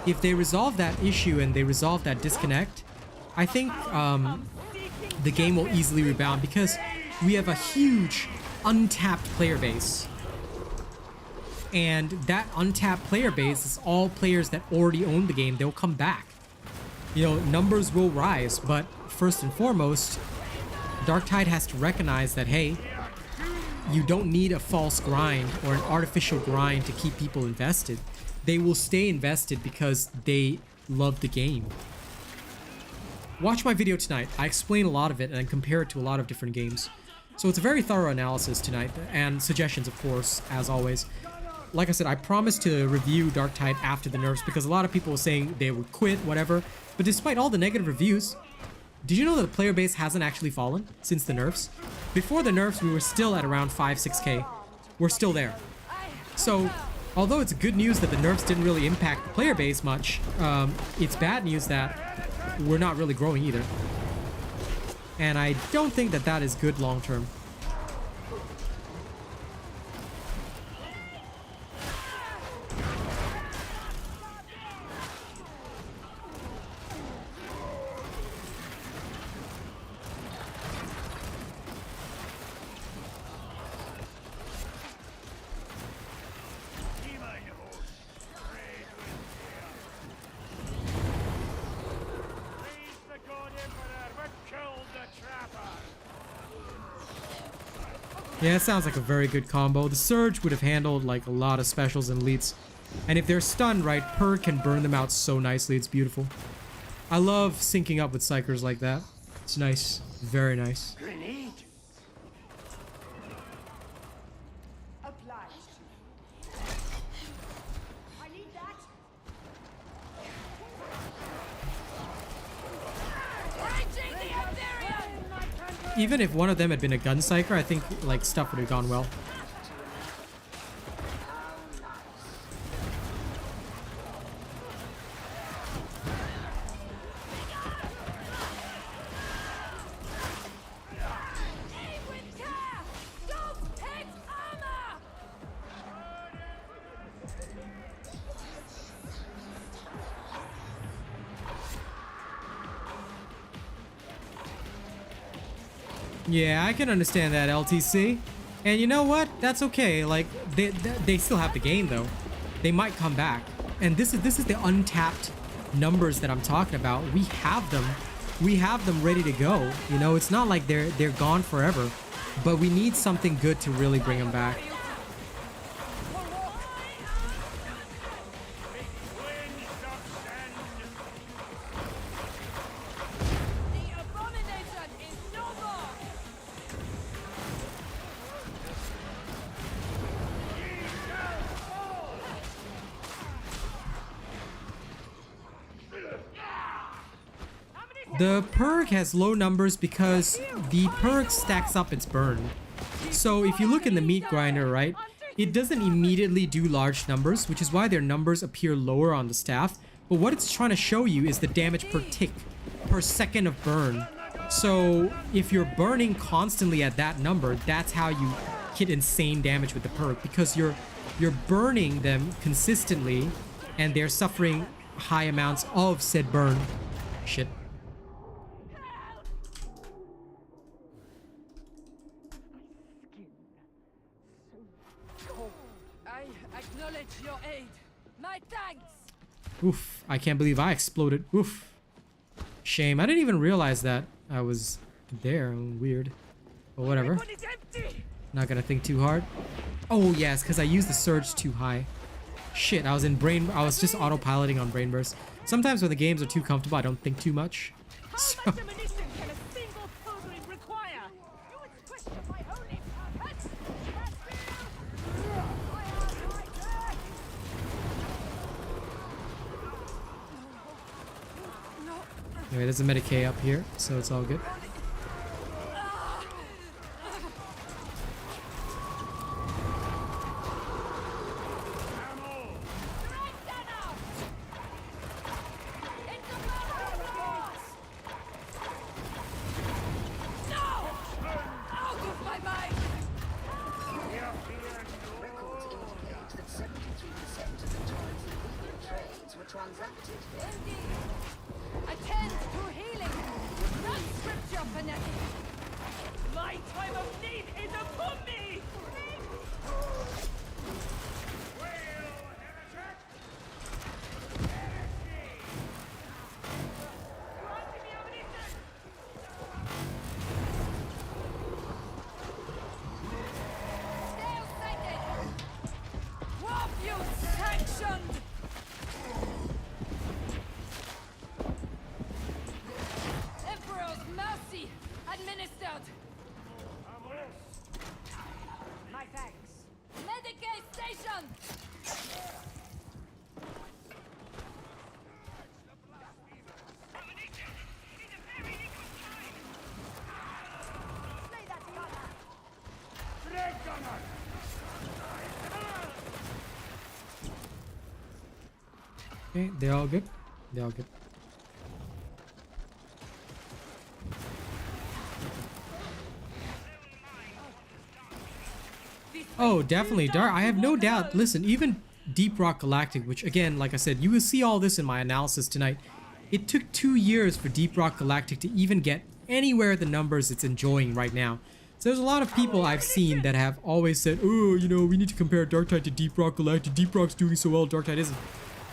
If they resolve that issue and they resolve that disconnect, I think the game will easily rebound because we have a huge untapped player base. And that untapped player base is all players that already own the game. They'll come back. You know, numbers will rise, but first and foremost, Darktide has to recognize that, hey, you don't need a false grind or an artificial grind to keep people invested. They will stay invested because they love the game. Watch my video tonight. I explain a lot of it and compare it to a lot of different games. So it's a very thorough analysis tonight, and suggestions, of course, as always. Like I said, I promised to review Darktide after the nerfs because a lot of people were saying they would quit, whatever. But despite all the negative reviews, did you know that the player base hasn't actually fallen since the nerfs? Before the nerfs, we were still at around 5-6K. We're still there. So, although it's good news that the nerfs didn't really impact the player base much, it's bad news that we're not really growing either. And I don't think that that is good long term. Yeah, it sounds like a very good combo. The Surge would have handled like a lot of specials and elites. And if they're stunned right, Perk can burn them out so nicely. It's beautiful. I love syncing up with Psykers like that. It's nice. Very nice. Grenade. I need that. Even if one of them had been a gun psyker, I think like stuff would have gone well. Yeah, I can understand that, LTC. And you know what? That's okay. Like, they still have the game, though. They might come back. And this is the untapped numbers that I'm talking about. We have them. We have them ready to go. You know, it's not like they're gone forever. But we need something good to really bring them back. The perk has low numbers because the perk stacks up its burn. So if you look in the meat grinder, right, it doesn't immediately do large numbers, which is why their numbers appear lower on the staff. But what it's trying to show you is the damage per tick, per second of burn. So if you're burning constantly at that number, that's how you hit insane damage with the perk, because you're burning them consistently and they're suffering high amounts of said burn. Shit. Your aid. My thanks. Oof, I can't believe I exploded. Oof. Shame. I didn't even realize that I was there. Weird. But whatever. Not gonna think too hard. Oh yes, because I used the surge too high. Shit, I was just autopiloting on brain burst. Sometimes when the games are too comfortable, I don't think too much. So. How much ammunition can a single pilgrim require? You would question my only purpose? Anyway, there's a Medicaid up here, so it's all good. Records indicate that 73% of the Torrens illegal trades were transacted. Attend to healing, not scripture fanatic. My time of need is upon me! Stay sighted. Warp you sanctioned. Emperor's mercy administered. My thanks. Medicaid station. Okay, they're all good. They're all good. Oh, definitely. Dark. I have no doubt. Listen, even Deep Rock Galactic, which again, like I said, you will see all this in my analysis tonight. It took 2 years for Deep Rock Galactic to even get anywhere the numbers it's enjoying right now. So there's a lot of people I've seen that have always said, oh, you know, we need to compare Darktide to Deep Rock Galactic. Deep Rock's doing so well, Darktide isn't.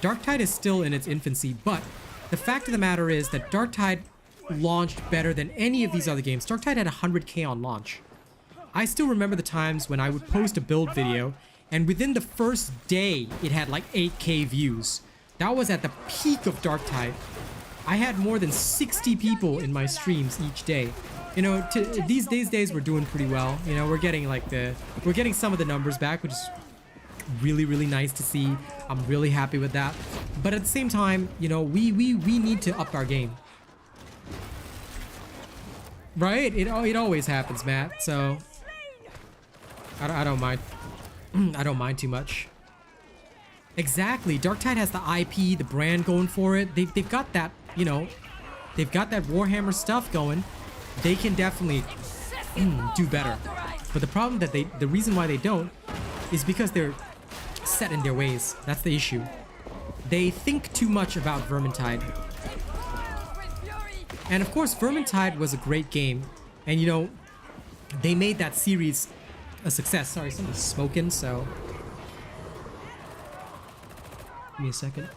Darktide is still in its infancy, but the fact of the matter is that Darktide launched better than any of these other games. Darktide had 100k on launch. I still remember the times when I would post a build video, and within the first day, it had like 8k views. That was at the peak of Darktide. I had more than 60 people in my streams each day. You know, these days we're doing pretty well. You know, we're getting some of the numbers back, which is really, really nice to see. I'm really happy with that. But at the same time, you know, we need to up our game. Right? It always happens, Matt. So I don't mind. I don't mind too much. Exactly. Darktide has the IP, the brand going for it. They've got that, you know, they've got that Warhammer stuff going. They can definitely do better. But the problem that the reason why they don't is because they're set in their ways. That's the issue. They think too much about Vermintide. And of course, Vermintide was a great game. And you know, they made that series a success. Sorry, somebody's smoking, so give me a second.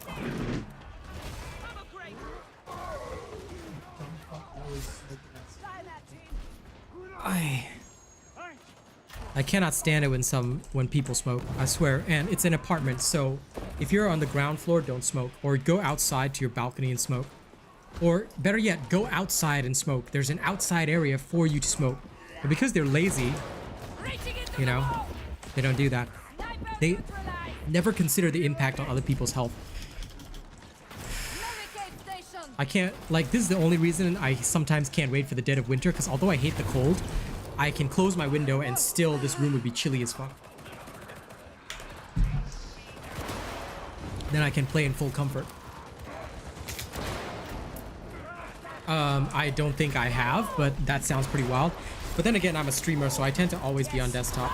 I cannot stand it when people smoke, I swear. And it's an apartment, so if you're on the ground floor, don't smoke. Or go outside to your balcony and smoke. Or better yet, go outside and smoke. There's an outside area for you to smoke. But because they're lazy, you know, they don't do that. They never consider the impact on other people's health. I can't, like, this is the only reason I sometimes can't wait for the dead of winter, because although I hate the cold, I can close my window and still this room would be chilly as fuck. Then I can play in full comfort. I don't think I have, but that sounds pretty wild. But then again, I'm a streamer, so I tend to always be on desktop.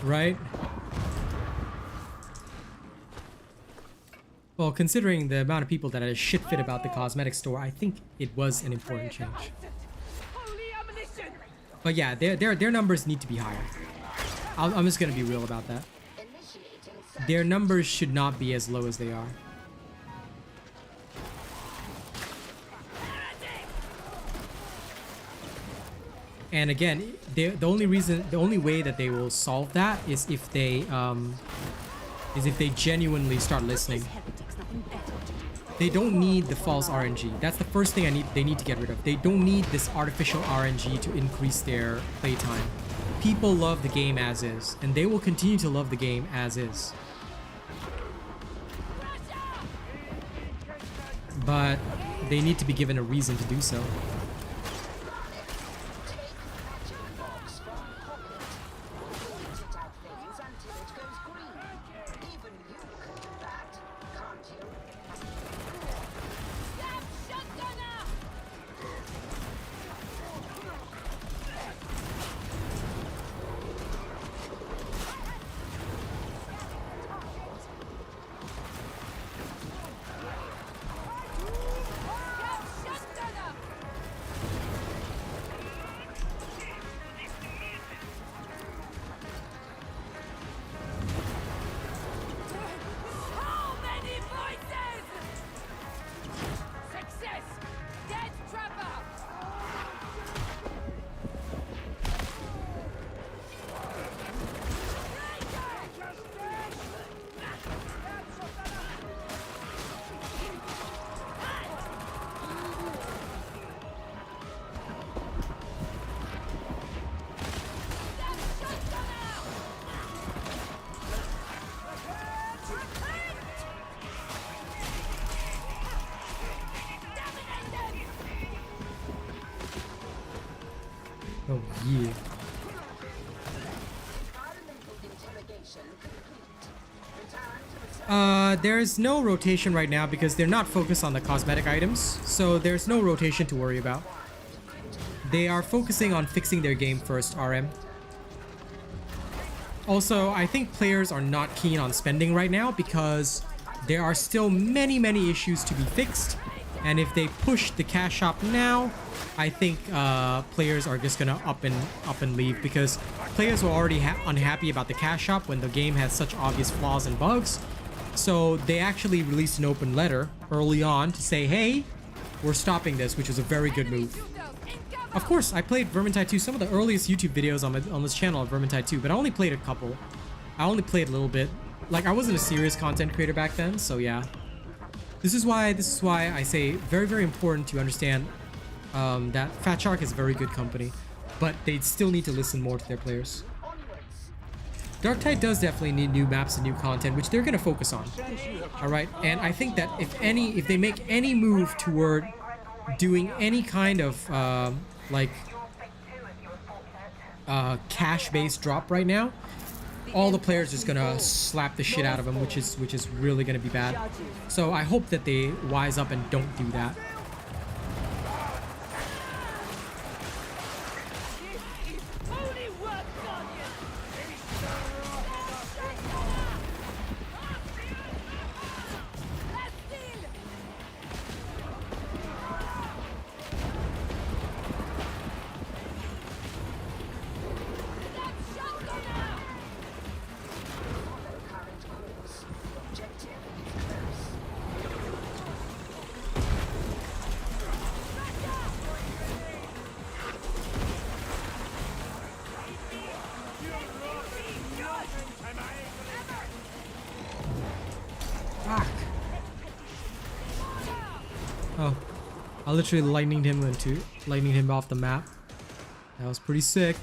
Right? Well, considering the amount of people that are shit fit about the cosmetic store, I think it was an important change. But yeah, their numbers need to be higher. I'm just gonna be real about that. Their numbers should not be as low as they are. And again, the only way that they will solve that is if they genuinely start listening. They don't need the false RNG. That's the first thing they need to get rid of. They don't need this artificial RNG to increase their playtime. People love the game as is, and they will continue to love the game as is. But they need to be given a reason to do so. Oh yeah. There's no rotation right now because they're not focused on the cosmetic items, so there's no rotation to worry about. They are focusing on fixing their game first, RM. Also, I think players are not keen on spending right now because there are still many issues to be fixed, and if they push the cash shop now, I think players are just gonna up and leave because players were already unhappy about the cash shop when the game has such obvious flaws and bugs. So they actually released an open letter early on to say, hey, we're stopping this, which was a very good move. Of course, I played Vermintide 2, some of the earliest YouTube videos on this channel of Vermintide 2, but I only played a couple. I only played a little bit. Like, I wasn't a serious content creator back then, so yeah. This is why I say very important to understand that Fat Shark is a very good company, but they still need to listen more to their players. Darktide does definitely need new maps and new content, which they're going to focus on. Alright, and I think that if they make any move toward doing any kind of cash-based drop right now, all the players are just gonna slap the shit out of them, which is really gonna be bad. So I hope that they wise up and don't do that. Oh, I literally lightninged him off the map. That was pretty sick.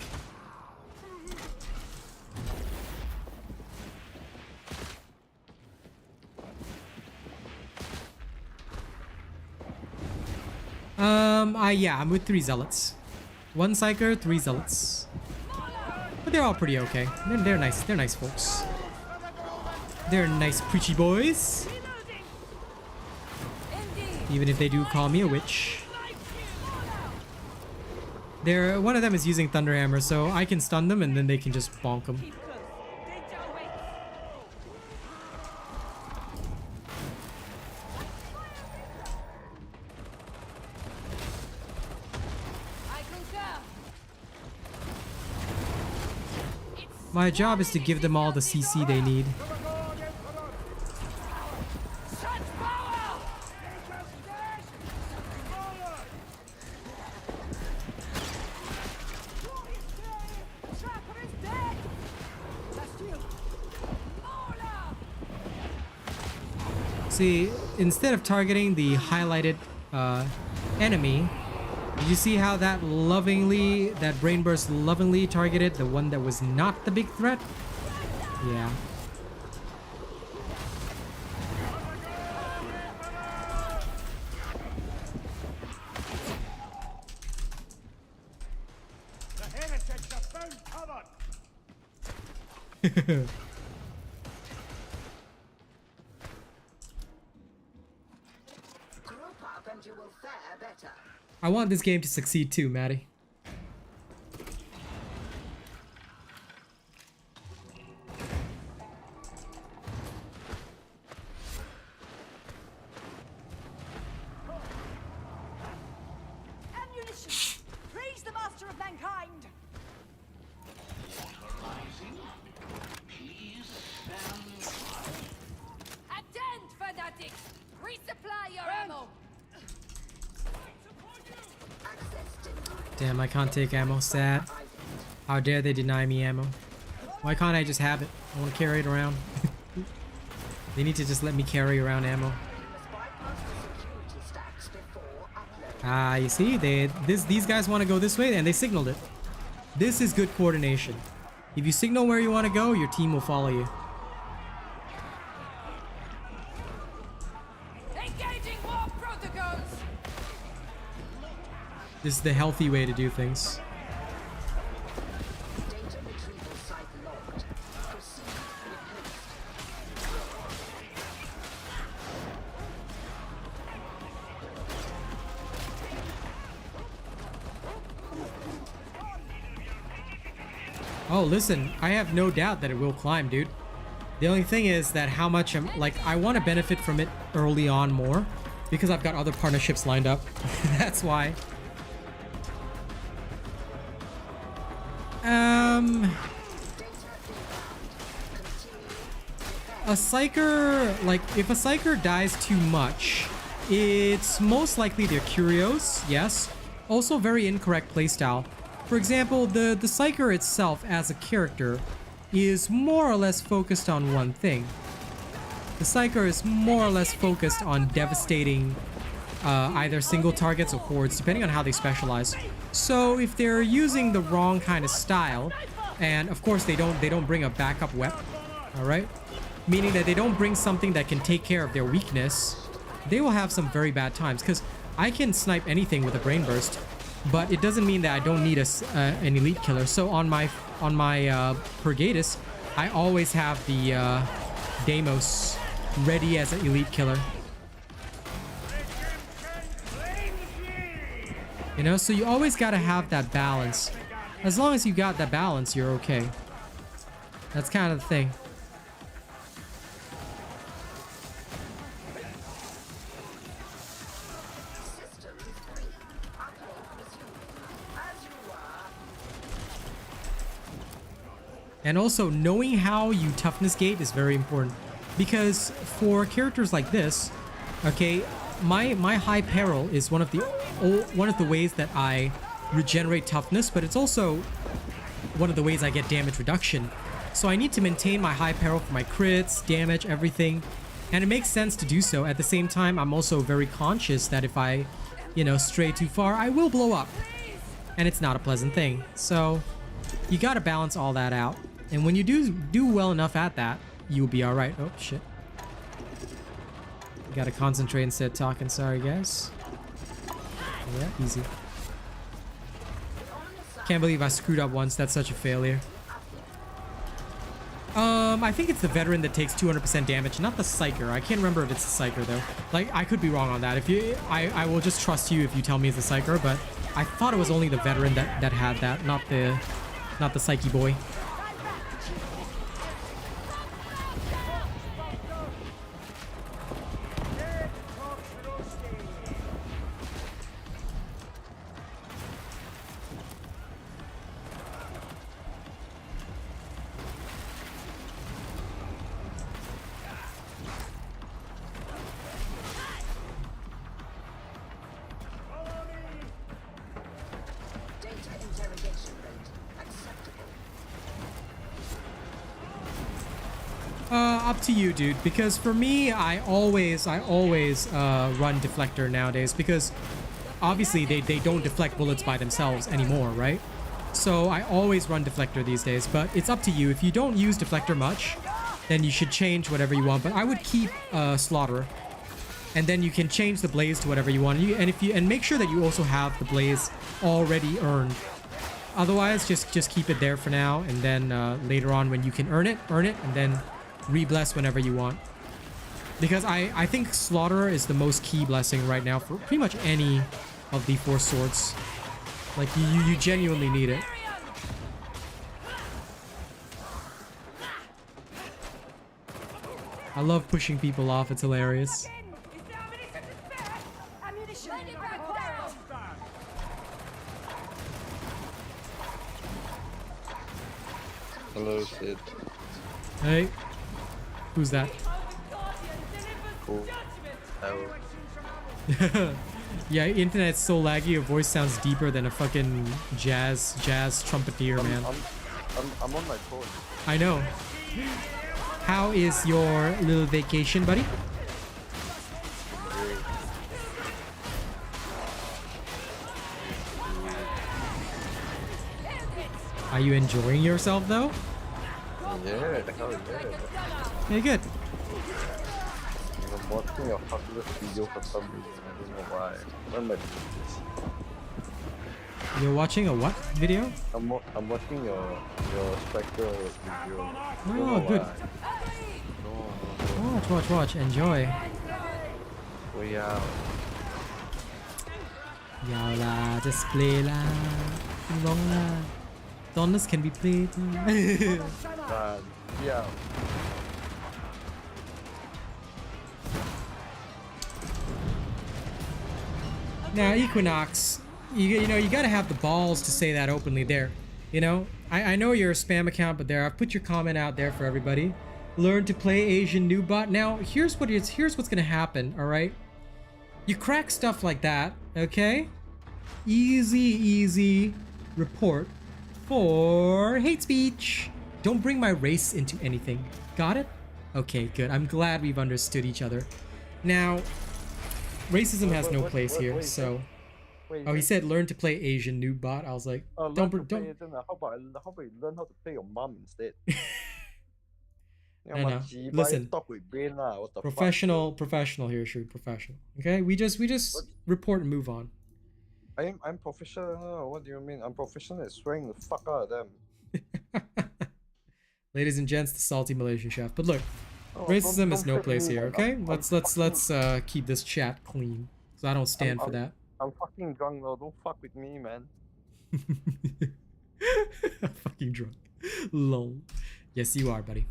Yeah, I'm with 3 zealots. 1 psycher, 3 zealots. But they're all pretty okay. They're nice. They're nice folks. They're nice preachy boys. Even if they do call me a witch. One of them is using Thunder Hammer, so I can stun them and then they can just bonk them. Keep close. Danger awaits. I concur. My job is to give them all the CC they need. Such power! Trapper is dead! Bastille! See, instead of targeting the highlighted enemy, did you see how that brain burst lovingly targeted the one that was not the big threat? Yeah. The heretics have found cover! Group up and you will fare better. I want this game to succeed too, Maddie. Ammunition! Praise the master of mankind! Attend, fanatics! Resupply your ammo! Damn, I can't take ammo. Sad. How dare they deny me ammo? Why can't I just have it? I want to carry it around. They need to just let me carry around ammo. Ah, you see, these guys want to go this way and they signaled it. This is good coordination. If you signal where you want to go, your team will follow you. Engaging war protocols! This is the healthy way to do things. Data retrieval site logged. Proceed with haste. Oh, listen, I have no doubt that it will climb, dude. The only thing is that how much I want to benefit from it early on more because I've got other partnerships lined up. That's why. A psyker, like, if a psyker dies too much, it's most likely they're curios, yes. Also very incorrect playstyle. For example, the psyker itself as a character is more or less focused on one thing. The psyker is more or less focused on devastating either single targets or hordes, depending on how they specialize. So if they're using the wrong kind of style, and of course they don't bring a backup weapon, all right? Meaning that they don't bring something that can take care of their weakness, they will have some very bad times. Because I can snipe anything with a brain burst, but it doesn't mean that I don't need an elite killer. So on my Purgatus, I always have the Deimos ready as an elite killer. You know, so you always gotta have that balance. As long as you got that balance, you're okay. That's kind of the thing. And also, knowing how you toughness gate is very important. Because for characters like this, okay, my high peril is one of the ways that I regenerate toughness, but it's also one of the ways I get damage reduction. So I need to maintain my high peril for my crits, damage, everything. And it makes sense to do so. At the same time, I'm also very conscious that if I, you know, stray too far, I will blow up. And it's not a pleasant thing. So you gotta balance all that out. And when you do well enough at that, you'll be alright. Oh, shit. Gotta concentrate instead of talking. Sorry, guys. Yeah, easy. Can't believe I screwed up once. That's such a failure. I think it's the veteran that takes 200% damage, not the psyker. I can't remember if it's the psyker though. Like, I could be wrong on that. If you, I will just trust you if you tell me it's the psyker, but I thought it was only the veteran that had that, not the psyche boy. Up to you, dude, because for me, I always run deflector nowadays, because obviously they don't deflect bullets by themselves anymore, right? So I always run deflector these days, but it's up to you. If you don't use deflector much, then you should change whatever you want, but I would keep slaughter, and then you can change the blaze to whatever you want, and make sure that you also have the blaze already earned. Otherwise, just keep it there for now, and then later on when you can earn it, and then re-bless whenever you want. Because I think Slaughter is the most key blessing right now for pretty much any of the 4 swords. Like, you genuinely need it. I love pushing people off, it's hilarious. Hello, Sid. Hey. Who's that? Cool. Yeah, internet's so laggy, your voice sounds deeper than a fucking jazz trumpeter, man. I'm on my phone. I know. How is your little vacation, buddy? Are you enjoying yourself, though? Yeah, the hell yeah. Yeah, good. I'm watching a popular video for some reason. I don't know why. What am I doing this? You're watching a what video? I'm watching your Spectre video. Oh, good. Watch. Enjoy. We out. Yao la, just play la. Long la. Donners can be played. Yeah. Now, Equinox, you know, you gotta have the balls to say that openly there. You know, I know you're a spam account, but there, I've put your comment out there for everybody. Learn to play Asian noob bot. Now, here's what's gonna happen, alright? You crack stuff like that, okay? Easy report for hate speech. Don't bring my race into anything. Got it? Okay, good. I'm glad we've understood each other. Now, racism has no place here, so... Oh, he said learn to play Asian noob bot. I was like, don't... How about you learn how to play your mom instead? No. Listen, professional here, Shrewd. Professional. Okay, we just report and move on. I'm professional. What do you mean? I'm professional at swearing the fuck out of them. Ladies and gents, the salty Malaysian chef. But look, racism is no place here. Okay, let's keep this chat clean, so I don't stand for that. I'm fucking drunk though. Don't fuck with me, man. Fucking drunk. Lol. Yes, you are, buddy.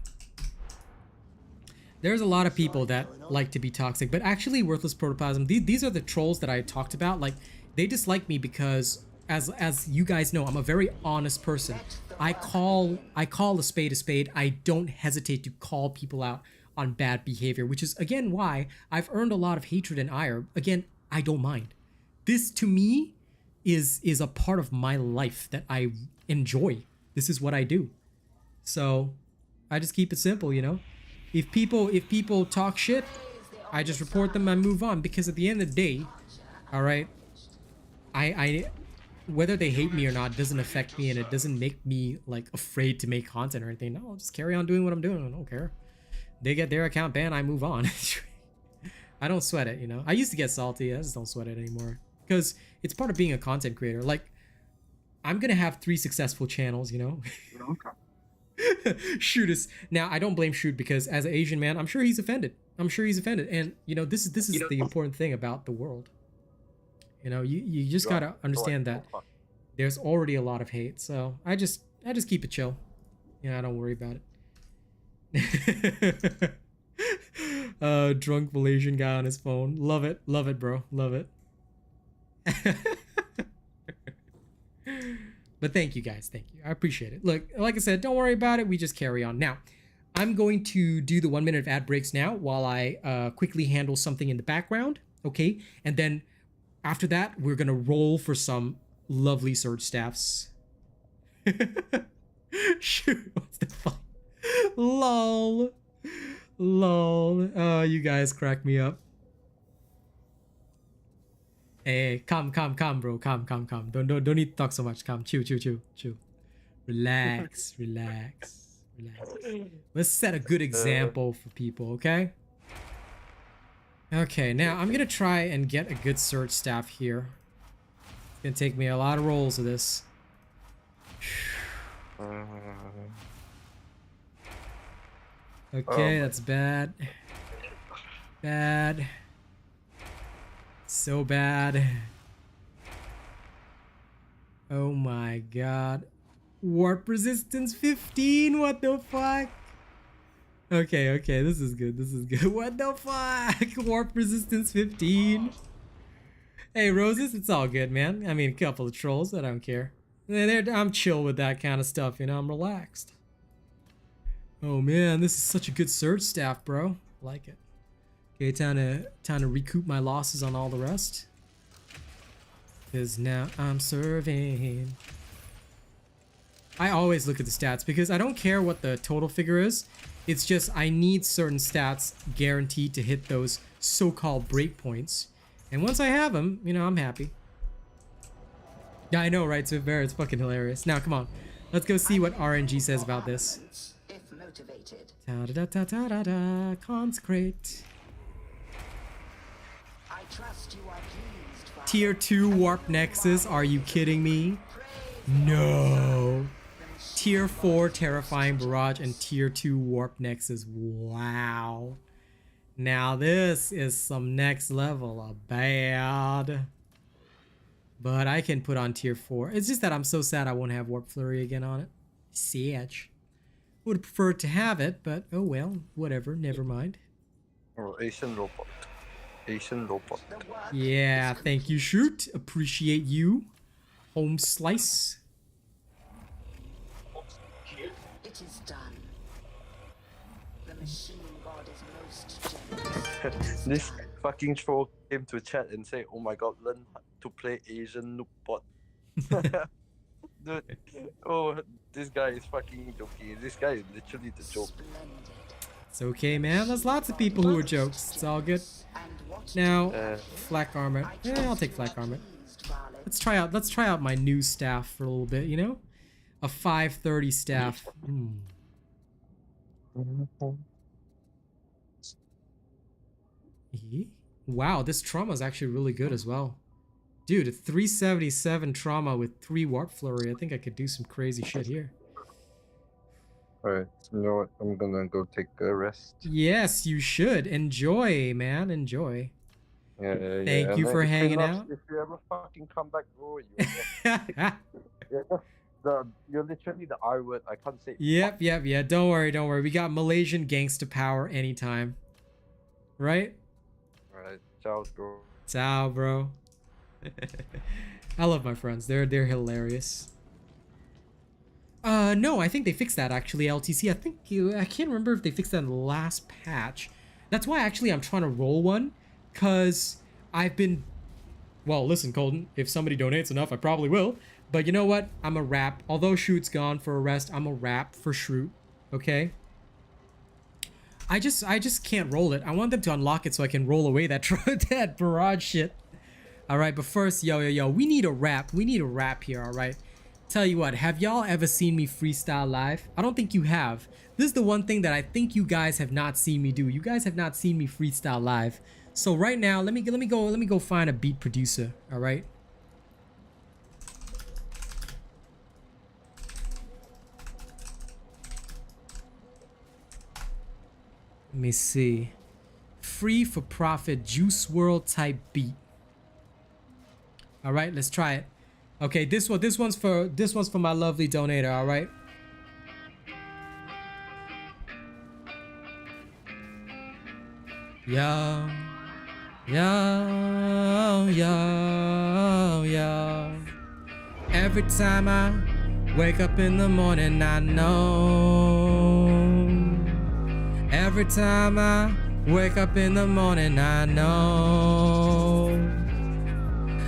There's a lot of people that like to be toxic, but actually, Worthless Protoplasm, these are the trolls that I talked about. Like, they dislike me because, as you guys know, I'm a very honest person. I call a spade. I don't hesitate to call people out on bad behavior, which is again why I've earned a lot of hatred and ire. Again, I don't mind. This to me is a part of my life that I enjoy. This is what I do. So I just keep it simple, you know? If people talk shit, I just report them and move on, because at the end of the day, all right, I whether they hate me or not doesn't affect me, and it doesn't make me like afraid to make content or anything. No, I'll just carry on doing what I'm doing. I don't care. They get their account banned, I move on. I don't sweat it, you know? I used to get salty. I just don't sweat it anymore, because it's part of being a content creator. Like, I'm gonna have 3 successful channels, you know? Shoot is now. I don't blame Shoot because as an Asian man, I'm sure he's offended. I'm sure he's offended. And you know, this is the important thing about the world. You know, you just gotta understand that there's already a lot of hate. So I just keep it chill. You know, I don't worry about it. Drunk Malaysian guy on his phone. Love it, bro. Love it. But thank you guys, thank you. I appreciate it. Look, like I said, don't worry about it. We just carry on. Now, I'm going to do the 1 minute of ad breaks now while I quickly handle something in the background, okay? And then after that, we're gonna roll for some lovely Surge staffs. Shoot, what's the fuck? Lol. Oh, you guys crack me up. Hey, calm, bro. Calm. Don't need to talk so much. Calm. Chill. Relax. Let's set a good example for people, okay? Okay, now I'm gonna try and get a good Surge staff here. It's gonna take me a lot of rolls of this. Okay, that's bad. Bad. So bad. Oh my god. Warp resistance 15? What the fuck? Okay, this is good. What the fuck? Warp resistance 15? Hey, Roses, it's all good, man. I mean, a couple of trolls, I don't care. I'm chill with that kind of stuff, you know, I'm relaxed. Oh man, this is such a good Surge staff, bro. I like it. Okay, time to recoup my losses on all the rest. Because now I'm serving. I always look at the stats because I don't care what the total figure is. It's just I need certain stats guaranteed to hit those so-called breakpoints. And once I have them, you know, I'm happy. Yeah, I know, right? So it's fucking hilarious. Now, come on. Let's go see what RNG says about this. If motivated. Ta-da-da-da-da-da. Consecrate. I trust you are pleased by Tier 2 Warp Nexus. Are you kidding me? No. Tier 4 Terrifying Barrage and Tier 2 Warp Nexus. Wow. Now this is some next level of bad. But I can put on Tier 4. It's just that I'm so sad I won't have Warp Flurry again on it. Siege. Would have preferred to have it, but oh well. Whatever, never mind. Oh, Asian robot. Yeah, thank you, Shoot. Appreciate you. Home slice. It is done. The machine god is most generous. This fucking troll came to chat and say, "Oh my god, learn to play Asian noob bot." Dude, oh, this guy is fucking joking. This guy is literally the joke. It's okay, man. There's lots of people who are jokes. It's all good. Now, flak armor. Yeah, I'll take flak armor. Let's try out my new staff for a little bit. You know, a 530 staff. Wow, this trauma is actually really good as well. Dude, a 377 trauma with 3 warp flurry. I think I could do some crazy shit here. Alright, you know what? I'm gonna go take a rest. Yes, you should. Enjoy, man. Enjoy. Yeah. Thank you for hanging out. If you ever fucking come back, bro, you're literally the R word. I can't say. Yep. Don't worry. We got Malaysian gangsta power anytime. Right? Alright, ciao, bro. Ciao, bro. I love my friends. They're hilarious. No, I think they fixed that actually, LTC. I can't remember if they fixed that in the last patch. That's why actually I'm trying to roll one, cause I've been. Well, listen, Colton. If somebody donates enough, I probably will. But you know what? I'm a rap. Although Shroot's gone for a rest, I'm a rap for Shroot. Okay. I just can't roll it. I want them to unlock it so I can roll away that that barrage shit. All right, but first, yo, we need a rap. We need a rap here. All right. Tell you what, have y'all ever seen me freestyle live? I don't think you have. This is the one thing that I think you guys have not seen me do. You guys have not seen me freestyle live. So right now, let me go find a beat producer. All right. Let me see. Free for profit Juice World type beat. All right, let's try it. Okay, this one's for my lovely donator. All right. Yo, yo, yo, yo. Every time I wake up in the morning, I know. Every time I wake up in the morning, I know.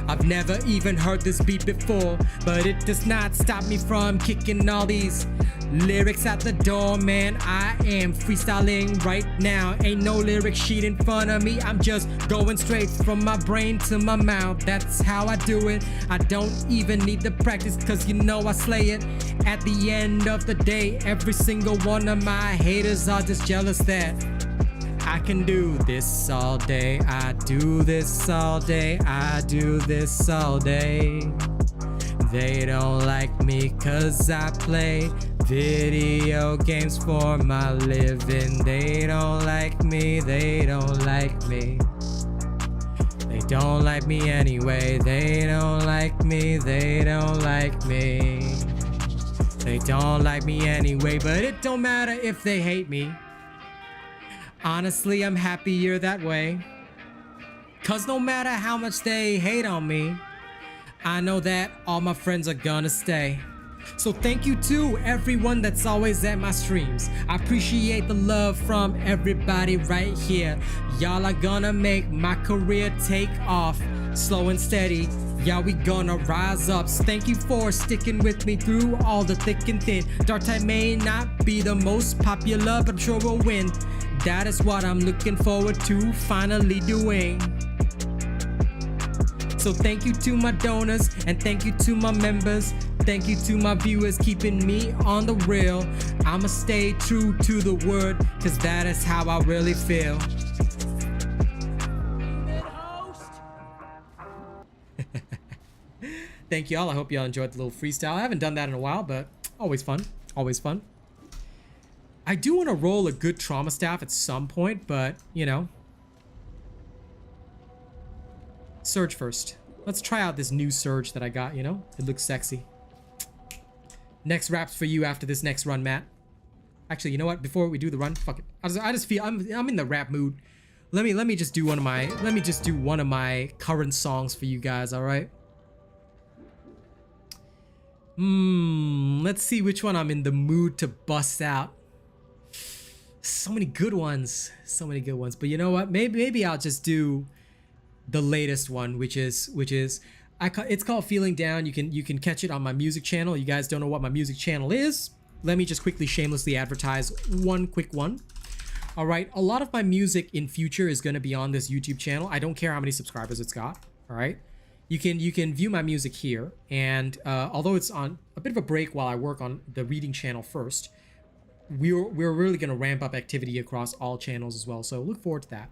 I've never even heard this beat before, but it does not stop me from kicking all these lyrics out the door, man. I am freestyling right now. Ain't no lyric sheet in front of me. I'm just going straight from my brain to my mouth. That's how I do it. I don't even need the practice, cause you know I slay it. At the end of the day, every single one of my haters are just jealous that I can do this all day. I do this all day. I do this all day. They don't like me cause I play video games for my living. They don't like me. They don't like me. They don't like me anyway. They don't like me. They don't like me. They don't like me anyway, but it don't matter if they hate me. Honestly, I'm happier that way. Cause no matter how much they hate on me, I know that all my friends are gonna stay. So thank you to everyone that's always at my streams. I appreciate the love from everybody right here. Y'all are gonna make my career take off. Slow and steady, yeah, we gonna rise up. So thank you for sticking with me through all the thick and thin. Darktide may not be the most popular, but I'm sure we'll win. That is what I'm looking forward to finally doing. So thank you to my donors and thank you to my members. Thank you to my viewers keeping me on the rail. I'ma stay true to the word, cause that is how I really feel. Thank y'all. I hope y'all enjoyed the little freestyle. I haven't done that in a while, but always fun. Always fun. I do want to roll a good trauma staff at some point, but, you know. Surge first. Let's try out this new Surge that I got, you know? It looks sexy. Next rap's for you after this next run, Matt. Actually, you know what? Before we do the run, fuck it. I just feel I'm in the rap mood. Let me just do one of my current songs for you guys, all right? Let's see which one I'm in the mood to bust out. So many good ones. So many good ones. But you know what? Maybe I'll just do the latest one, which is it's called Feeling Down. You can catch it on my music channel. You guys don't know what my music channel is. Let me just quickly shamelessly advertise one quick one. All right, a lot of my music in future is going to be on this YouTube channel. I don't care how many subscribers it's got. All right, you can view my music here, and although it's on a bit of a break while I work on the reading channel first, we're really going to ramp up activity across all channels as well. So look forward to that.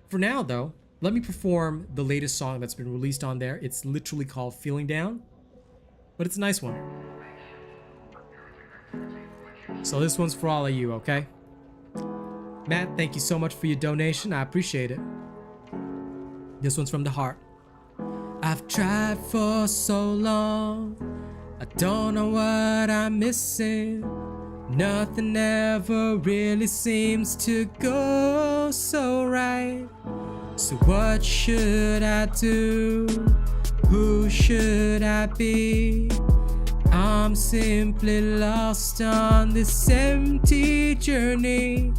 For now, though, let me perform the latest song that's been released on there. It's literally called Feeling Down, but it's a nice one. So this one's for all of you, okay? Matt, thank you so much for your donation. I appreciate it. This one's from the heart. I've tried for so long. I don't know what I'm missing. Nothing ever really seems to go so right. So what should I do? Who should I be? I'm simply lost on this empty journey.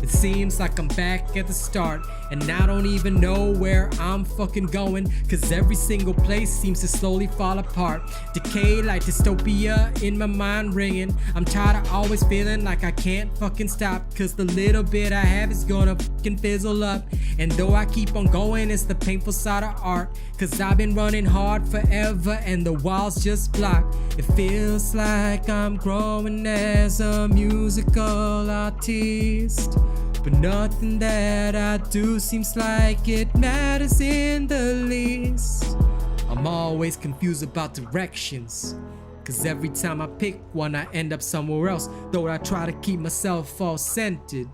It seems like I'm back at the start, and I don't even know where I'm fucking going, cause every single place seems to slowly fall apart. Decay like dystopia in my mind ringing. I'm tired of always feeling like I can't fucking stop, cause the little bit I have is gonna fucking fizzle up. And though I keep on going, it's the painful side of art, cause I've been running hard forever and the walls just block. It feels like I'm growing as a musical artist, but nothing that I do seems like it matters in the least. I'm always confused about directions, cause every time I pick one I end up somewhere else. Though I try to keep myself all centered,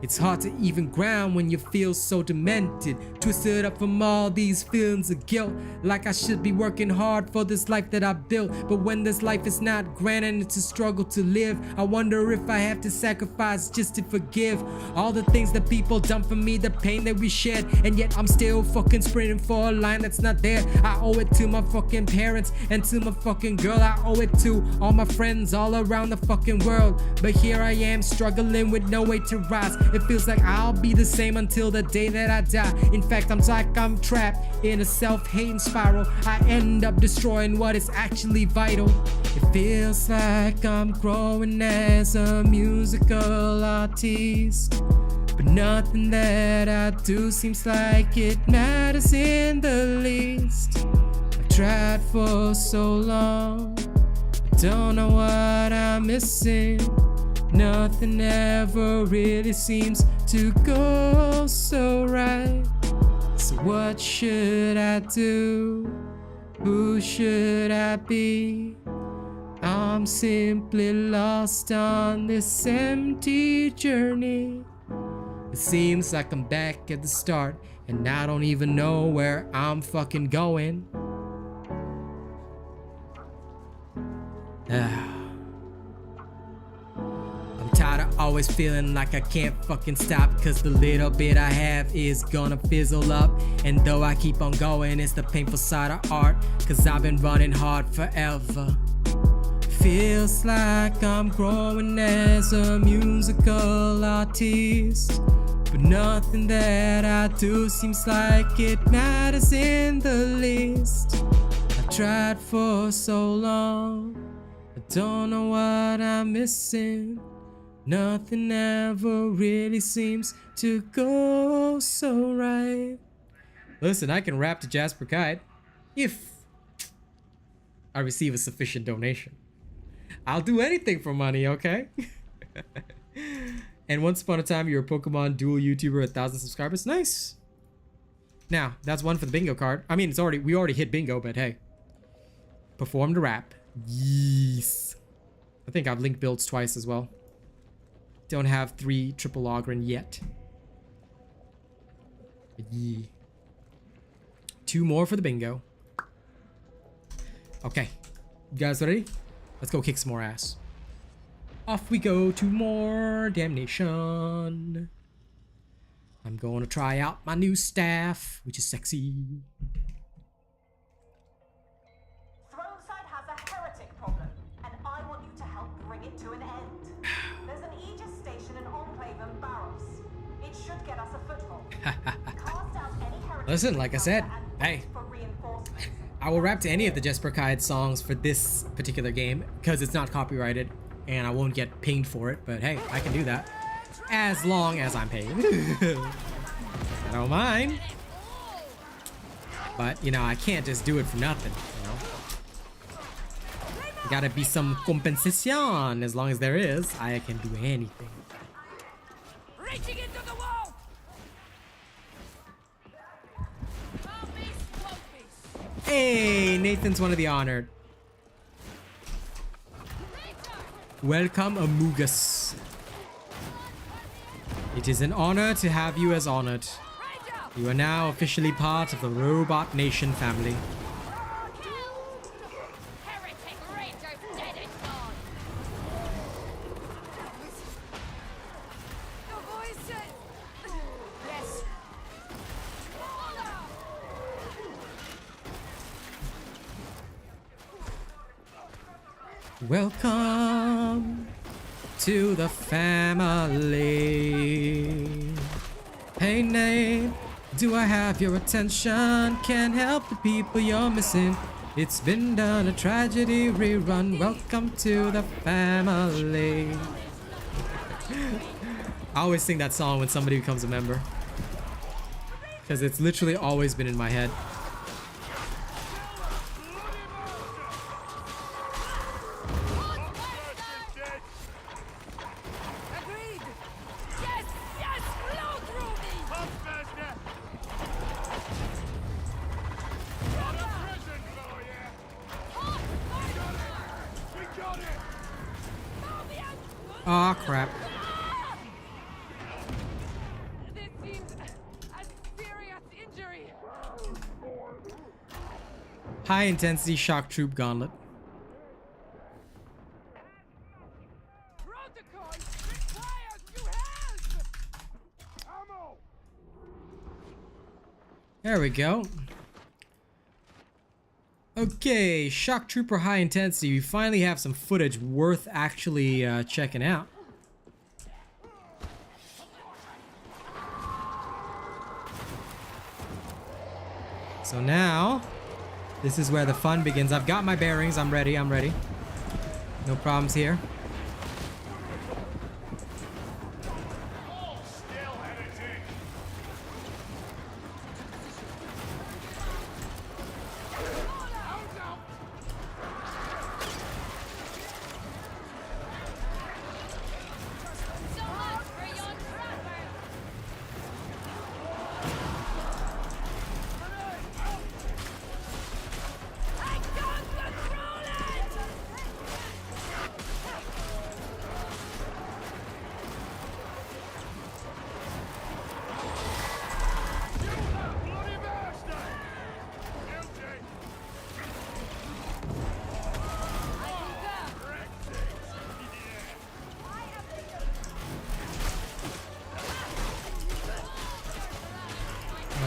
It's hard to even ground when you feel so demented, twisted up from all these feelings of guilt, like I should be working hard for this life that I built. But when this life is not granted, it's a struggle to live. I wonder if I have to sacrifice just to forgive all the things that people done for me, the pain that we shared, and yet I'm still fucking sprinting for a line that's not there. I owe it to my fucking parents and to my fucking girl. I owe it to all my friends all around the fucking world. But here I am struggling with no way to rise. It feels like I'll be the same until the day that I die. In fact, I'm like I'm trapped in a self-hating spiral. I end up destroying what is actually vital. It feels like I'm growing as a musical artist, but nothing that I do seems like it matters in the least. I've tried for so long, I don't know what I'm missing. Nothing ever really seems to go so right. So what should I do? Who should I be? I'm simply lost on this empty journey. It seems like I'm back at the start, and I don't even know where I'm fucking going. I'm tired of always feeling like I can't fucking stop, cause the little bit I have is gonna fizzle up. And though I keep on going, it's the painful side of art, cause I've been running hard forever. Feels like I'm growing as a musical artist, but nothing that I do seems like it matters in the least. I tried for so long, I don't know what I'm missing. Nothing ever really seems to go so right. Listen, I can rap to Jasper Kite if I receive a sufficient donation. I'll do anything for money, okay? And once upon a time, you're a Pokemon dual YouTuber, 1,000 subscribers. Nice. Now, that's one for the bingo card. I mean, we already hit bingo, but hey. Perform the rap. Yes. I think I've linked builds twice as well. Don't have 3 triple Logren yet. Yeah. 2 more for the bingo. Okay. You guys ready? Let's go kick some more ass. Off we go to more damnation. I'm going to try out my new staff, which is sexy. Throneside has a heretic problem, and I want you to help bring it to an end. There's an Aegis station in Enclave and Barros. It should get us a foothold. Cast out any heretics. Listen, like I said, hey, I will rap to any of the Jesper Kide songs for this particular game because it's not copyrighted and I won't get pinged for it, but hey, I can do that as long as I'm paid. I don't mind. But, you know, I can't just do it for nothing, you know? Gotta be some compensation. As long as there is, I can do anything. Reaching into the wall! Hey, Nathan's one of the honored. Welcome, Amogus. It is an honor to have you as honored. You are now officially part of the Robot Nation family. Welcome to the family. Hey Nate, do I have your attention? Can't help the people you're missing. It's been done, a tragedy rerun. Welcome to the family. I always sing that song when somebody becomes a member, because it's literally always been in my head. Aw, crap. High intensity shock troop gauntlet. Protocols require new help! Ammo! There we go. Okay, shock trooper high intensity. We finally have some footage worth actually checking out. So now, this is where the fun begins. I've got my bearings. I'm ready. I'm ready. No problems here.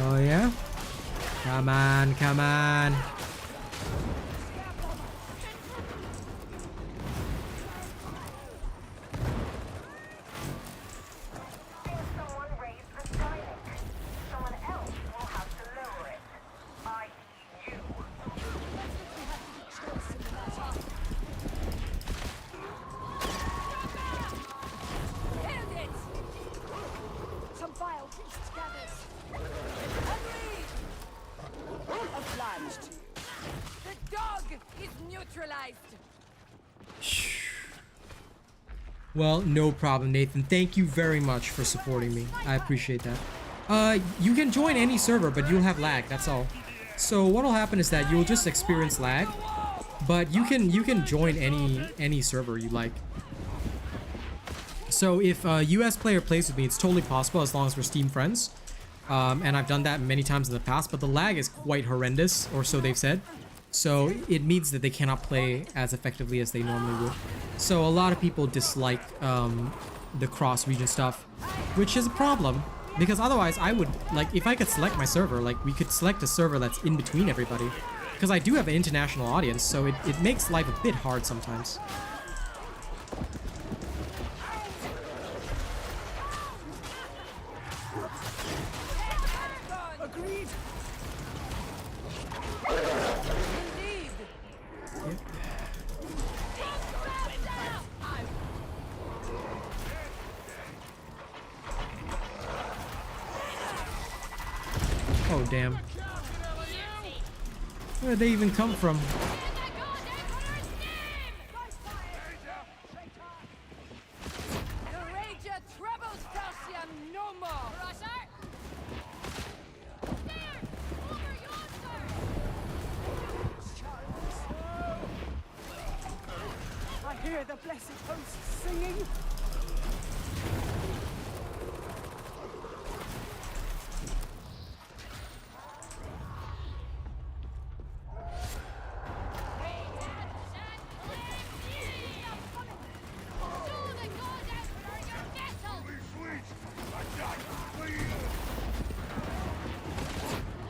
Oh yeah? Come on, come on. Someone raised the silent. Someone else will have to lower it. I.e. you. Killed it! Some vile beast gathers. Agreed! Obliged to you. The dog is neutralized. Well, no problem, Nathan. Thank you very much for supporting me. I appreciate that. You can join any server, but you'll have lag, that's all. So what'll happen is that you'll just experience lag, but you can join any server you like. So if a US player plays with me, it's totally possible as long as we're Steam friends. And I've done that many times in the past, but the lag is quite horrendous, or so they've said. So it means that they cannot play as effectively as they normally would. So a lot of people dislike the cross-region stuff, which is a problem. Because otherwise I would, like, if I could select my server, like, we could select a server that's in between everybody. Because I do have an international audience, so it makes life a bit hard sometimes. Agreed! Indeed! Oh, damn. Where did they even come from? The Rager troubles Calcium no more! Rusher! There! Over yonder! I hear the blessed host singing.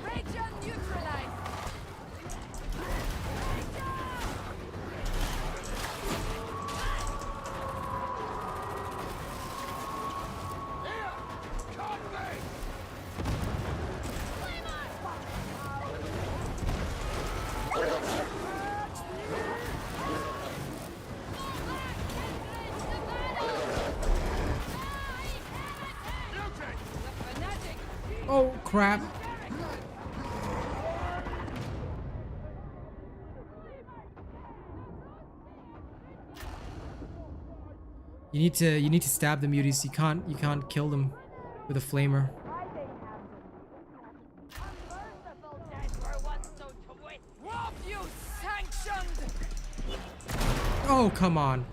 Rager neutralized! Oh, crap. You need to stab the muties. You can't kill them with a flamer. What you sanctioned! Oh, come on.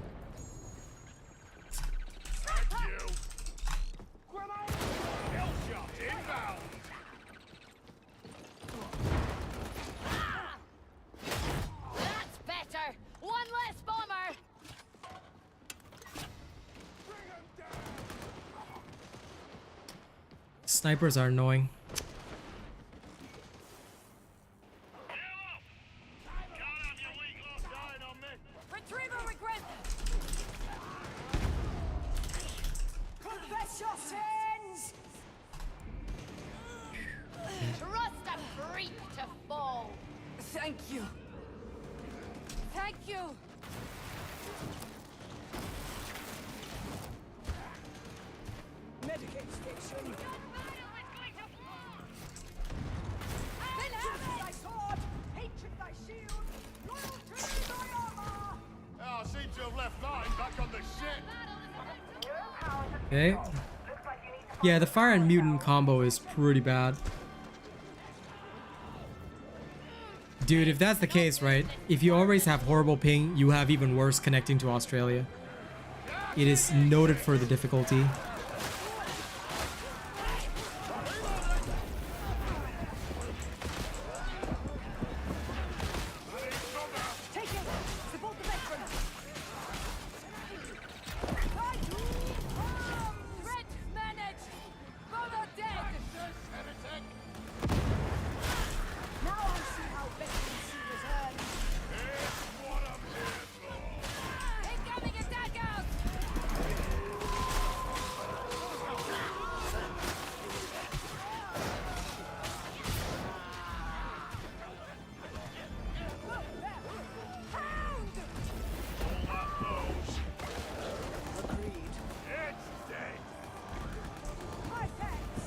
Snipers are annoying. Retriever regret. Confess your sins. Trust a freak to fall. Thank you. Thank you. Medicate station. Vengeance Thy sword, hatred thy shield, loyalty thy armor. Oh, I seem to have left mine back on the ship. Okay. Yeah, the fire and mutant combo is pretty bad. Dude, if that's the case, right? If you always have horrible ping, you have even worse connecting to Australia. It is noted for the difficulty. Take it. Support the veteran. Threat managed. Both are dead. Now I see how veterans see return. Incoming attackers. My thanks.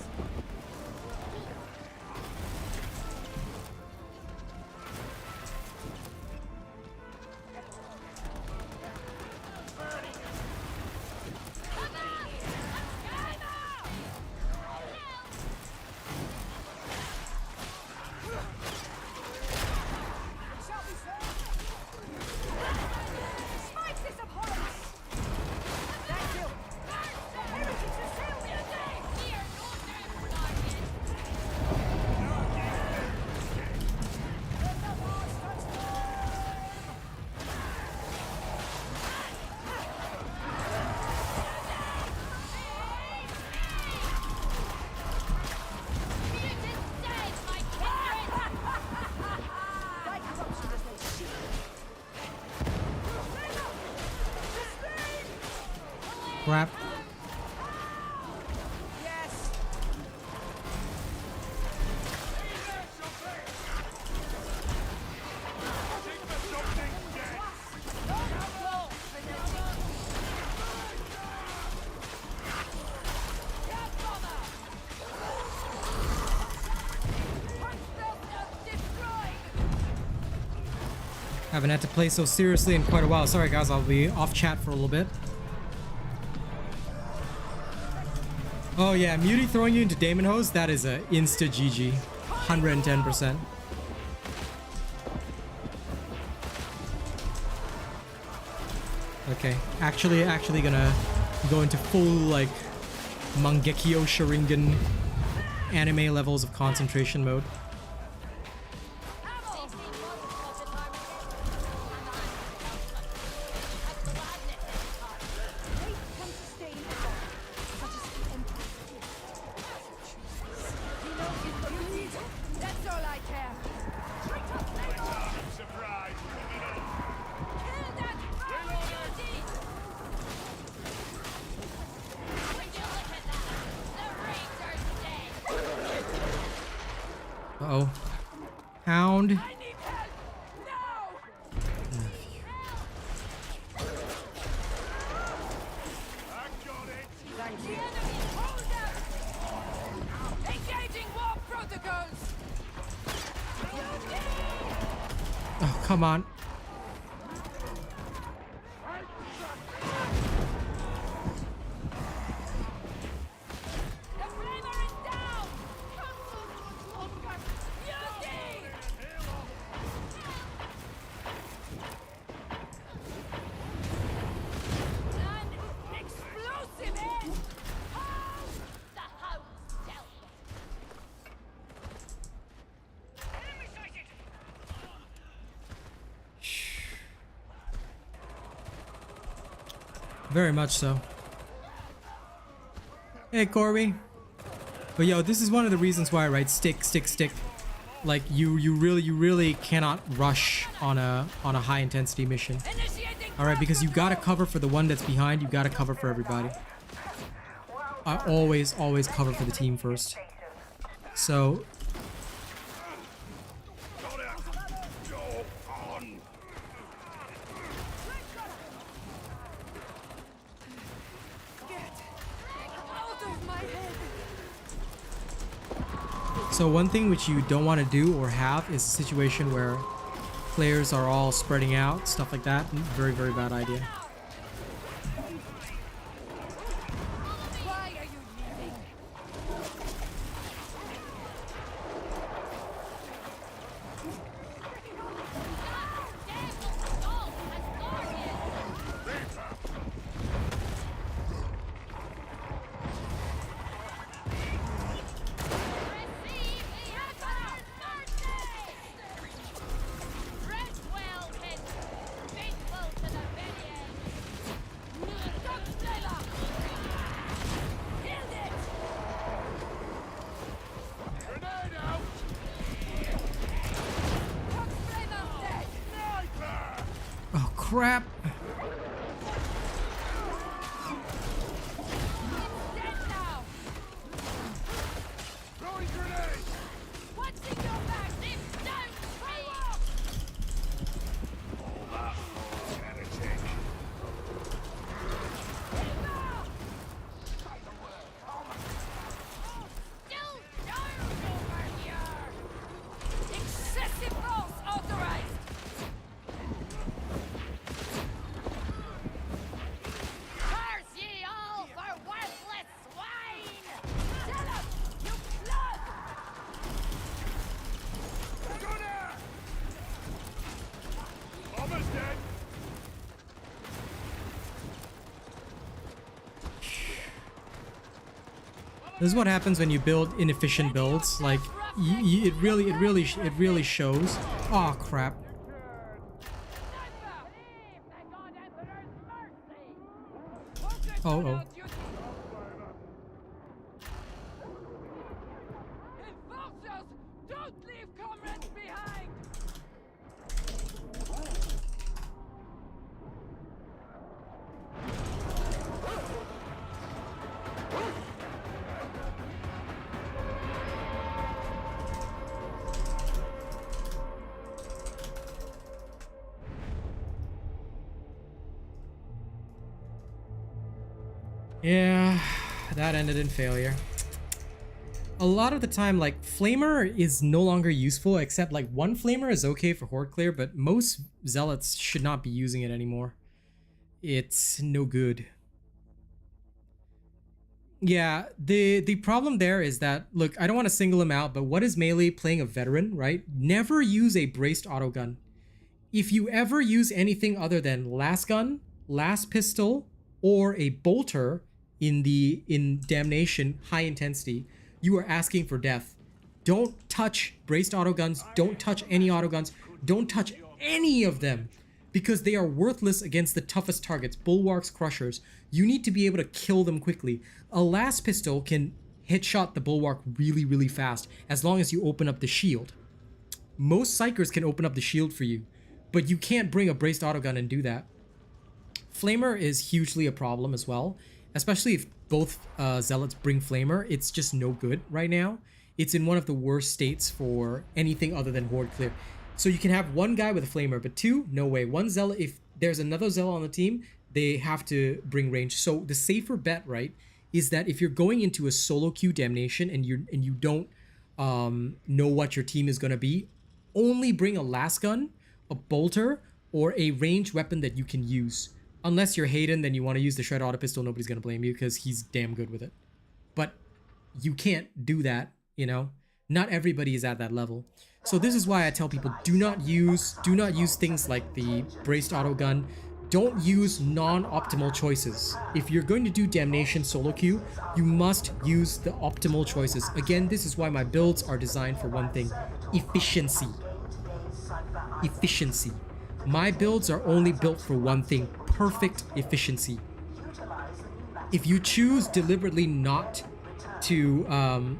It shall be so. Smite this abhorrence. Thank you. Heritage to sail me today. Let the wars transform. Thy corruption is no shield. Crap. Yes. Haven't had to play so seriously in quite a while. Sorry guys, I'll be off chat for a little bit. Oh yeah, Muty throwing you into Damon Hose, that is a insta GG. 110%. Okay, actually gonna go into full like Mangekyo Sharingan anime levels of concentration mode. Faith can sustain a God, such as the Emperor. He knows his duty. That's all I care. Surprise! Kill that beauty. Uh-oh. Hound. I need help now. Thank The you. enemy hold up. Engaging war protocols. Oh, come on. The flamer is down. Beauty. An explosive end. Hold the house dealt with. Enemy sighted. Very much so. Hey, Corby. But yo, this is one of the reasons why I write stick, stick, stick. Like you really cannot rush on a high intensity mission. All right, because you gotta cover for the one that's behind. You gotta cover for everybody. I always cover for the team first. So. So one thing which you don't want to do or have is a situation where players are all spreading out, stuff like that. Very, very bad idea. Oh crap! This is what happens when you build inefficient builds. Like, it really shows. Oh crap! Oh. Don't leave comrades behind! Yeah, that ended in failure. A lot of the time, like, Flamer is no longer useful, except like one Flamer is okay for Horde clear, but most Zealots should not be using it anymore. It's no good. Yeah, the problem there is that, look, I don't want to single him out, but what is melee playing a veteran, right? Never use a braced autogun. If you ever use anything other than last gun, last pistol, or a bolter in damnation high intensity, you are asking for death. Don't touch braced autoguns, don't touch any autoguns, don't touch any of them, because they are worthless against the toughest targets, bulwarks, crushers. You need to be able to kill them quickly. A last pistol can headshot the bulwark really fast, as long as you open up the shield. Most Psykers can open up the shield for you, but you can't bring a braced autogun and do that. Flamer is hugely a problem as well, especially if both Zealots bring Flamer. It's just no good right now. It's in one of the worst states for anything other than Horde clear. So you can have one guy with a Flamer, but two, no way. One Zealot, if there's another Zealot on the team, they have to bring range. So the safer bet, right, is that if you're going into a solo queue damnation and you don't know what your team is going to be, only bring a last gun, a bolter, or a ranged weapon that you can use. Unless you're Hayden, then you want to use the shred auto pistol. Nobody's going to blame you because he's damn good with it. But you can't do that, you know? Not everybody is at that level. So this is why I tell people, do not use things like the braced autogun. Don't use non-optimal choices. If you're going to do damnation solo queue, you must use the optimal choices. Again, this is why my builds are designed for one thing: efficiency. Efficiency. My builds are only built for one thing: perfect efficiency. If you choose deliberately not to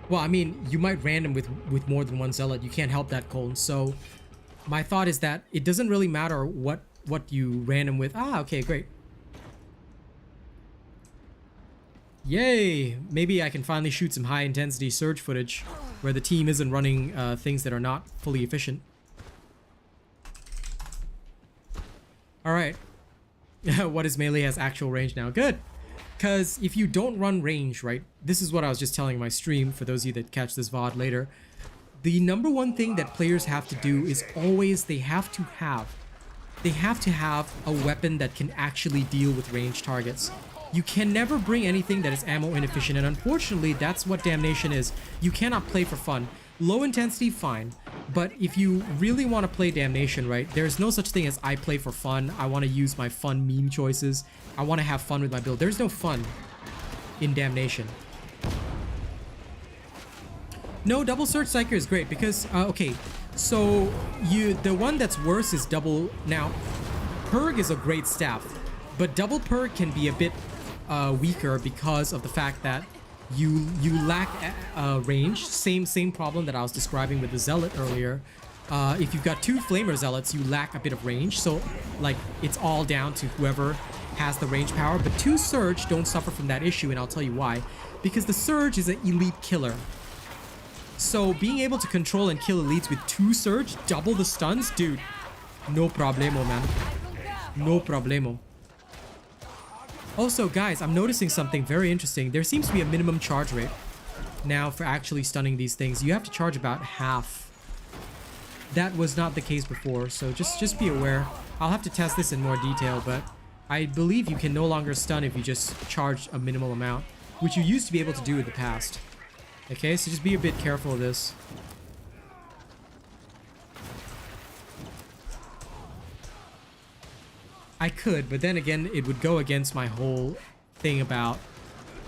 Well, I mean, you might random with more than one zealot. You can't help that, Colton. So my thought is that it doesn't really matter what you random with. Ah, okay, great. Yay! Maybe I can finally shoot some high intensity surge footage where the team isn't running things that are not fully efficient. Alright. What is melee has actual range now? Good! Because if you don't run range, right? This is what I was just telling my stream for those of you that catch this VOD later. The number one thing that players have to do is always they have to have a weapon that can actually deal with ranged targets. You can never bring anything that is ammo inefficient, and unfortunately that's what Damnation is. You cannot play for fun. Low intensity, fine, but if you really want to play Damnation, right, there's no such thing as I play for fun. I want to use my fun meme choices. I want to have fun with my build. There's no fun in Damnation. No, double Surge Psyker is great because, okay, so the one that's worse is double. Now, Perg is a great staff, but double Perg can be a bit weaker because of the fact that you lack range. Same problem that I was describing with the Zealot earlier. If you've got two Flamer Zealots, you lack a bit of range, so like it's all down to whoever has the range power. But two Surge don't suffer from that issue, and I'll tell you why. Because the Surge is an elite killer. So being able to control and kill elites with two Surge, double the stuns, dude, no problemo, man. No problemo. Also, guys, I'm noticing something very interesting. There seems to be a minimum charge rate now for actually stunning these things. You have to charge about half. That was not the case before, so just be aware. I'll have to test this in more detail, but I believe you can no longer stun if you just charge a minimal amount, which you used to be able to do in the past. Okay, so just be a bit careful of this. I could, but then again, it would go against my whole thing about...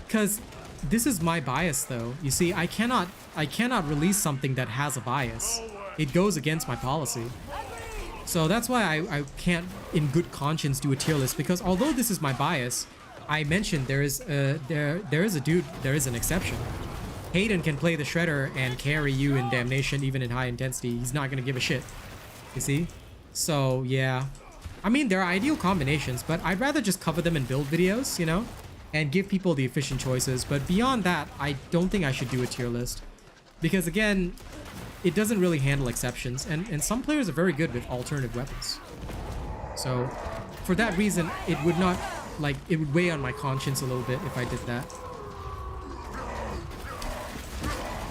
Because this is my bias, though. You see, I cannot release something that has a bias. It goes against my policy. So that's why I can't, in good conscience, do a tier list. Because although this is my bias, I mentioned there is an exception. Hayden can play the Shredder and carry you in Damnation, even in high intensity. He's not gonna give a shit. You see? So, yeah. I mean, there are ideal combinations, but I'd rather just cover them in build videos, you know? And give people the efficient choices. But beyond that, I don't think I should do a tier list. Because, again, it doesn't really handle exceptions. And some players are very good with alternative weapons. So, for that reason, it would not, like, it would weigh on my conscience a little bit if I did that.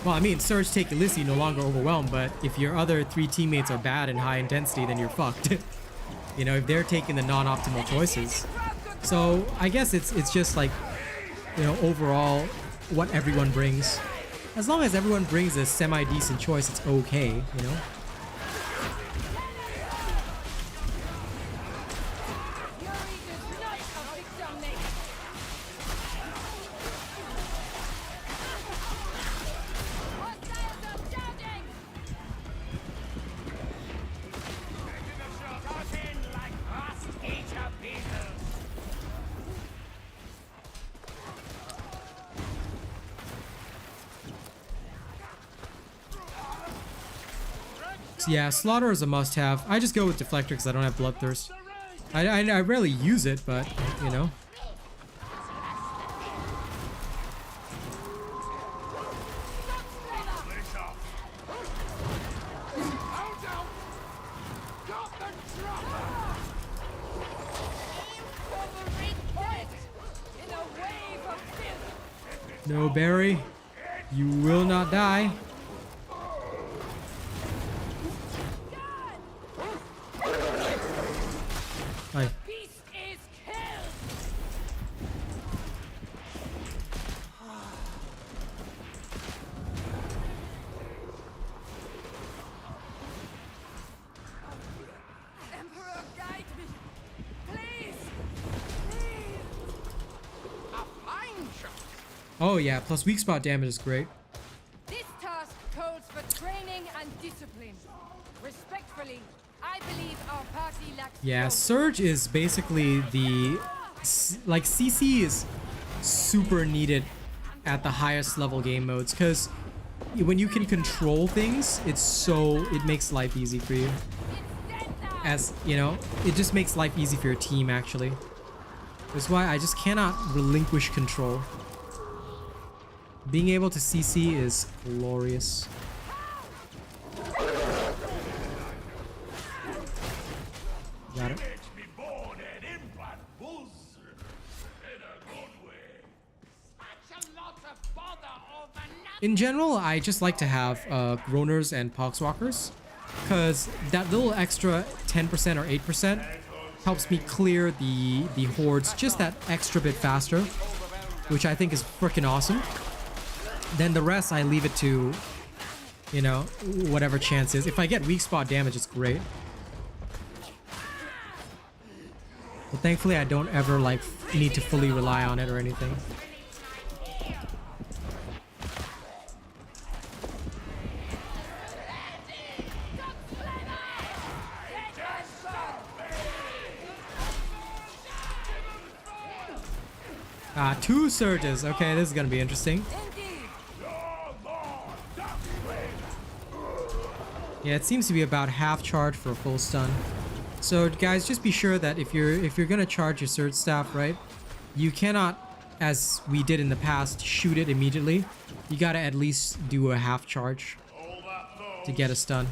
Well, I mean, Surge take Elyssi no longer overwhelmed, but if your other three teammates are bad in high intensity, then you're fucked. You know, if they're taking the non-optimal choices. So, I guess it's just like, you know, overall, what everyone brings. As long as everyone brings a semi-decent choice, it's okay, you know? Yeah, Slaughter is a must-have. I just go with Deflector because I don't have Bloodthirst. I rarely use it, but, you know. No, Barry. You will not die. Hi. Emperor, guide me. Please. Oh yeah, plus weak spot damage is great. This task calls for training and discipline. Respectfully, I believe our party lacks... Yeah, Surge is basically the... Like, CC is super needed at the highest level game modes, because when you can control things, it makes life easy for you. As you know, it just makes life easy for your team actually. That's why I just cannot relinquish control. Being able to CC is glorious. Got it. In general, I just like to have groaners and poxwalkers, because that little extra 10% or 8% helps me clear the hordes just that extra bit faster, which I think is freaking awesome. Then the rest I leave it to, you know, whatever chance is. If I get weak spot damage, it's great. But thankfully I don't ever like need to fully rely on it or anything. Two surges. Okay, this is gonna be interesting. Yeah, it seems to be about half charge for a full stun. So guys, just be sure that if you're gonna charge your surge staff, right, you cannot, as we did in the past, shoot it immediately. You gotta at least do a half charge to get a stun.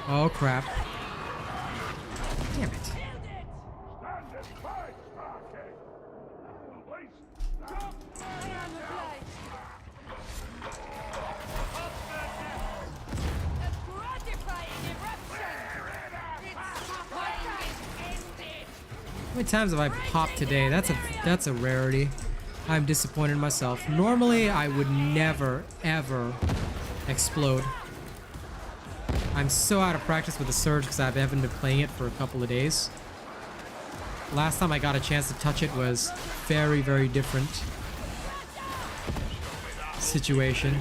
Oh crap. Damn it. How many times have I popped today? That's a rarity. I'm disappointed in myself. Normally I would never ever explode. I'm so out of practice with the Surge because I haven't been playing it for a couple of days. Last time I got a chance to touch it was very, very different situation.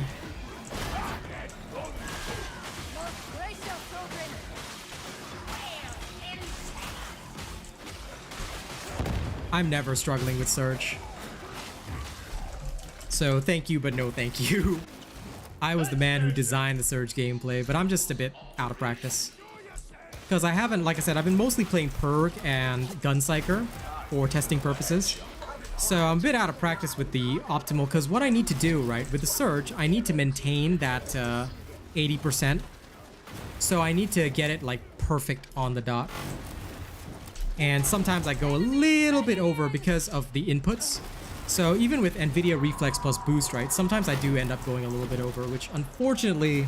I'm never struggling with Surge. So thank you, but no thank you. I was the man who designed the Surge gameplay, but I'm just a bit out of practice. Because I haven't, like I said, I've been mostly playing Perg and Gun Psyker for testing purposes. So I'm a bit out of practice with the optimal, because what I need to do, right, with the Surge, I need to maintain that 80%. So I need to get it like perfect on the dot. And sometimes I go a little bit over because of the inputs. So even with NVIDIA Reflex plus Boost, right, sometimes I do end up going a little bit over, which unfortunately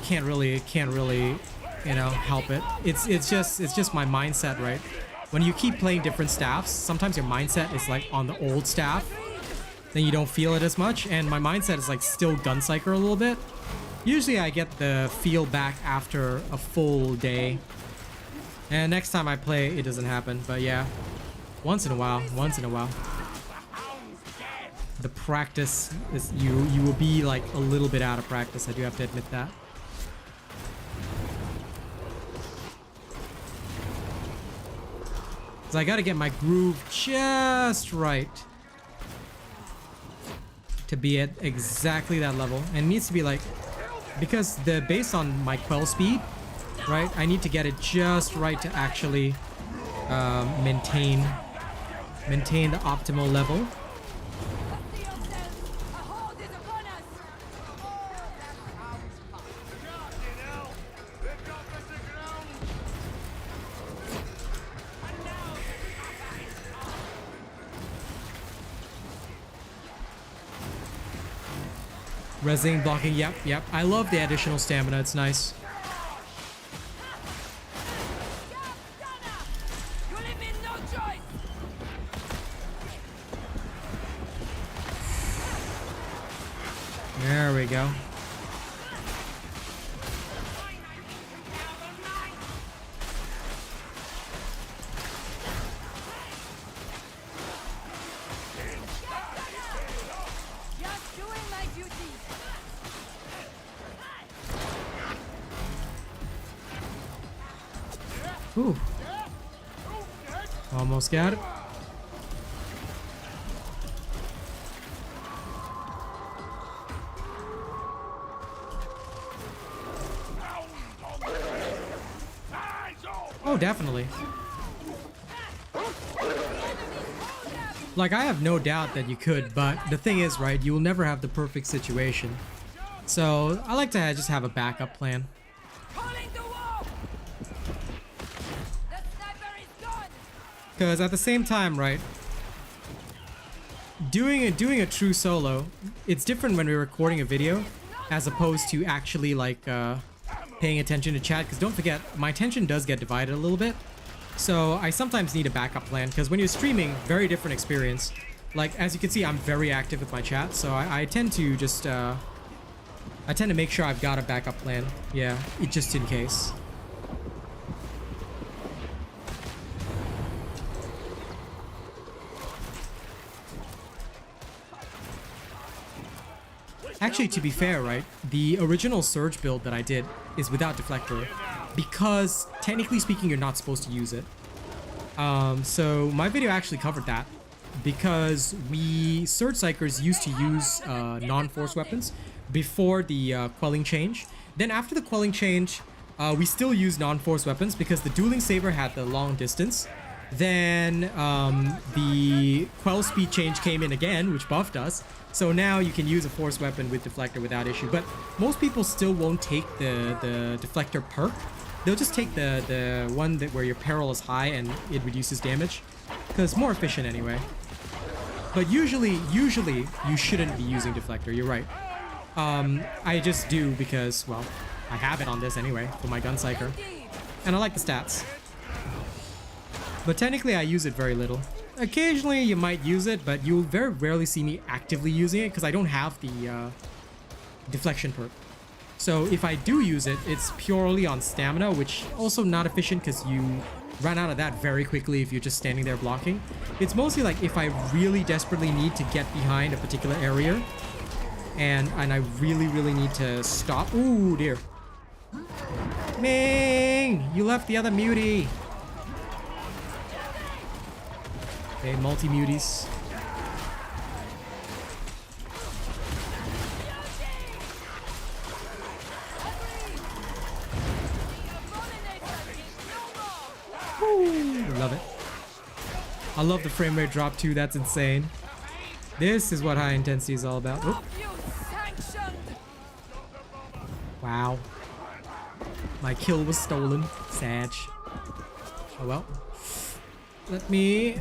can't really, you know, help it. It's just my mindset, right? When you keep playing different staffs, sometimes your mindset is like on the old staff, then you don't feel it as much, and my mindset is like still Gun Psyker a little bit. Usually I get the feel back after a full day. And next time I play, it doesn't happen, but yeah. Once in a while. The practice is you will be like a little bit out of practice. I do have to admit that. So I gotta get my groove just right to be at exactly that level, and it needs to be like, because based on my quell speed, right, I need to get it just right to actually maintain the optimal level. Resing, blocking, yep. I love the additional stamina, it's nice. There we go. Ooh. Almost got it. Oh, definitely. Like, I have no doubt that you could, but the thing is, right, you will never have the perfect situation. So, I like to just have a backup plan. Because at the same time, right, doing a true solo, it's different when we're recording a video as opposed to actually, like, paying attention to chat. Because don't forget, my attention does get divided a little bit. So I sometimes need a backup plan, because when you're streaming, very different experience. Like, as you can see, I'm very active with my chat, so I tend to just, I tend to make sure I've got a backup plan. Yeah, just in case. Actually, to be fair, right, the original Surge build that I did is without deflector, because technically speaking, you're not supposed to use it. So my video actually covered that, because we Surge Psykers used to use non-force weapons before the quelling change. Then after the quelling change, we still use non-force weapons because the dueling saber had the long distance. Then the quell speed change came in again, which buffed us. So now you can use a force weapon with deflector without issue. But most people still won't take the deflector perk. They'll just take the one that where your peril is high and it reduces damage, because it's more efficient anyway. But usually you shouldn't be using deflector. You're right. I just do because, well, I have it on this anyway for my gun psyker, and I like the stats. But technically I use it very little. Occasionally you might use it, but you'll very rarely see me actively using it because I don't have the deflection perk. So if I do use it, it's purely on stamina, which also not efficient because you run out of that very quickly if you're just standing there blocking. It's mostly like if I really desperately need to get behind a particular area and I really need to stop. Ooh, dear. Ming! You left the other mutie. Okay, multi-muties. Love it. I love the frame rate drop too. That's insane. This is what high intensity is all about. Oop. Wow. My kill was stolen. Sad. Oh well. Let me...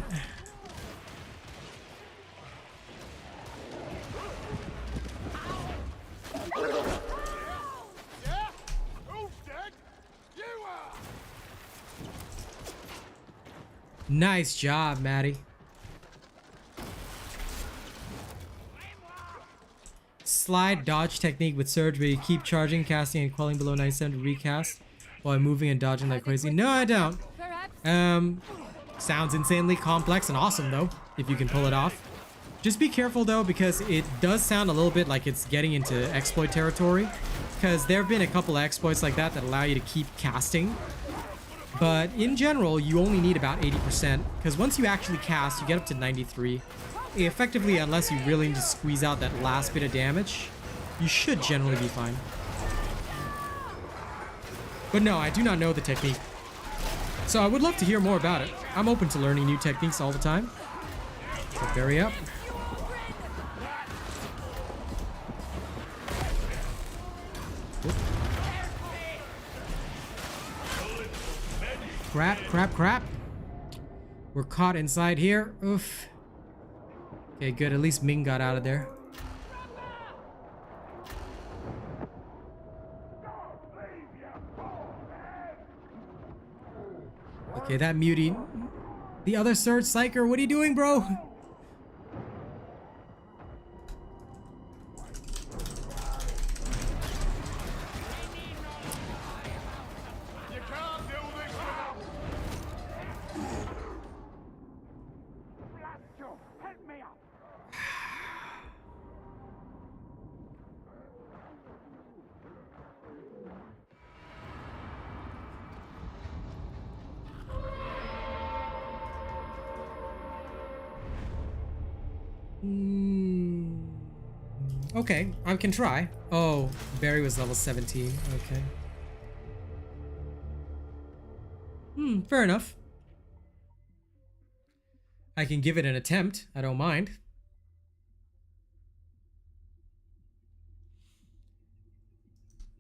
Nice job, Maddie. Slide dodge technique with Surge where you keep charging, casting, and quelling below 97 to recast while moving and dodging like crazy. No, I don't. Sounds insanely complex and awesome though, if you can pull it off. Just be careful though, because it does sound a little bit like it's getting into exploit territory, because there have been a couple of exploits like that that allow you to keep casting. But in general, you only need about 80%, because once you actually cast, you get up to 93. Effectively, unless you really need to squeeze out that last bit of damage, you should generally be fine. But no, I do not know the technique. So I would love to hear more about it. I'm open to learning new techniques all the time. So bury up. Crap. We're caught inside here. Oof. Okay, good. At least Ming got out of there. Okay, that mutie. The other Surge Psyker, what are you doing, bro? Okay, I can try. Oh, Barry was level 17. Okay. Fair enough. I can give it an attempt. I don't mind.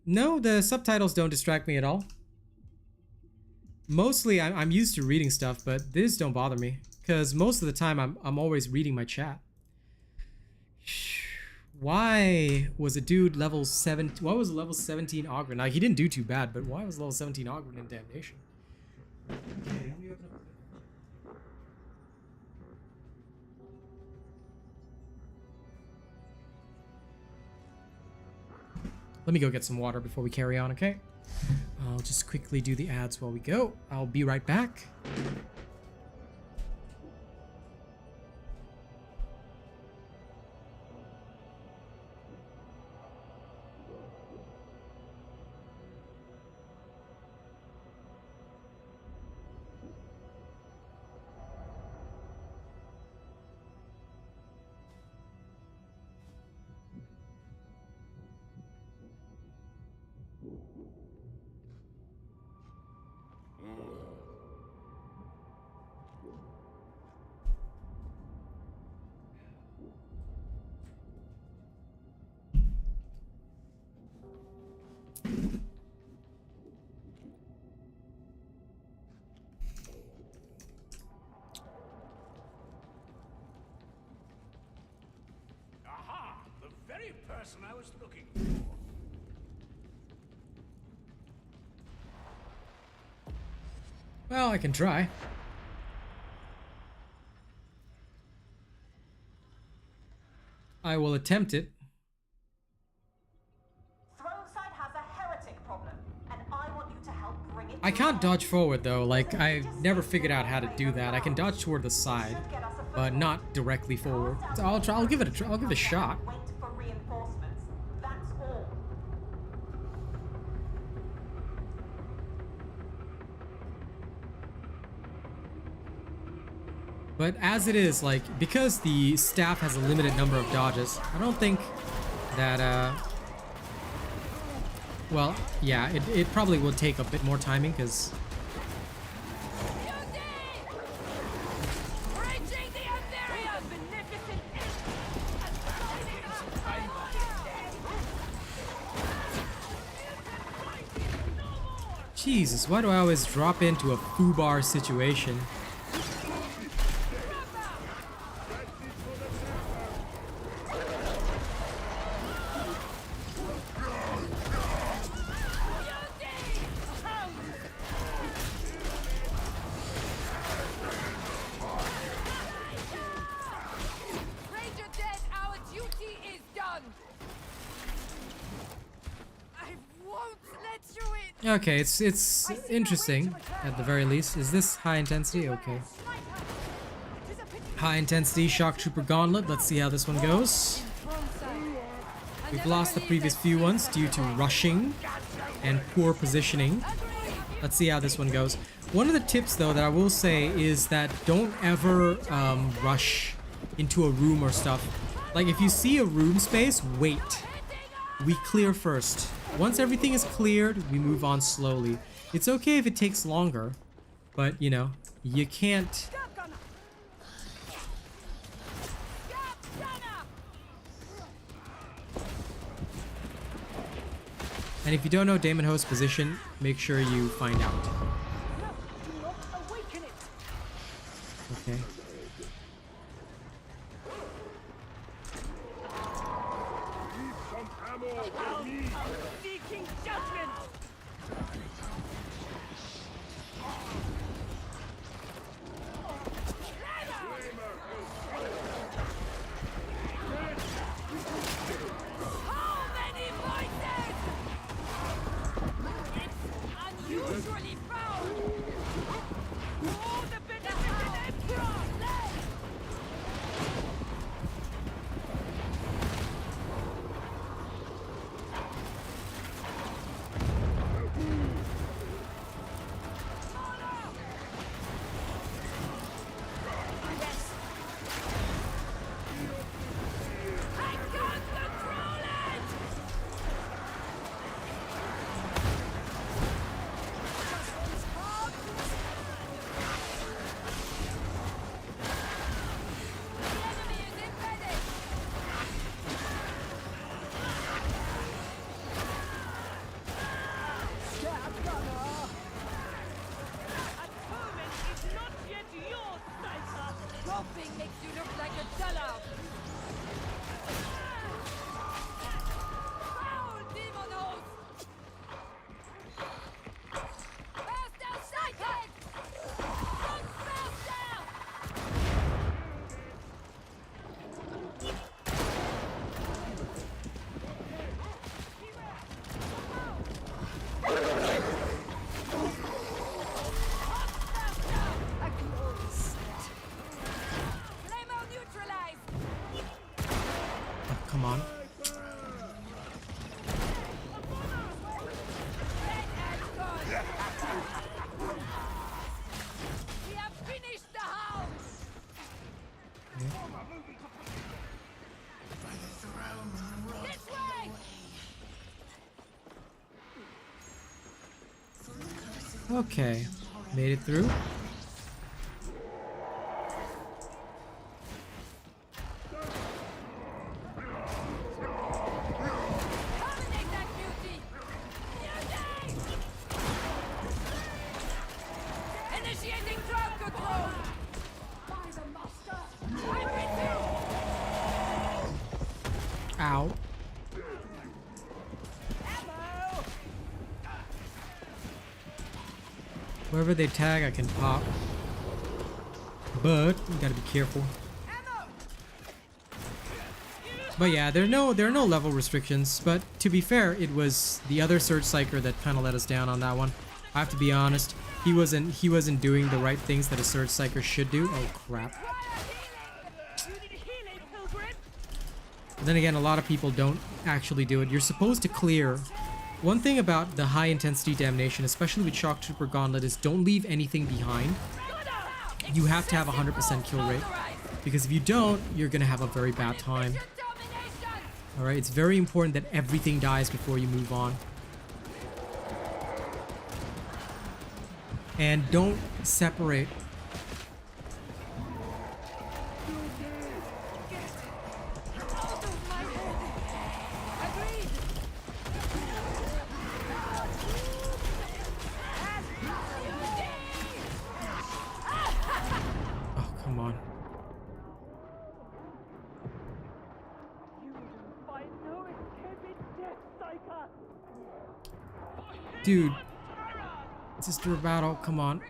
No, the subtitles don't distract me at all. Mostly, I'm used to reading stuff, but these don't bother me. Because most of the time, I'm always reading my chat. Why was a dude level 7? Why was a level 17 Ogren? Now, he didn't do too bad, but why was level 17 Ogren in Damnation? Okay, let me open up. Let me go get some water before we carry on, okay? I'll just quickly do the ads while we go. I'll be right back. Aha! The very person I was looking for. Well, I can try. I will attempt it. Throneside has a heretic problem, and I want you to help bring it. I can't dodge forward though, like I never figured out how to do that. I can dodge toward the side, but not directly forward. So I'll try. I'll give it a try. I'll give it a shot. Wait for reinforcements. That's all. But as it is, like, because the staff has a limited number of dodges, I don't think that, well, yeah, it probably will take a bit more timing, because... Jesus, why do I always drop into a foobar situation? Okay, it's interesting at the very least. Is this high intensity? Okay. High intensity shock trooper gauntlet. Let's see how this one goes. We've lost the previous few ones due to rushing and poor positioning. Let's see how this one goes. One of the tips though that I will say is that don't ever rush into a room or stuff. Like if you see a room space, wait. We clear first. Once everything is cleared, we move on slowly. It's okay if it takes longer, but you know, you can't... And if you don't know Damon Host's position, make sure you find out. Okay. come on. We have finished the house. This way. Okay, made it through. Terminate that beauty. Initiating crowd control. By the master. I'm with you. Ow. Wherever they tag, I can pop. But you gotta be careful. But yeah, there are no level restrictions. But to be fair, it was the other Surge Psyker that kind of let us down on that one. I have to be honest. He wasn't doing the right things that a Surge Psyker should do. Oh crap. But then again, a lot of people don't actually do it. You're supposed to clear. One thing about the high intensity damnation, especially with Shock Trooper Gauntlet, is don't leave anything behind. You have to have 100% kill rate, because if you don't, you're gonna have a very bad time. Alright, it's very important that everything dies before you move on. And don't separate. Oh, come on. Dude. Sister Battle, come on.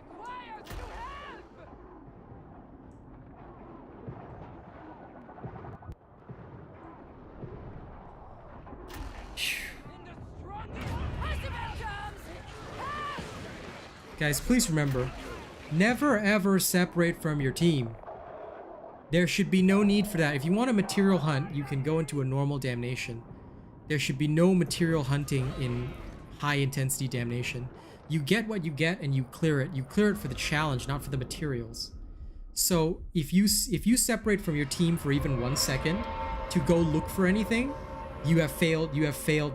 Guys, please remember, never ever separate from your team. There should be no need for that. If you want a material hunt, you can go into a normal damnation. There should be no material hunting in high intensity damnation. You get what you get and you clear it. You clear it for the challenge, not for the materials. So if you separate from your team for even 1 second to go look for anything, you have failed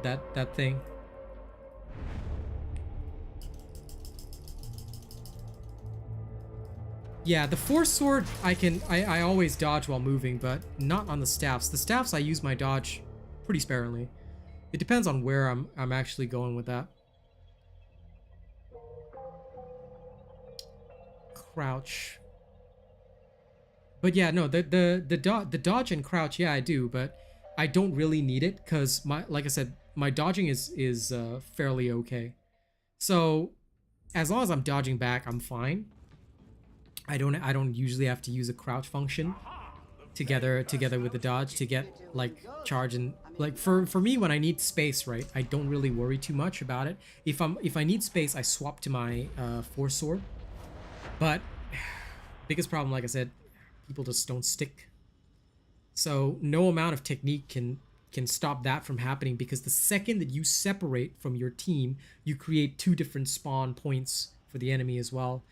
that thing. Yeah, the Force Sword, I always dodge while moving, but not on the staffs. The staffs, I use my dodge pretty sparingly. It depends on where I'm actually going with that. Crouch. But yeah, no, the dodge and crouch, yeah, I do, but I don't really need it because like I said, my dodging is fairly okay. So as long as I'm dodging back, I'm fine. I don't usually have to use a crouch function together with the dodge to get like charge, and like for me when I need space, right, I don't really worry too much about it. If I need space, I swap to my Force Sword. But biggest problem, like I said, people just don't stick. So no amount of technique can stop that from happening, because the second that you separate from your team, you create 2 different spawn points for the enemy as well.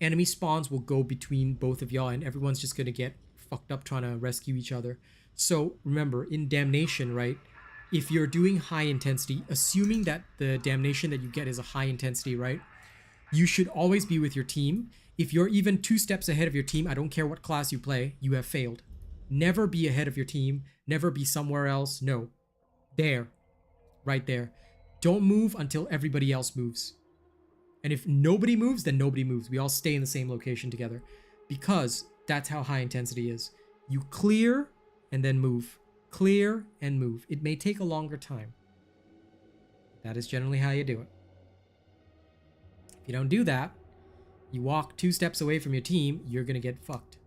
Enemy spawns will go between both of y'all, and everyone's just gonna get fucked up trying to rescue each other. So remember, in damnation, right, if you're doing high intensity, assuming that the damnation that you get is a high intensity, right, you should always be with your team. If you're even 2 steps ahead of your team, I don't care what class you play, you have failed. Never be ahead of your team, never be somewhere else. No, there, right there. Don't move until everybody else moves. And if nobody moves, then nobody moves. We all stay in the same location together, because that's how high intensity is. You clear and then move. Clear and move. It may take a longer time. That is generally how you do it. If you don't do that, you walk 2 steps away from your team, you're gonna get fucked.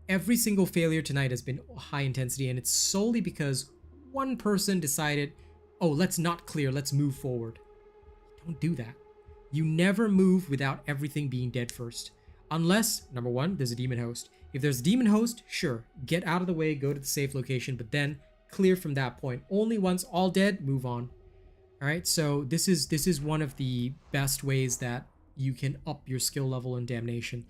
Every single failure tonight has been high intensity, and it's solely because one person decided, oh, let's not clear, let's move forward. Don't do that. You never move without everything being dead first. Unless, number 1, there's a demon host. If there's a demon host, sure, get out of the way, go to the safe location, but then clear from that point. Only once all dead, move on. All right, so this is one of the best ways that you can up your skill level in Damnation.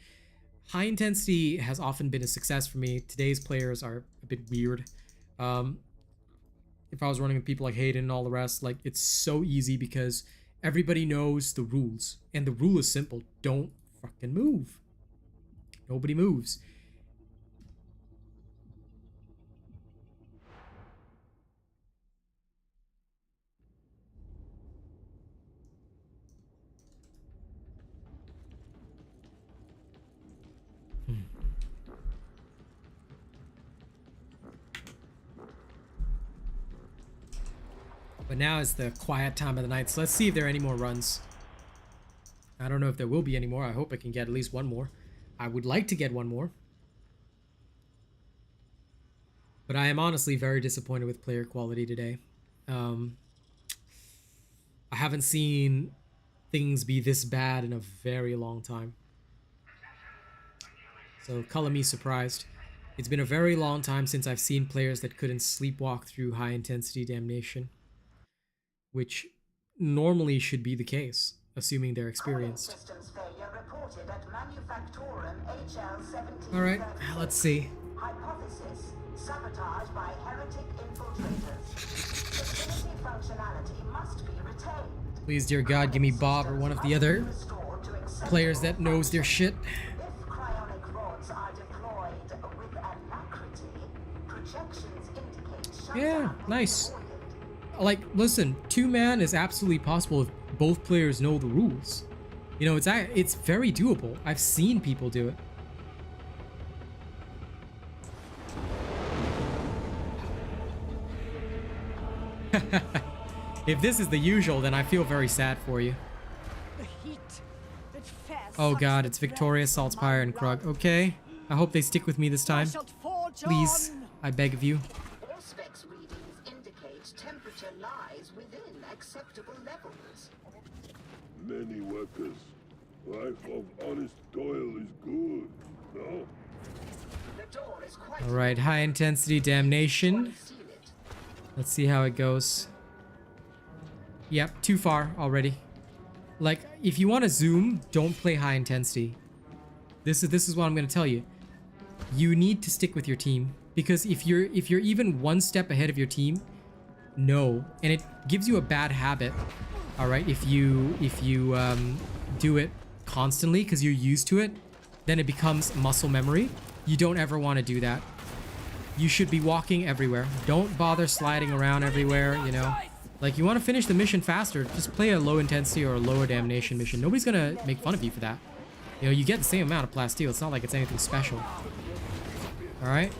High intensity has often been a success for me. Today's players are a bit weird. If I was running with people like Hayden and all the rest, like, it's so easy because everybody knows the rules. And the rule is simple. Don't fucking move. Nobody moves. But now is the quiet time of the night, so let's see if there are any more runs. I don't know if there will be any more. I hope I can get at least one more. I would like to get one more. But I am honestly very disappointed with player quality today. I haven't seen things be this bad in a very long time. So color me surprised. It's been a very long time since I've seen players that couldn't sleepwalk through high intensity Damnation, which normally should be the case, assuming they're experienced. Alright, let's see. Hypothesis: sabotage by heretic infiltrators. Facility functionality must be retained. Please, dear God, give me Bob or one of the other players that knows their shit. If cryonic rods are deployed with alacrity, projections indicate Yeah, nice. Like, listen, 2-man is absolutely possible if both players know the rules. You know, it's very doable. I've seen people do it. If this is the usual, then I feel very sad for you. Oh god, it's Victoria, Saltspire, and Krug. Okay, I hope they stick with me this time. Please, I beg of you. Temperature lies within acceptable levels. Many workers. Life of honest toil is good, no? The door is quite Alright, high intensity Damnation. Let's see how it goes. Yep, too far already. Like, if you want to zoom, don't play high intensity. This is what I'm gonna tell you. You need to stick with your team. Because if you're even one step ahead of your team, no, and it gives you a bad habit. All right, if you do it constantly because you're used to it, then it becomes muscle memory. You don't ever want to do that. You should be walking everywhere. Don't bother sliding around everywhere, you know. Like, you want to finish the mission faster, just play a low intensity or a lower Damnation mission. Nobody's gonna make fun of you for that. You know, you get the same amount of plasteel. It's not like it's anything special. All right.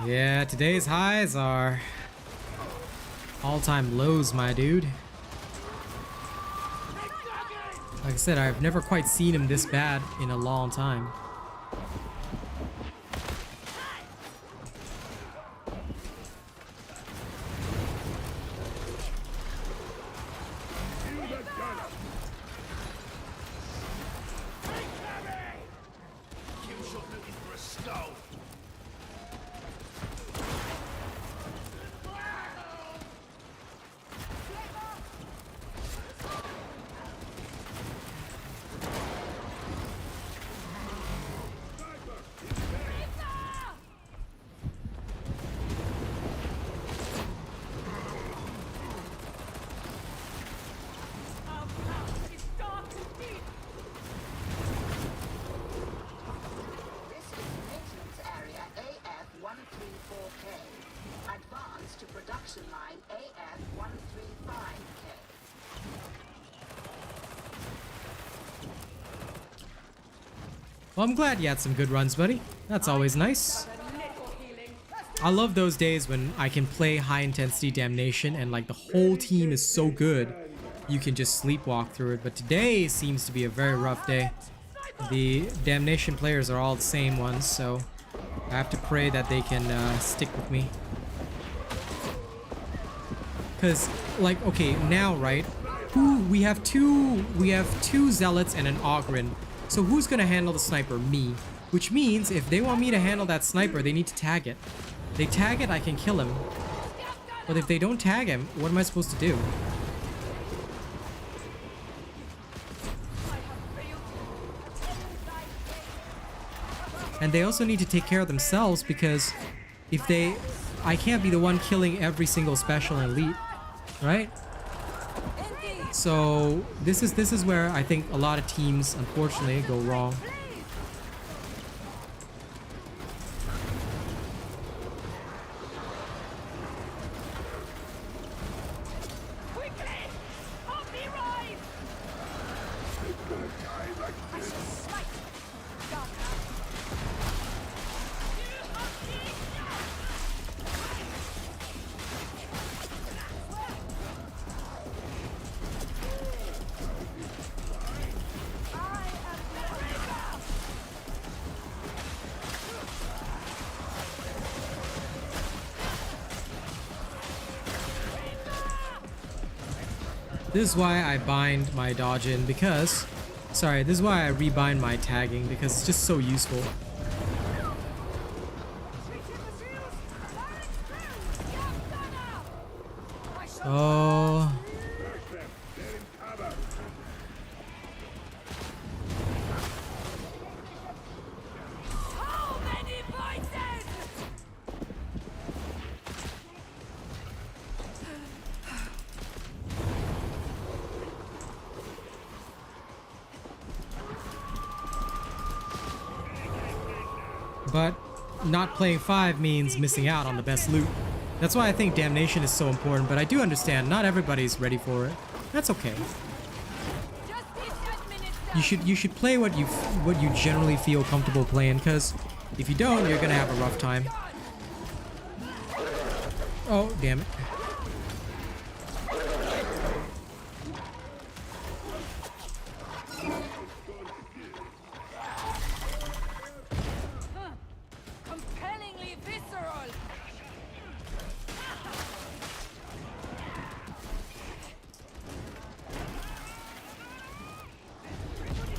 Yeah, today's highs are all-time lows, my dude. Like I said, I've never quite seen him this bad in a long time. Well, I'm glad you had some good runs, buddy. That's always nice. I love those days when I can play high intensity Damnation and like the whole team is so good you can just sleepwalk through it. But today seems to be a very rough day. The Damnation players are all the same ones, so I have to pray that they can stick with me. Cause like, okay, now, right? We have two zealots and an Ogren. So who's gonna handle the sniper? Me. Which means if they want me to handle that sniper, they need to tag it. They tag it, I can kill him. But if they don't tag him, what am I supposed to do? And they also need to take care of themselves, because if I can't be the one killing every single special and elite, right? So this is where I think a lot of teams, unfortunately, go wrong. This is why I bind my dodge in, because... Sorry, this is why I rebind my tagging, because it's just so useful. Oh... But not playing 5 means missing out on the best loot. That's why I think damnation is so important, but I do understand not everybody's ready for it. That's okay. You should play what you generally feel comfortable playing, because if you don't, you're gonna have a rough time. Oh, damn it.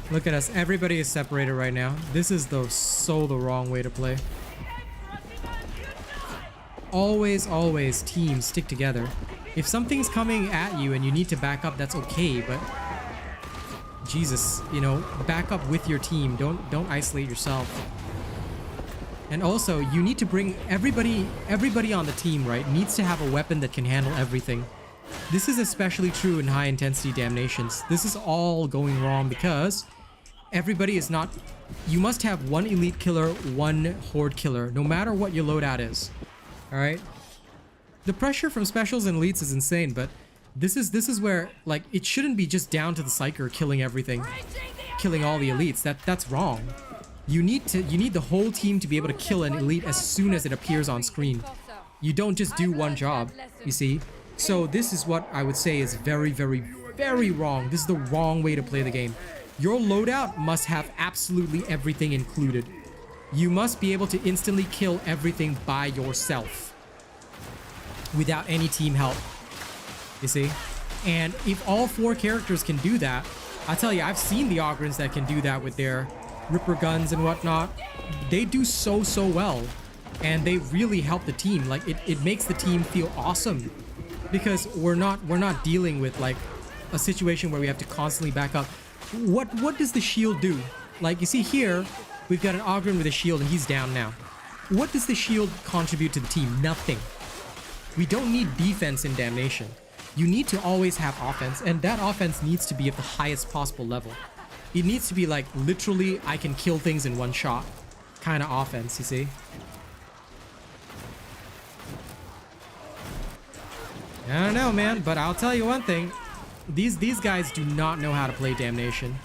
Look at us, everybody is separated right now. This is the wrong way to play. Always teams stick together. If something's coming at you and you need to back up, that's okay, but Jesus, you know, back up with your team. Don't isolate yourself. And also, you need to bring everybody on the team, right, needs to have a weapon that can handle everything. This is especially true in high intensity damnations. This is all going wrong because everybody is not... You must have one elite killer, one horde killer, no matter what your loadout is. Alright? The pressure from specials and elites is insane, but this is where, like, it shouldn't be just down to the psyker killing everything. Killing all the elites. That's wrong. You need the whole team to be able to kill an elite as soon as it appears on screen. You don't just do one job, you see? So this is what I would say is very, very, very wrong. This is the wrong way to play the game. Your loadout must have absolutely everything included. You must be able to instantly kill everything by yourself without any team help, you see? And if all 4 characters can do that, I tell you, I've seen the Ogrins that can do that with their Ripper guns and whatnot. They do so well, and they really help the team. Like, it makes the team feel awesome, because we're not dealing with like a situation where we have to constantly back up. What does the shield do? Like, you see here, we've got an Ogren with a shield and he's down now. What does the shield contribute to the team? Nothing. We don't need defense in damnation. You need to always have offense, and that offense needs to be at the highest possible level. It needs to be like, literally, I can kill things in one shot kind of offense, you see? I don't know, man, but I'll tell you one thing. These guys do not know how to play damnation.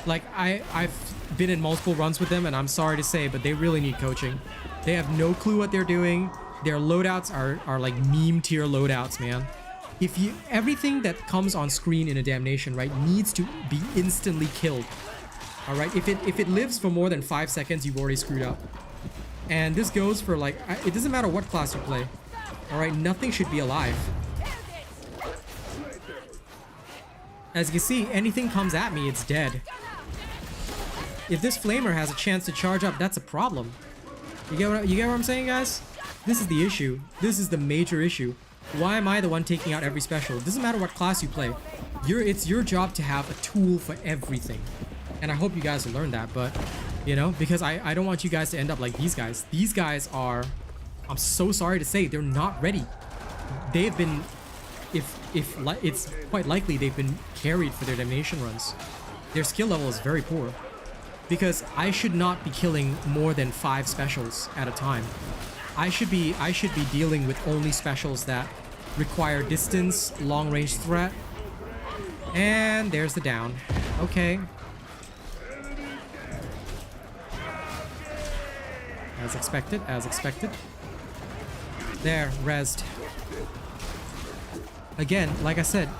Like, I've been in multiple runs with them, and I'm sorry to say, but they really need coaching. They have no clue what they're doing. Their loadouts are like meme tier loadouts, man. Everything that comes on screen in a damnation, right, needs to be instantly killed. All right, if it lives for more than 5 seconds, you've already screwed up. And this goes for like, it doesn't matter what class you play. All right, nothing should be alive. As you can see, anything comes at me, it's dead. If this flamer has a chance to charge up, that's a problem. You get what I'm saying, guys? This is the issue. This is the major issue. Why am I the one taking out every special? It doesn't matter what class you play. It's your job to have a tool for everything. And I hope you guys will learn that, but, you know, because I don't want you guys to end up like these guys. These guys are, I'm so sorry to say, they're not ready. They've been, it's quite likely they've been carried for their damnation runs. Their skill level is very poor. Because I should not be killing more than 5 specials at a time. I should be dealing with only specials that require distance, long range threat. And there's the down. Okay. As expected, as expected. There, rezzed. Again, like I said,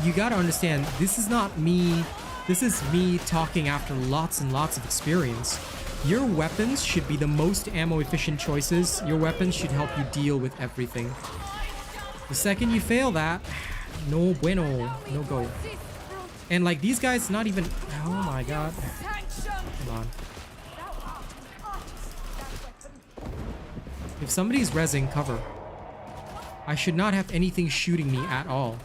you gotta understand, this is not me. This is me talking after lots and lots of experience. Your weapons should be the most ammo efficient choices. Your weapons should help you deal with everything. The second you fail that, no bueno, no go. And like these guys, not even, oh my god. Come on. If somebody's rezzing, cover. I should not have anything shooting me at all.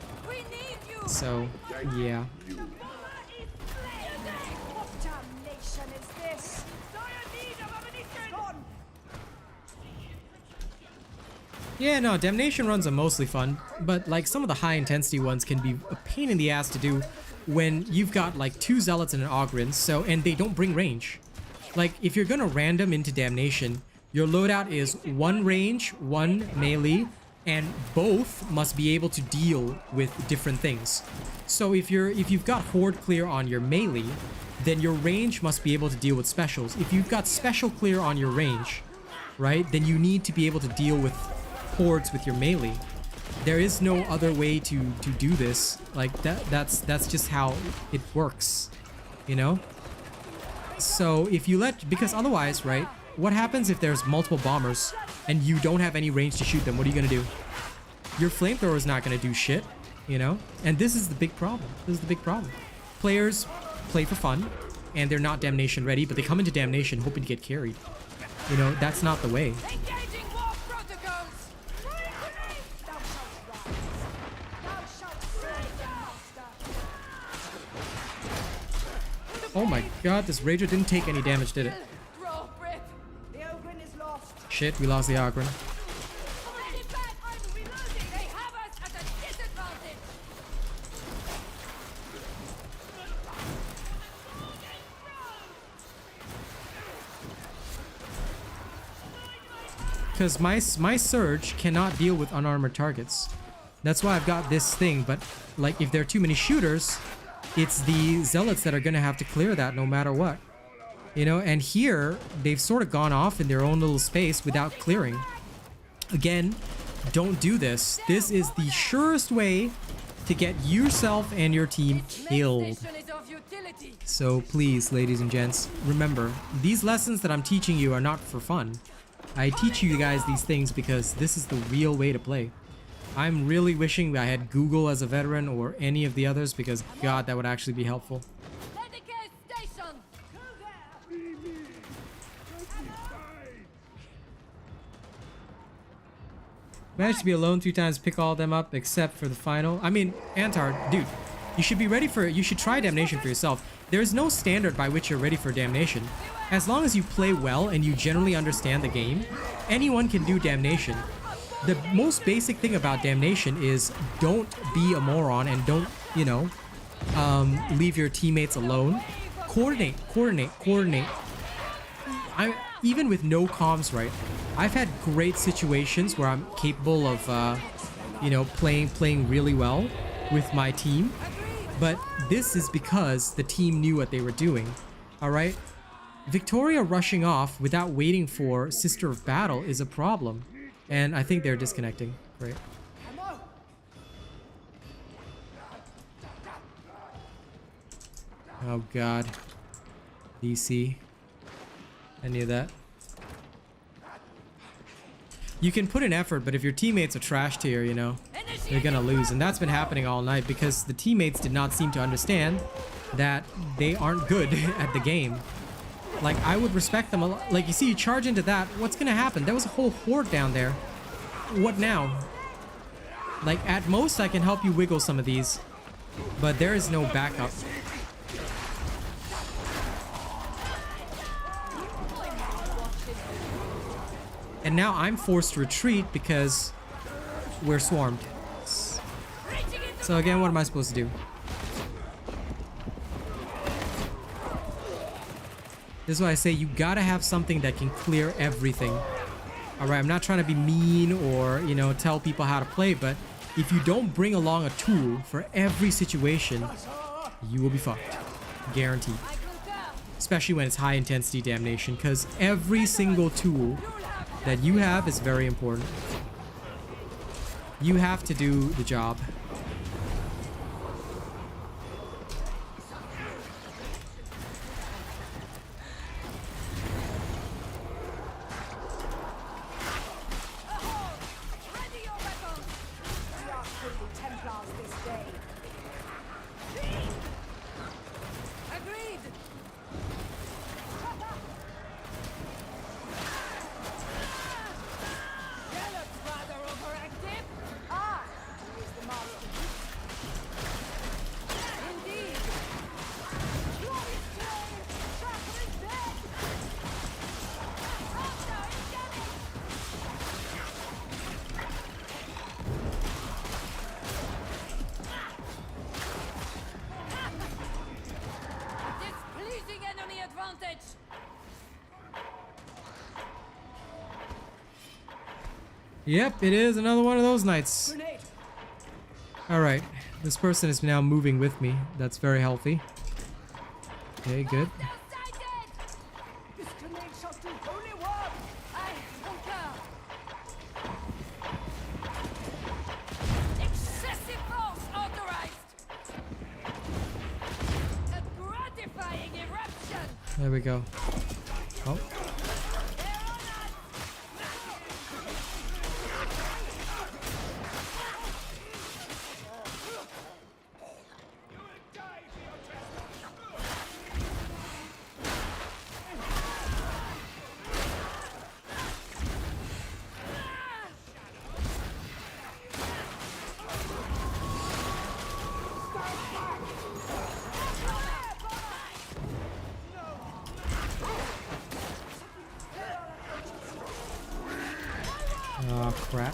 So, yeah. Yeah, no, damnation runs are mostly fun, but like some of the high intensity ones can be a pain in the ass to do when you've got like 2 zealots and an ogryn, and they don't bring range. Like if you're gonna random into damnation, your loadout is 1 range, 1 melee, and both must be able to deal with different things. So if you've got horde clear on your melee, then your range must be able to deal with specials. If you've got special clear on your range, right, then you need to be able to deal with hordes with your melee. There is no other way to do this. Like that's just how it works, you know? So if you because otherwise, right, what happens if there's multiple bombers and you don't have any range to shoot them? What are you gonna do? Your flamethrower is not gonna do shit, you know? And this is the big problem. This is the big problem. Players play for fun and they're not damnation ready, but they come into damnation hoping to get carried. You know, that's not the way. Oh my god, this Rager didn't take any damage, did it? Shit, we lost the Ogryn. Because my Surge cannot deal with unarmored targets. That's why I've got this thing, but like if there are too many shooters, it's the zealots that are gonna have to clear that no matter what. You know, and here they've sort of gone off in their own little space without clearing. Again, don't do this. This is the surest way to get yourself and your team killed. So please, ladies and gents, remember, these lessons that I'm teaching you are not for fun. I teach you guys these things because this is the real way to play. I'm really wishing I had Google as a veteran or any of the others because, God, that would actually be helpful. Managed to be alone 3 times, pick all of them up except for the final. I mean, Antar, dude, you should be ready for it. You should try damnation for yourself. There is no standard by which you're ready for damnation. As long as you play well and you generally understand the game, anyone can do damnation. The most basic thing about damnation is don't be a moron and don't, you know, leave your teammates alone. Coordinate. Even with no comms, right? I've had great situations where I'm capable of, you know, playing really well with my team. But this is because the team knew what they were doing. All right? Victoria rushing off without waiting for Sister of Battle is a problem. And I think they're disconnecting. Great. Oh god. DC. I knew that. you can put in effort, but if your teammates are trash tier, you know, they're gonna lose. And that's been happening all night because the teammates did not seem to understand that they aren't good at the game. Like, I would respect them a lot. Like, you see, you charge into that, what's gonna happen? There was a whole horde down there. What now? Like, at most, I can help you wiggle some of these, but there is no backup. And now I'm forced to retreat because we're swarmed. So again, what am I supposed to do? This is why I say you gotta have something that can clear everything. Alright, I'm not trying to be mean or, you know, tell people how to play, but if you don't bring along a tool for every situation, you will be fucked. Guaranteed. Especially when it's high intensity damnation, because every single tool that you have is very important. You have to do the job. Yep, it is another one of those nights. Alright, this person is now moving with me. That's very healthy. Okay, good. Excessive force authorized. A gratifying eruption. There we go. Oh. Oh, crap.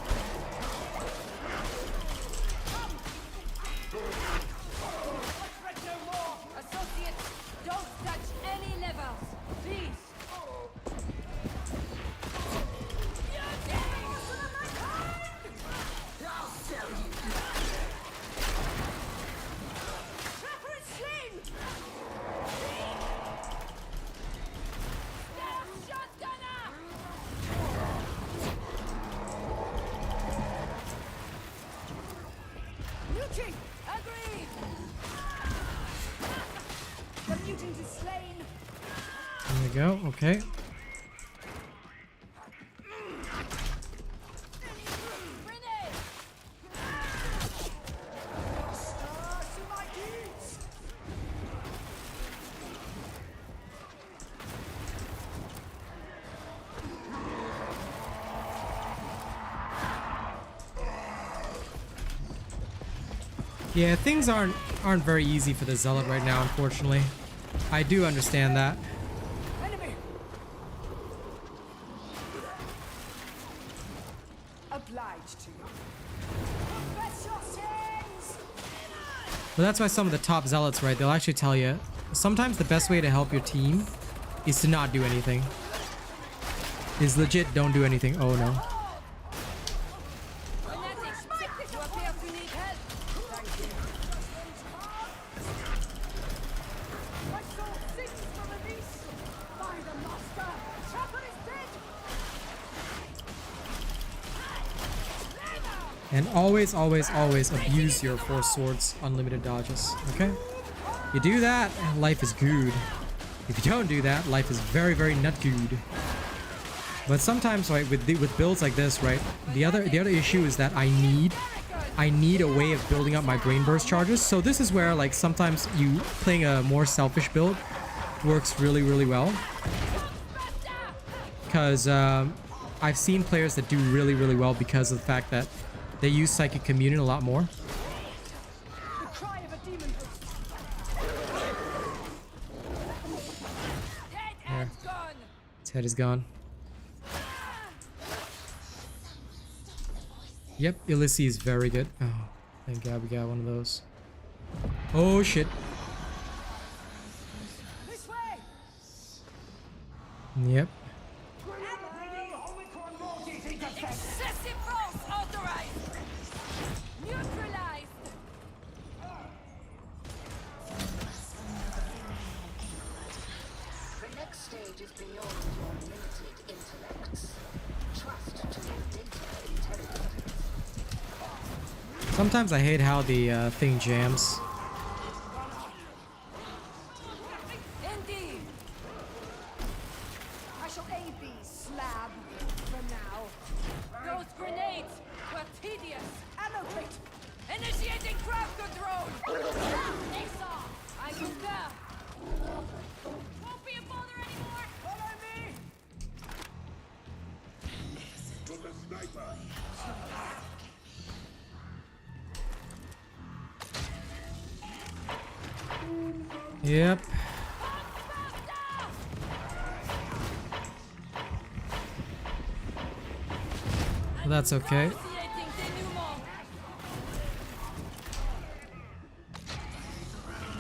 Associates, don't touch any levels, please. I'll sell you. Trapper is slain. Shotgunner. Mutant, agreed. The mutant is slain. There we go. Okay. Yeah, things aren't very easy for the zealot right now, unfortunately. I do understand that. Enemy. Obliged to you. Confess your sins. But that's why some of the top zealots, right, they'll actually tell you sometimes the best way to help your team is to not do anything. Is legit don't do anything. Oh no. You appear to need help. My soul sings for release. By the master. Trapper is dead. And always, always, always abuse your force swords unlimited dodges. Okay? You do that, life is good. If you don't do that, life is very, very not good. But sometimes, right, with builds like this, right, the other issue is that I need a way of building up my brain burst charges. So this is where, like, sometimes you playing a more selfish build works really well, because I've seen players that do really well because of the fact that they use Psychic Communion a lot more. There. His head is gone. Yep, Ulysses is very good. Oh, thank God we got one of those. Oh shit. Yep. Excessive force authorized. Neutralized. The next stage is beyond your limited intellects. Trust to your data intelligence. Sometimes I hate how the thing jams. Indeed. I shall aid thee, slab, for now. Those grenades were tedious. Allocate. Initiating crowd control. I concur. Won't be a bother anymore. Follow me. To the sniper. Yep. Well, that's okay.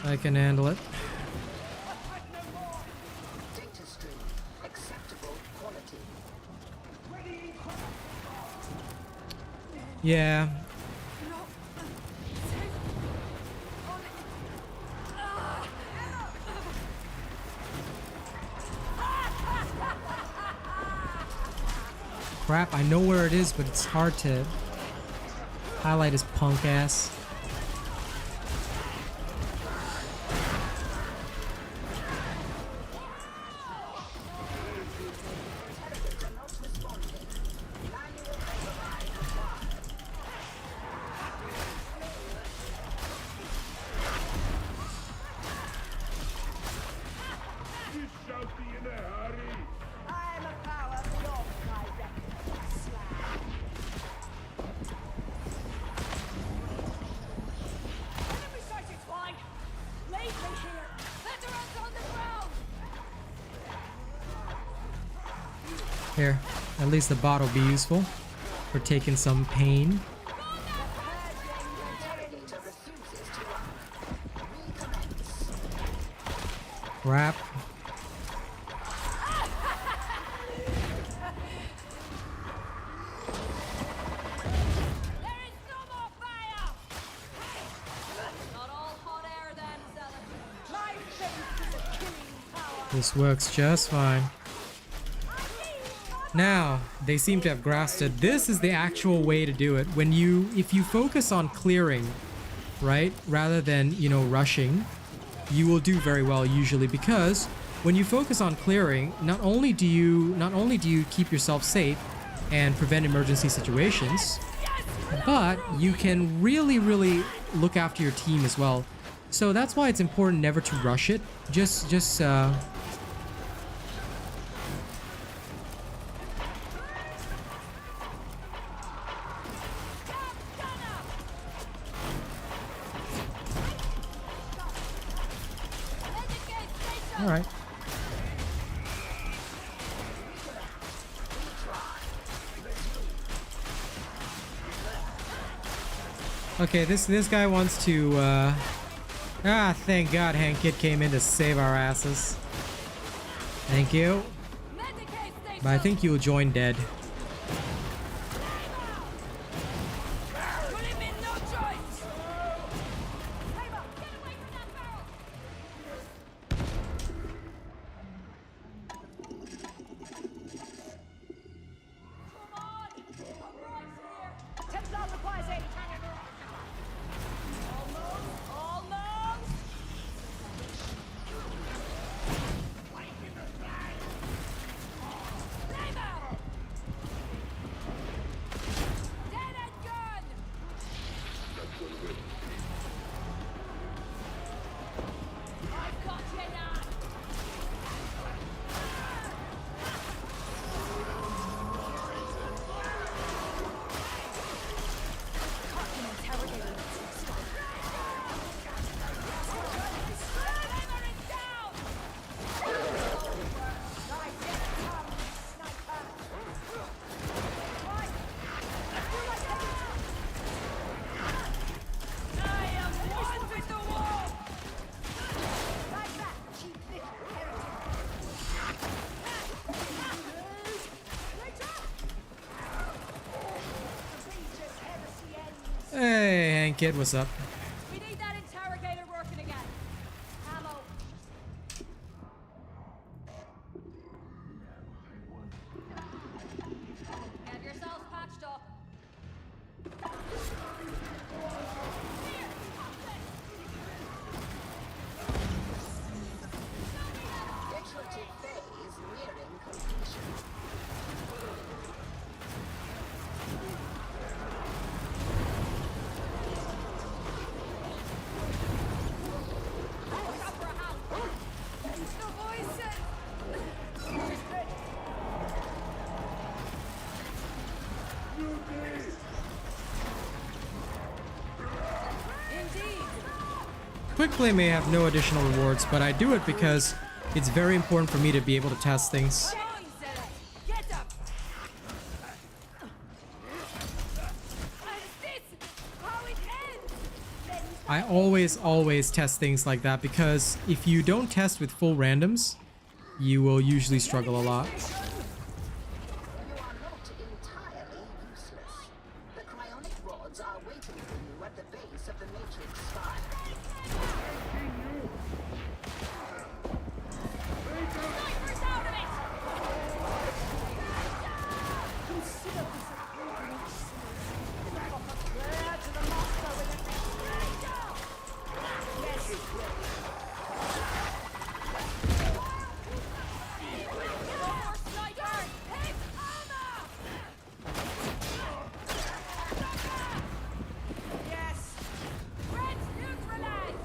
I can handle it. Data stream. Acceptable quality. Yeah. Crap, I know where it is, but it's hard to highlight his punk ass. Here, at least the bot will be useful for taking some pain. Crap. This works just fine. Now, they seem to have grasped it. This is the actual way to do it. If you focus on clearing, right, rather than, you know, rushing, you will do very well usually, because when you focus on clearing, not only do you keep yourself safe and prevent emergency situations, but you can really look after your team as well. So that's why it's important never to rush it. All right. Okay, this guy wants to thank God Hank Kid came in to save our asses. Thank you. But I think you'll join dead. Hey, Hank Kid, what's up? We need that interrogator working again. Ammo. Get yourselves patched up. Iterative phase nearing completion. Look out for a hound. The voices. Indeed. Quick play may have no additional rewards, but I do it because it's very important for me to be able to test things. Come on, zealot. Get up. Is this how it ends? I always test things like that because if you don't test with full randoms, you will usually struggle a lot. You are not entirely useless. The cryonic rods are waiting for you at the base of the Matrix spire. Snipers out of it. More snipers. Hit armor. Yes. Red neutralized.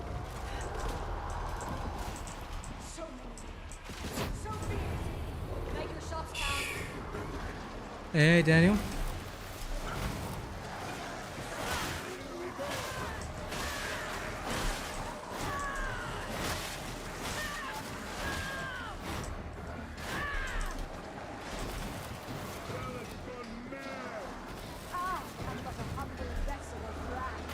So many. So big. Make your shots count. Hey, Daniel. Ah, I'm but a humble vessel of wrath.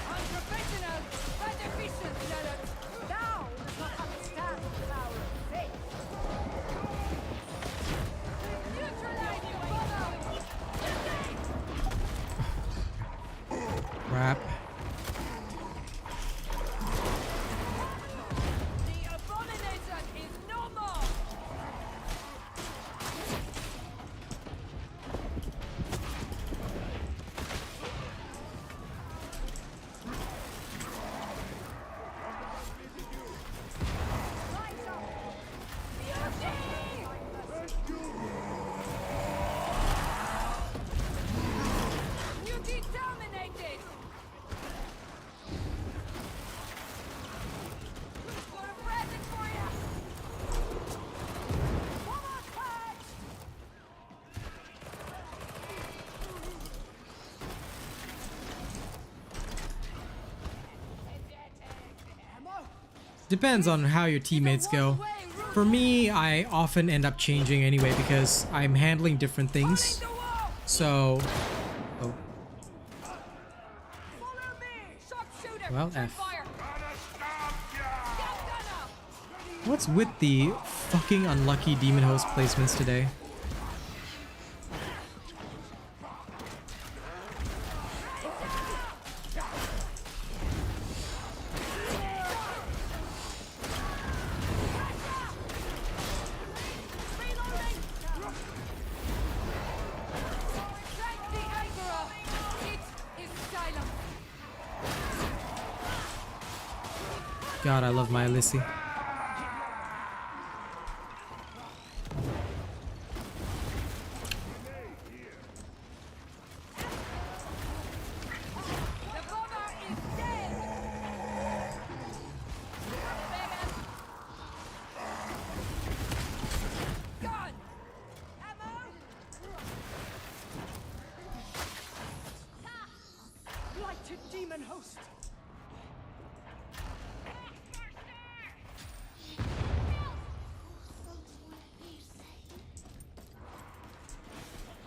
Unprofessional, but efficient, zealot. Thou does not understand the power of faith. Neutralize you, follow. Crap. The abomination is no more. Rise up. Beauty! You determinated. Got a present for you. One more touch. Depends on how your teammates go. For me, I often end up changing anyway because I'm handling different things. So, oh, Follow me. Sharpshooter. Well, Turn F. fire. Get done up. what's with the fucking unlucky demon host placements today? Reloading. Strike the Emperor. It is silent. God, I love my Alyssy. The bomber is dead. Gun. Ammo. Blighted demon host.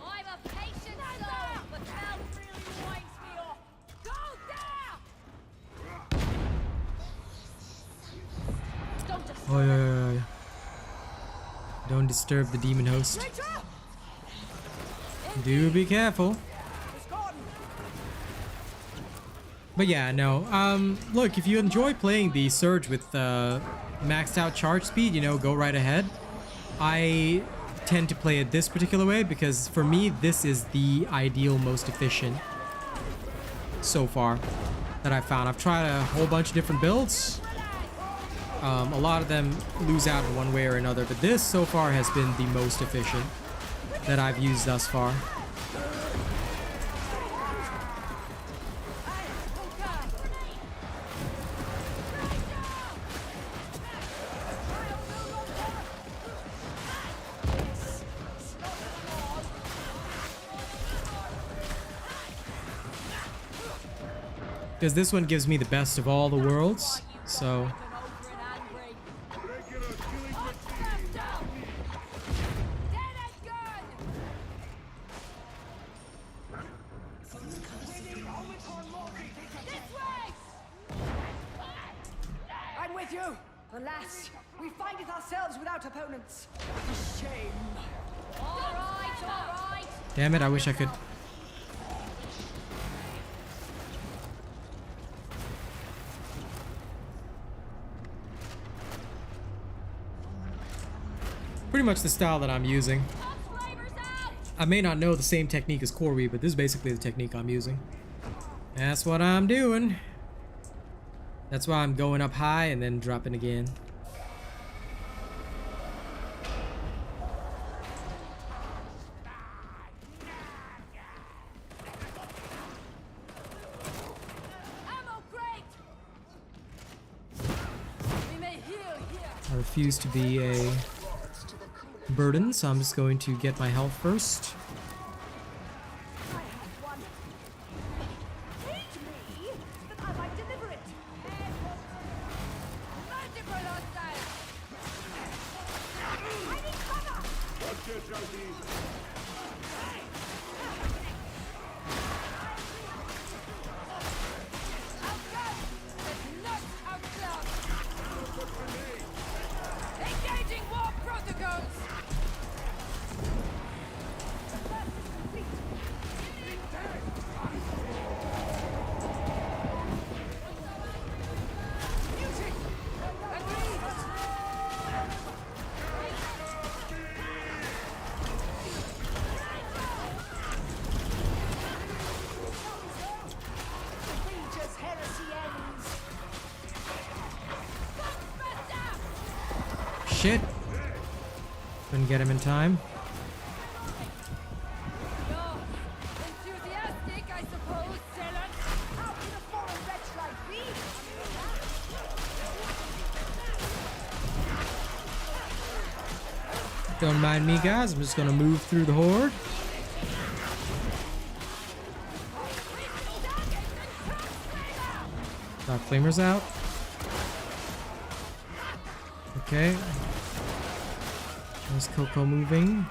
I'm a patient soul, but that really winds me off. Go down! Oh yeah. Don't disturb the demon host. Do be careful. But yeah, no. Look, if you enjoy playing the Surge with maxed out charge speed, you know, go right ahead. I tend to play it this particular way because for me, this is the ideal, most efficient so far that I've found. I've tried a whole bunch of different builds. A lot of them lose out in one way or another, but this so far has been the most efficient that I've used thus far. Because this one gives me the best of all the worlds, so... I'm with you! Alas, we find it ourselves without opponents. Shame. Alright. Damn it, I wish I could... Pretty much the style that I'm using. I may not know the same technique as Corey, but this is basically the technique I'm using. That's what I'm doing. That's why I'm going up high and then dropping again. I refuse to be a burden, so I'm just going to get my health first. Engaging war protocols! Shit! Couldn't get him in time. Enthusiastic, I suppose, zealot. How can a foreign wretch like me? Don't mind me, guys. I'm just gonna move through the horde. Dark Flamer's out. Okay. There's Coco moving.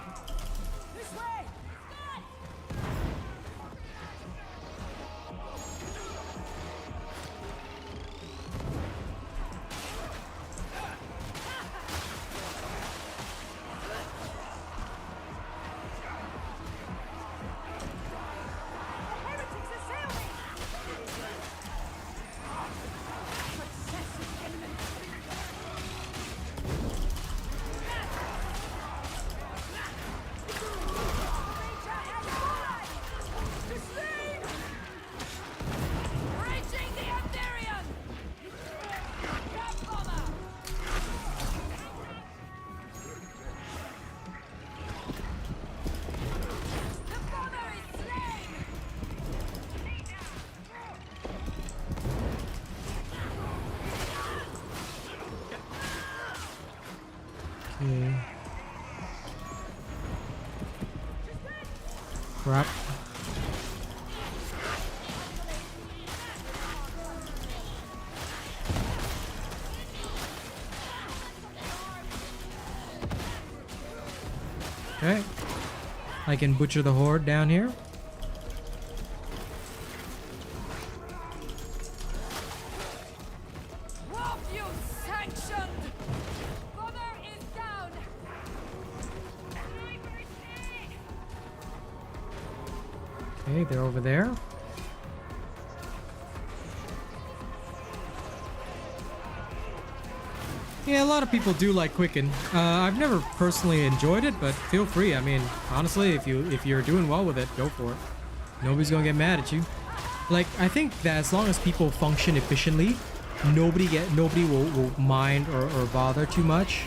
Okay. Crap. Okay. I can butcher the horde down here. Okay, they're over there. Yeah, a lot of people do like Quicken. I've never personally enjoyed it, but feel free. I mean, honestly, if you're doing well with it, go for it. Nobody's gonna get mad at you. Like, I think that as long as people function efficiently, nobody will mind or bother too much.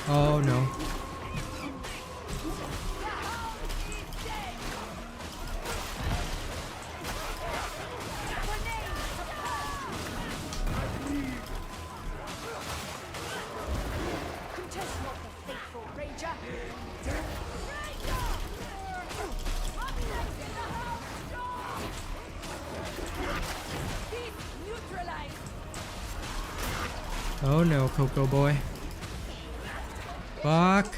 Oh no. Oh no, Coco boy. Fuck.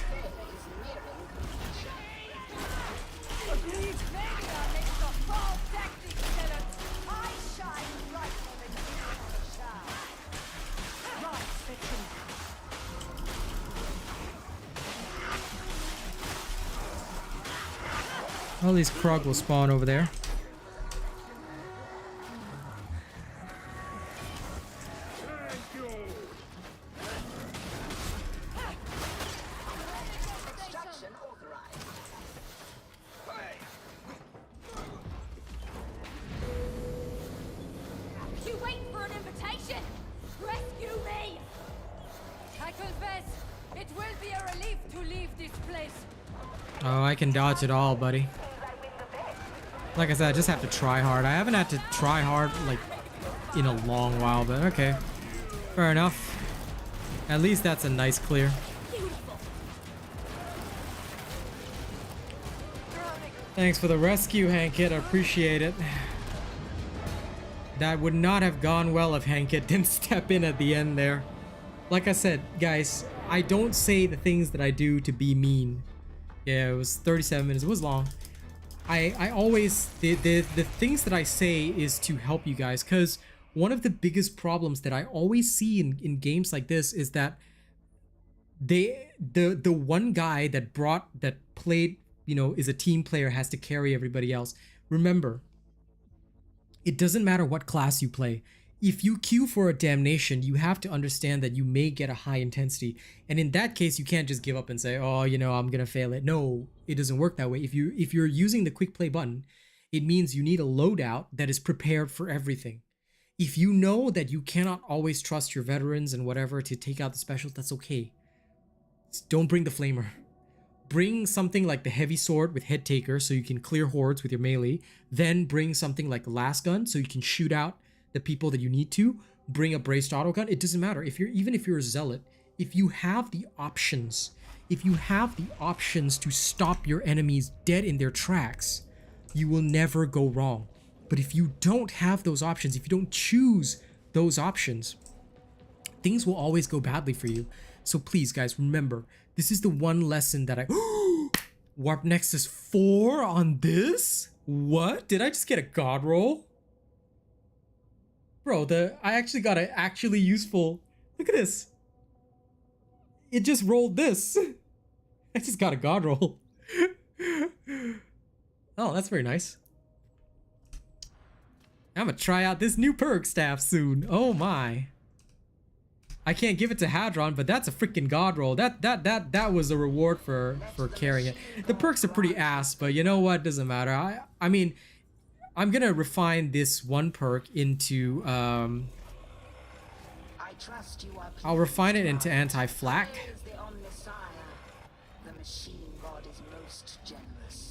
All these Krog will spawn over there. You wait for an invitation! Rescue me! I confess, it will be a relief to leave this place. Oh, I can dodge it all, buddy. Like I said, I just have to try hard. I haven't had to try hard, like, in a long while, but okay. Fair enough. At least that's a nice clear. Thanks for the rescue, Hankit. I appreciate it. That would not have gone well if Hankit didn't step in at the end there. Like I said, guys, I don't say the things that I do to be mean. Yeah, it was 37 minutes. It was long. I always, the things that I say is to help you guys, because one of the biggest problems that I always see in games like this is that the one guy that played, you know, is a team player, has to carry everybody else. Remember, it doesn't matter what class you play. If you queue for a damnation, you have to understand that you may get a high intensity. And in that case, you can't just give up and say, oh, you know, I'm gonna fail it. No, it doesn't work that way. If you're using the quick play button, it means you need a loadout that is prepared for everything. If you know that you cannot always trust your veterans and whatever to take out the specials, that's okay. Don't bring the flamer. Bring something like the heavy sword with head taker so you can clear hordes with your melee. Then bring something like the last gun so you can shoot out the people that you need to. Bring a braced auto gun. It doesn't matter. Even if you're a zealot, if you have the options, to stop your enemies dead in their tracks, you will never go wrong. But if you don't have those options, if you don't choose those options, things will always go badly for you. So please, guys, remember, this is the one lesson that I... Warp Nexus 4 on this? What? Did I just get a god roll? Bro, I actually got an actually useful... Look at this. It just rolled this. I just got a god roll. Oh, that's very nice. I'm gonna try out this new perk staff soon. Oh my. I can't give it to Hadron, but that's a freaking god roll. That was a reward for carrying it. The perks are pretty ass, but you know what? Doesn't matter. I mean, I'm gonna refine this one perk into I'll refine it into anti-flak.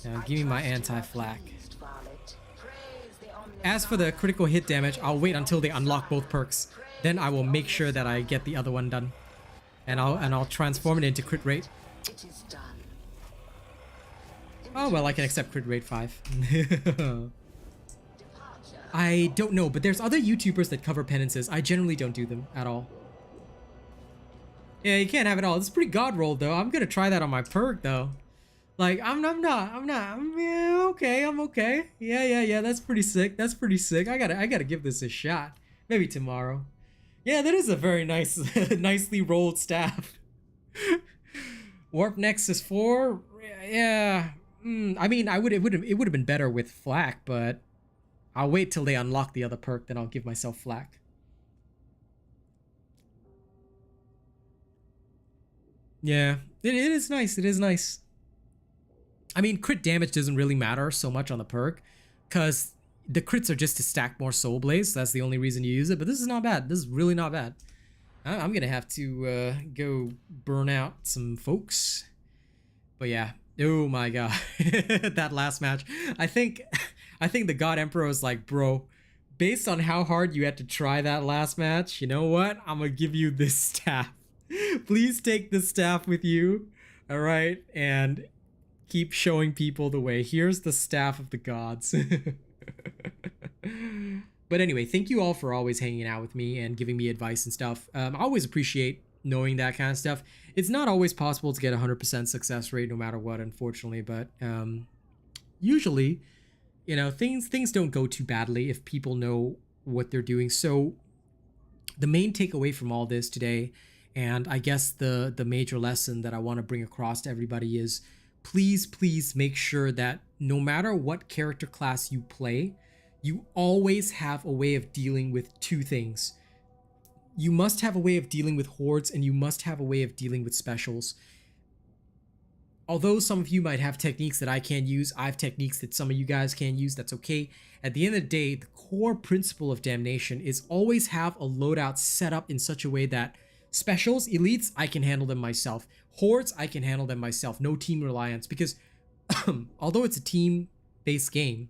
Now give me my anti-flak. As for the critical hit damage, I'll wait until they unlock both perks. Then I will make sure that I get the other one done. And I'll transform it into crit rate. Oh well, I can accept crit rate 5. I don't know, but there's other YouTubers that cover penances. I generally don't do them at all. Yeah, you can't have it all. It's pretty god rolled though. I'm gonna try that on my perk though. Like, I'm yeah, okay, I'm okay. Yeah, that's pretty sick. That's pretty sick. I gotta give this a shot. Maybe tomorrow. Yeah, that is a very nice, nicely rolled staff. Warp Nexus 4? Yeah. I mean, it would have been better with flak, but I'll wait till they unlock the other perk, then I'll give myself flak. Yeah, it is nice. It is nice. I mean, crit damage doesn't really matter so much on the perk, because the crits are just to stack more soul blaze. That's the only reason you use it. But this is not bad. This is really not bad. I'm gonna have to go burn out some folks. But yeah, oh my god, that last match. I think the God Emperor was like, bro, based on how hard you had to try that last match, you know what? I'm gonna give you this staff. Please take this staff with you, all right, and keep showing people the way. Here's the staff of the gods. But anyway, thank you all for always hanging out with me and giving me advice and stuff. I always appreciate knowing that kind of stuff. It's not always possible to get 100% success rate no matter what, unfortunately, but usually, you know, things don't go too badly if people know what they're doing. So the main takeaway from all this today, and I guess the major lesson that I want to bring across to everybody is, please make sure that no matter what character class you play, you always have a way of dealing with two things. You must have a way of dealing with hordes, and you must have a way of dealing with specials. Although some of you might have techniques that I can't use, I have techniques that some of you guys can't use, that's okay. At the end of the day, the core principle of Damnation is always have a loadout set up in such a way that specials, elites, I can handle them myself. Hordes, I can handle them myself. No team reliance, because although it's a team-based game,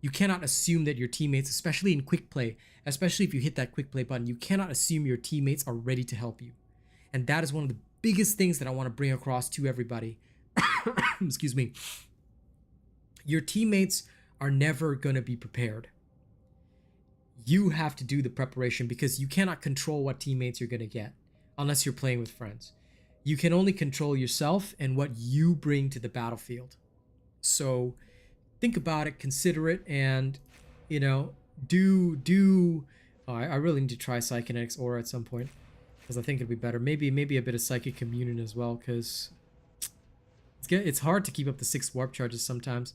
you cannot assume that your teammates, especially in quick play, especially if you hit that quick play button, you cannot assume your teammates are ready to help you. And that is one of the biggest things that I want to bring across to everybody. Excuse me. Your teammates are never going to be prepared. You have to do the preparation, because you cannot control what teammates you're going to get unless you're playing with friends. You can only control yourself and what you bring to the battlefield. So think about it, consider it, and, you know, I really need to try Psykinetics Aura at some point, because I think it'd be better. Maybe a bit of Psychic Communion as well, because it's hard to keep up the 6 warp charges sometimes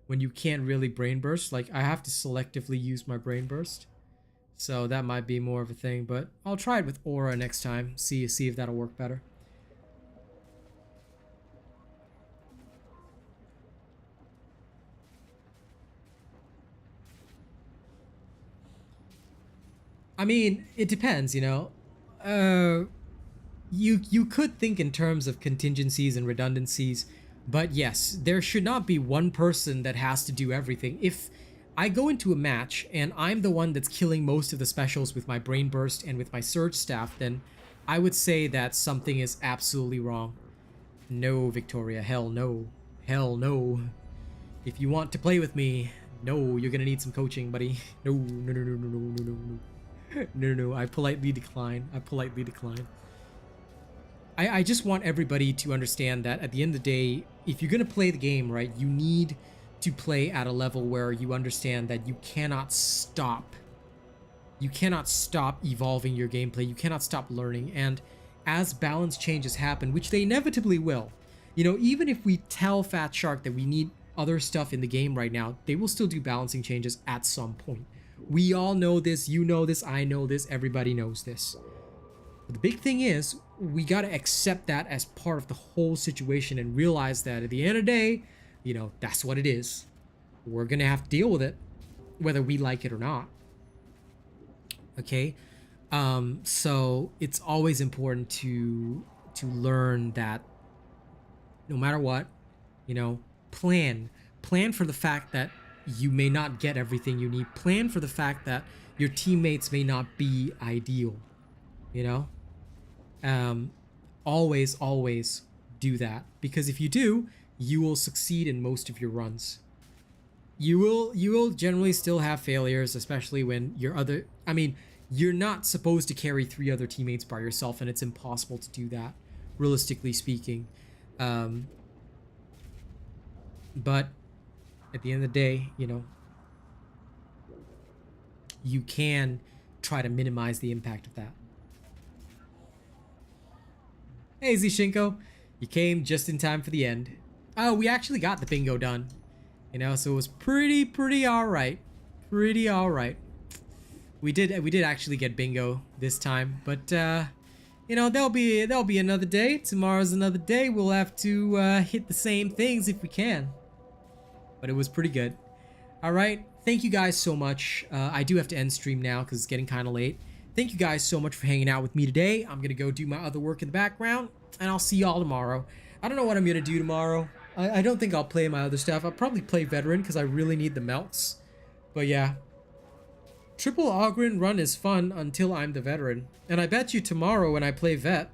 when you can't really brain burst. Like, I have to selectively use my brain burst, so that might be more of a thing. But I'll try it with Aura next time. See if that'll work better. I mean, it depends, you know. You could think in terms of contingencies and redundancies, but yes, there should not be one person that has to do everything. If I go into a match and I'm the one that's killing most of the specials with my brain burst and with my surge staff, then I would say that something is absolutely wrong. No, Victoria, hell no. Hell no. If you want to play with me, no, you're gonna need some coaching, buddy. No. No, I politely decline. I just want everybody to understand that at the end of the day, if you're going to play the game, right, you need to play at a level where you understand that you cannot stop. You cannot stop evolving your gameplay. You cannot stop learning. And as balance changes happen, which they inevitably will, you know, even if we tell Fat Shark that we need other stuff in the game right now, they will still do balancing changes at some point. We all know this, you know this, I know this, everybody knows this. But the big thing is, we gotta accept that as part of the whole situation and realize that at the end of the day, you know, that's what it is. We're gonna have to deal with it, whether we like it or not. Okay? So it's always important to learn that no matter what, you know, plan for the fact that you may not get everything you need. Plan for the fact that your teammates may not be ideal, you know? Always do that, because if you do, you will succeed in most of your runs. You will generally still have failures, especially when you're not supposed to carry 3 other teammates by yourself, and it's impossible to do that, realistically speaking. But at the end of the day, you know, you can try to minimize the impact of that. Hey, Zishinko, you came just in time for the end. we actually got the bingo done. You know, so it was pretty alright. Pretty alright. We did actually get bingo this time, but you know, there'll be another day. Tomorrow's another day. We'll have to hit the same things if we can. But it was pretty good. Alright, thank you guys so much. I do have to end stream now because it's getting kind of late. Thank you guys so much for hanging out with me today. I'm gonna go do my other work in the background, and I'll see y'all tomorrow. I don't know what I'm gonna do tomorrow. I don't think I'll play my other stuff. I'll probably play veteran because I really need the melts. But yeah. Triple Ogren run is fun until I'm the veteran. And I bet you tomorrow when I play vet,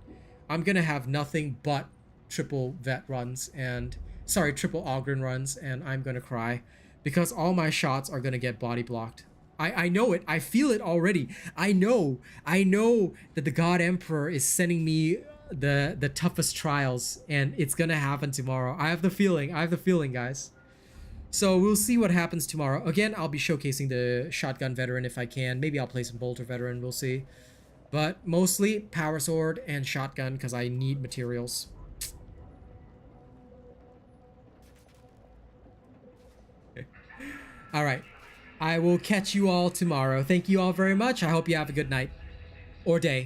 I'm gonna have nothing but triple vet runs and... Sorry, triple Ogren runs, and I'm gonna cry. Because all my shots are gonna get body blocked. I know it. I feel it already. I know that the God Emperor is sending me the toughest trials, and it's gonna happen tomorrow. I have the feeling, guys. So we'll see what happens tomorrow. Again, I'll be showcasing the shotgun veteran if I can. Maybe I'll play some bolter veteran, we'll see. But mostly power sword and shotgun because I need materials. Alright, I will catch you all tomorrow. Thank you all very much. I hope you have a good night or day.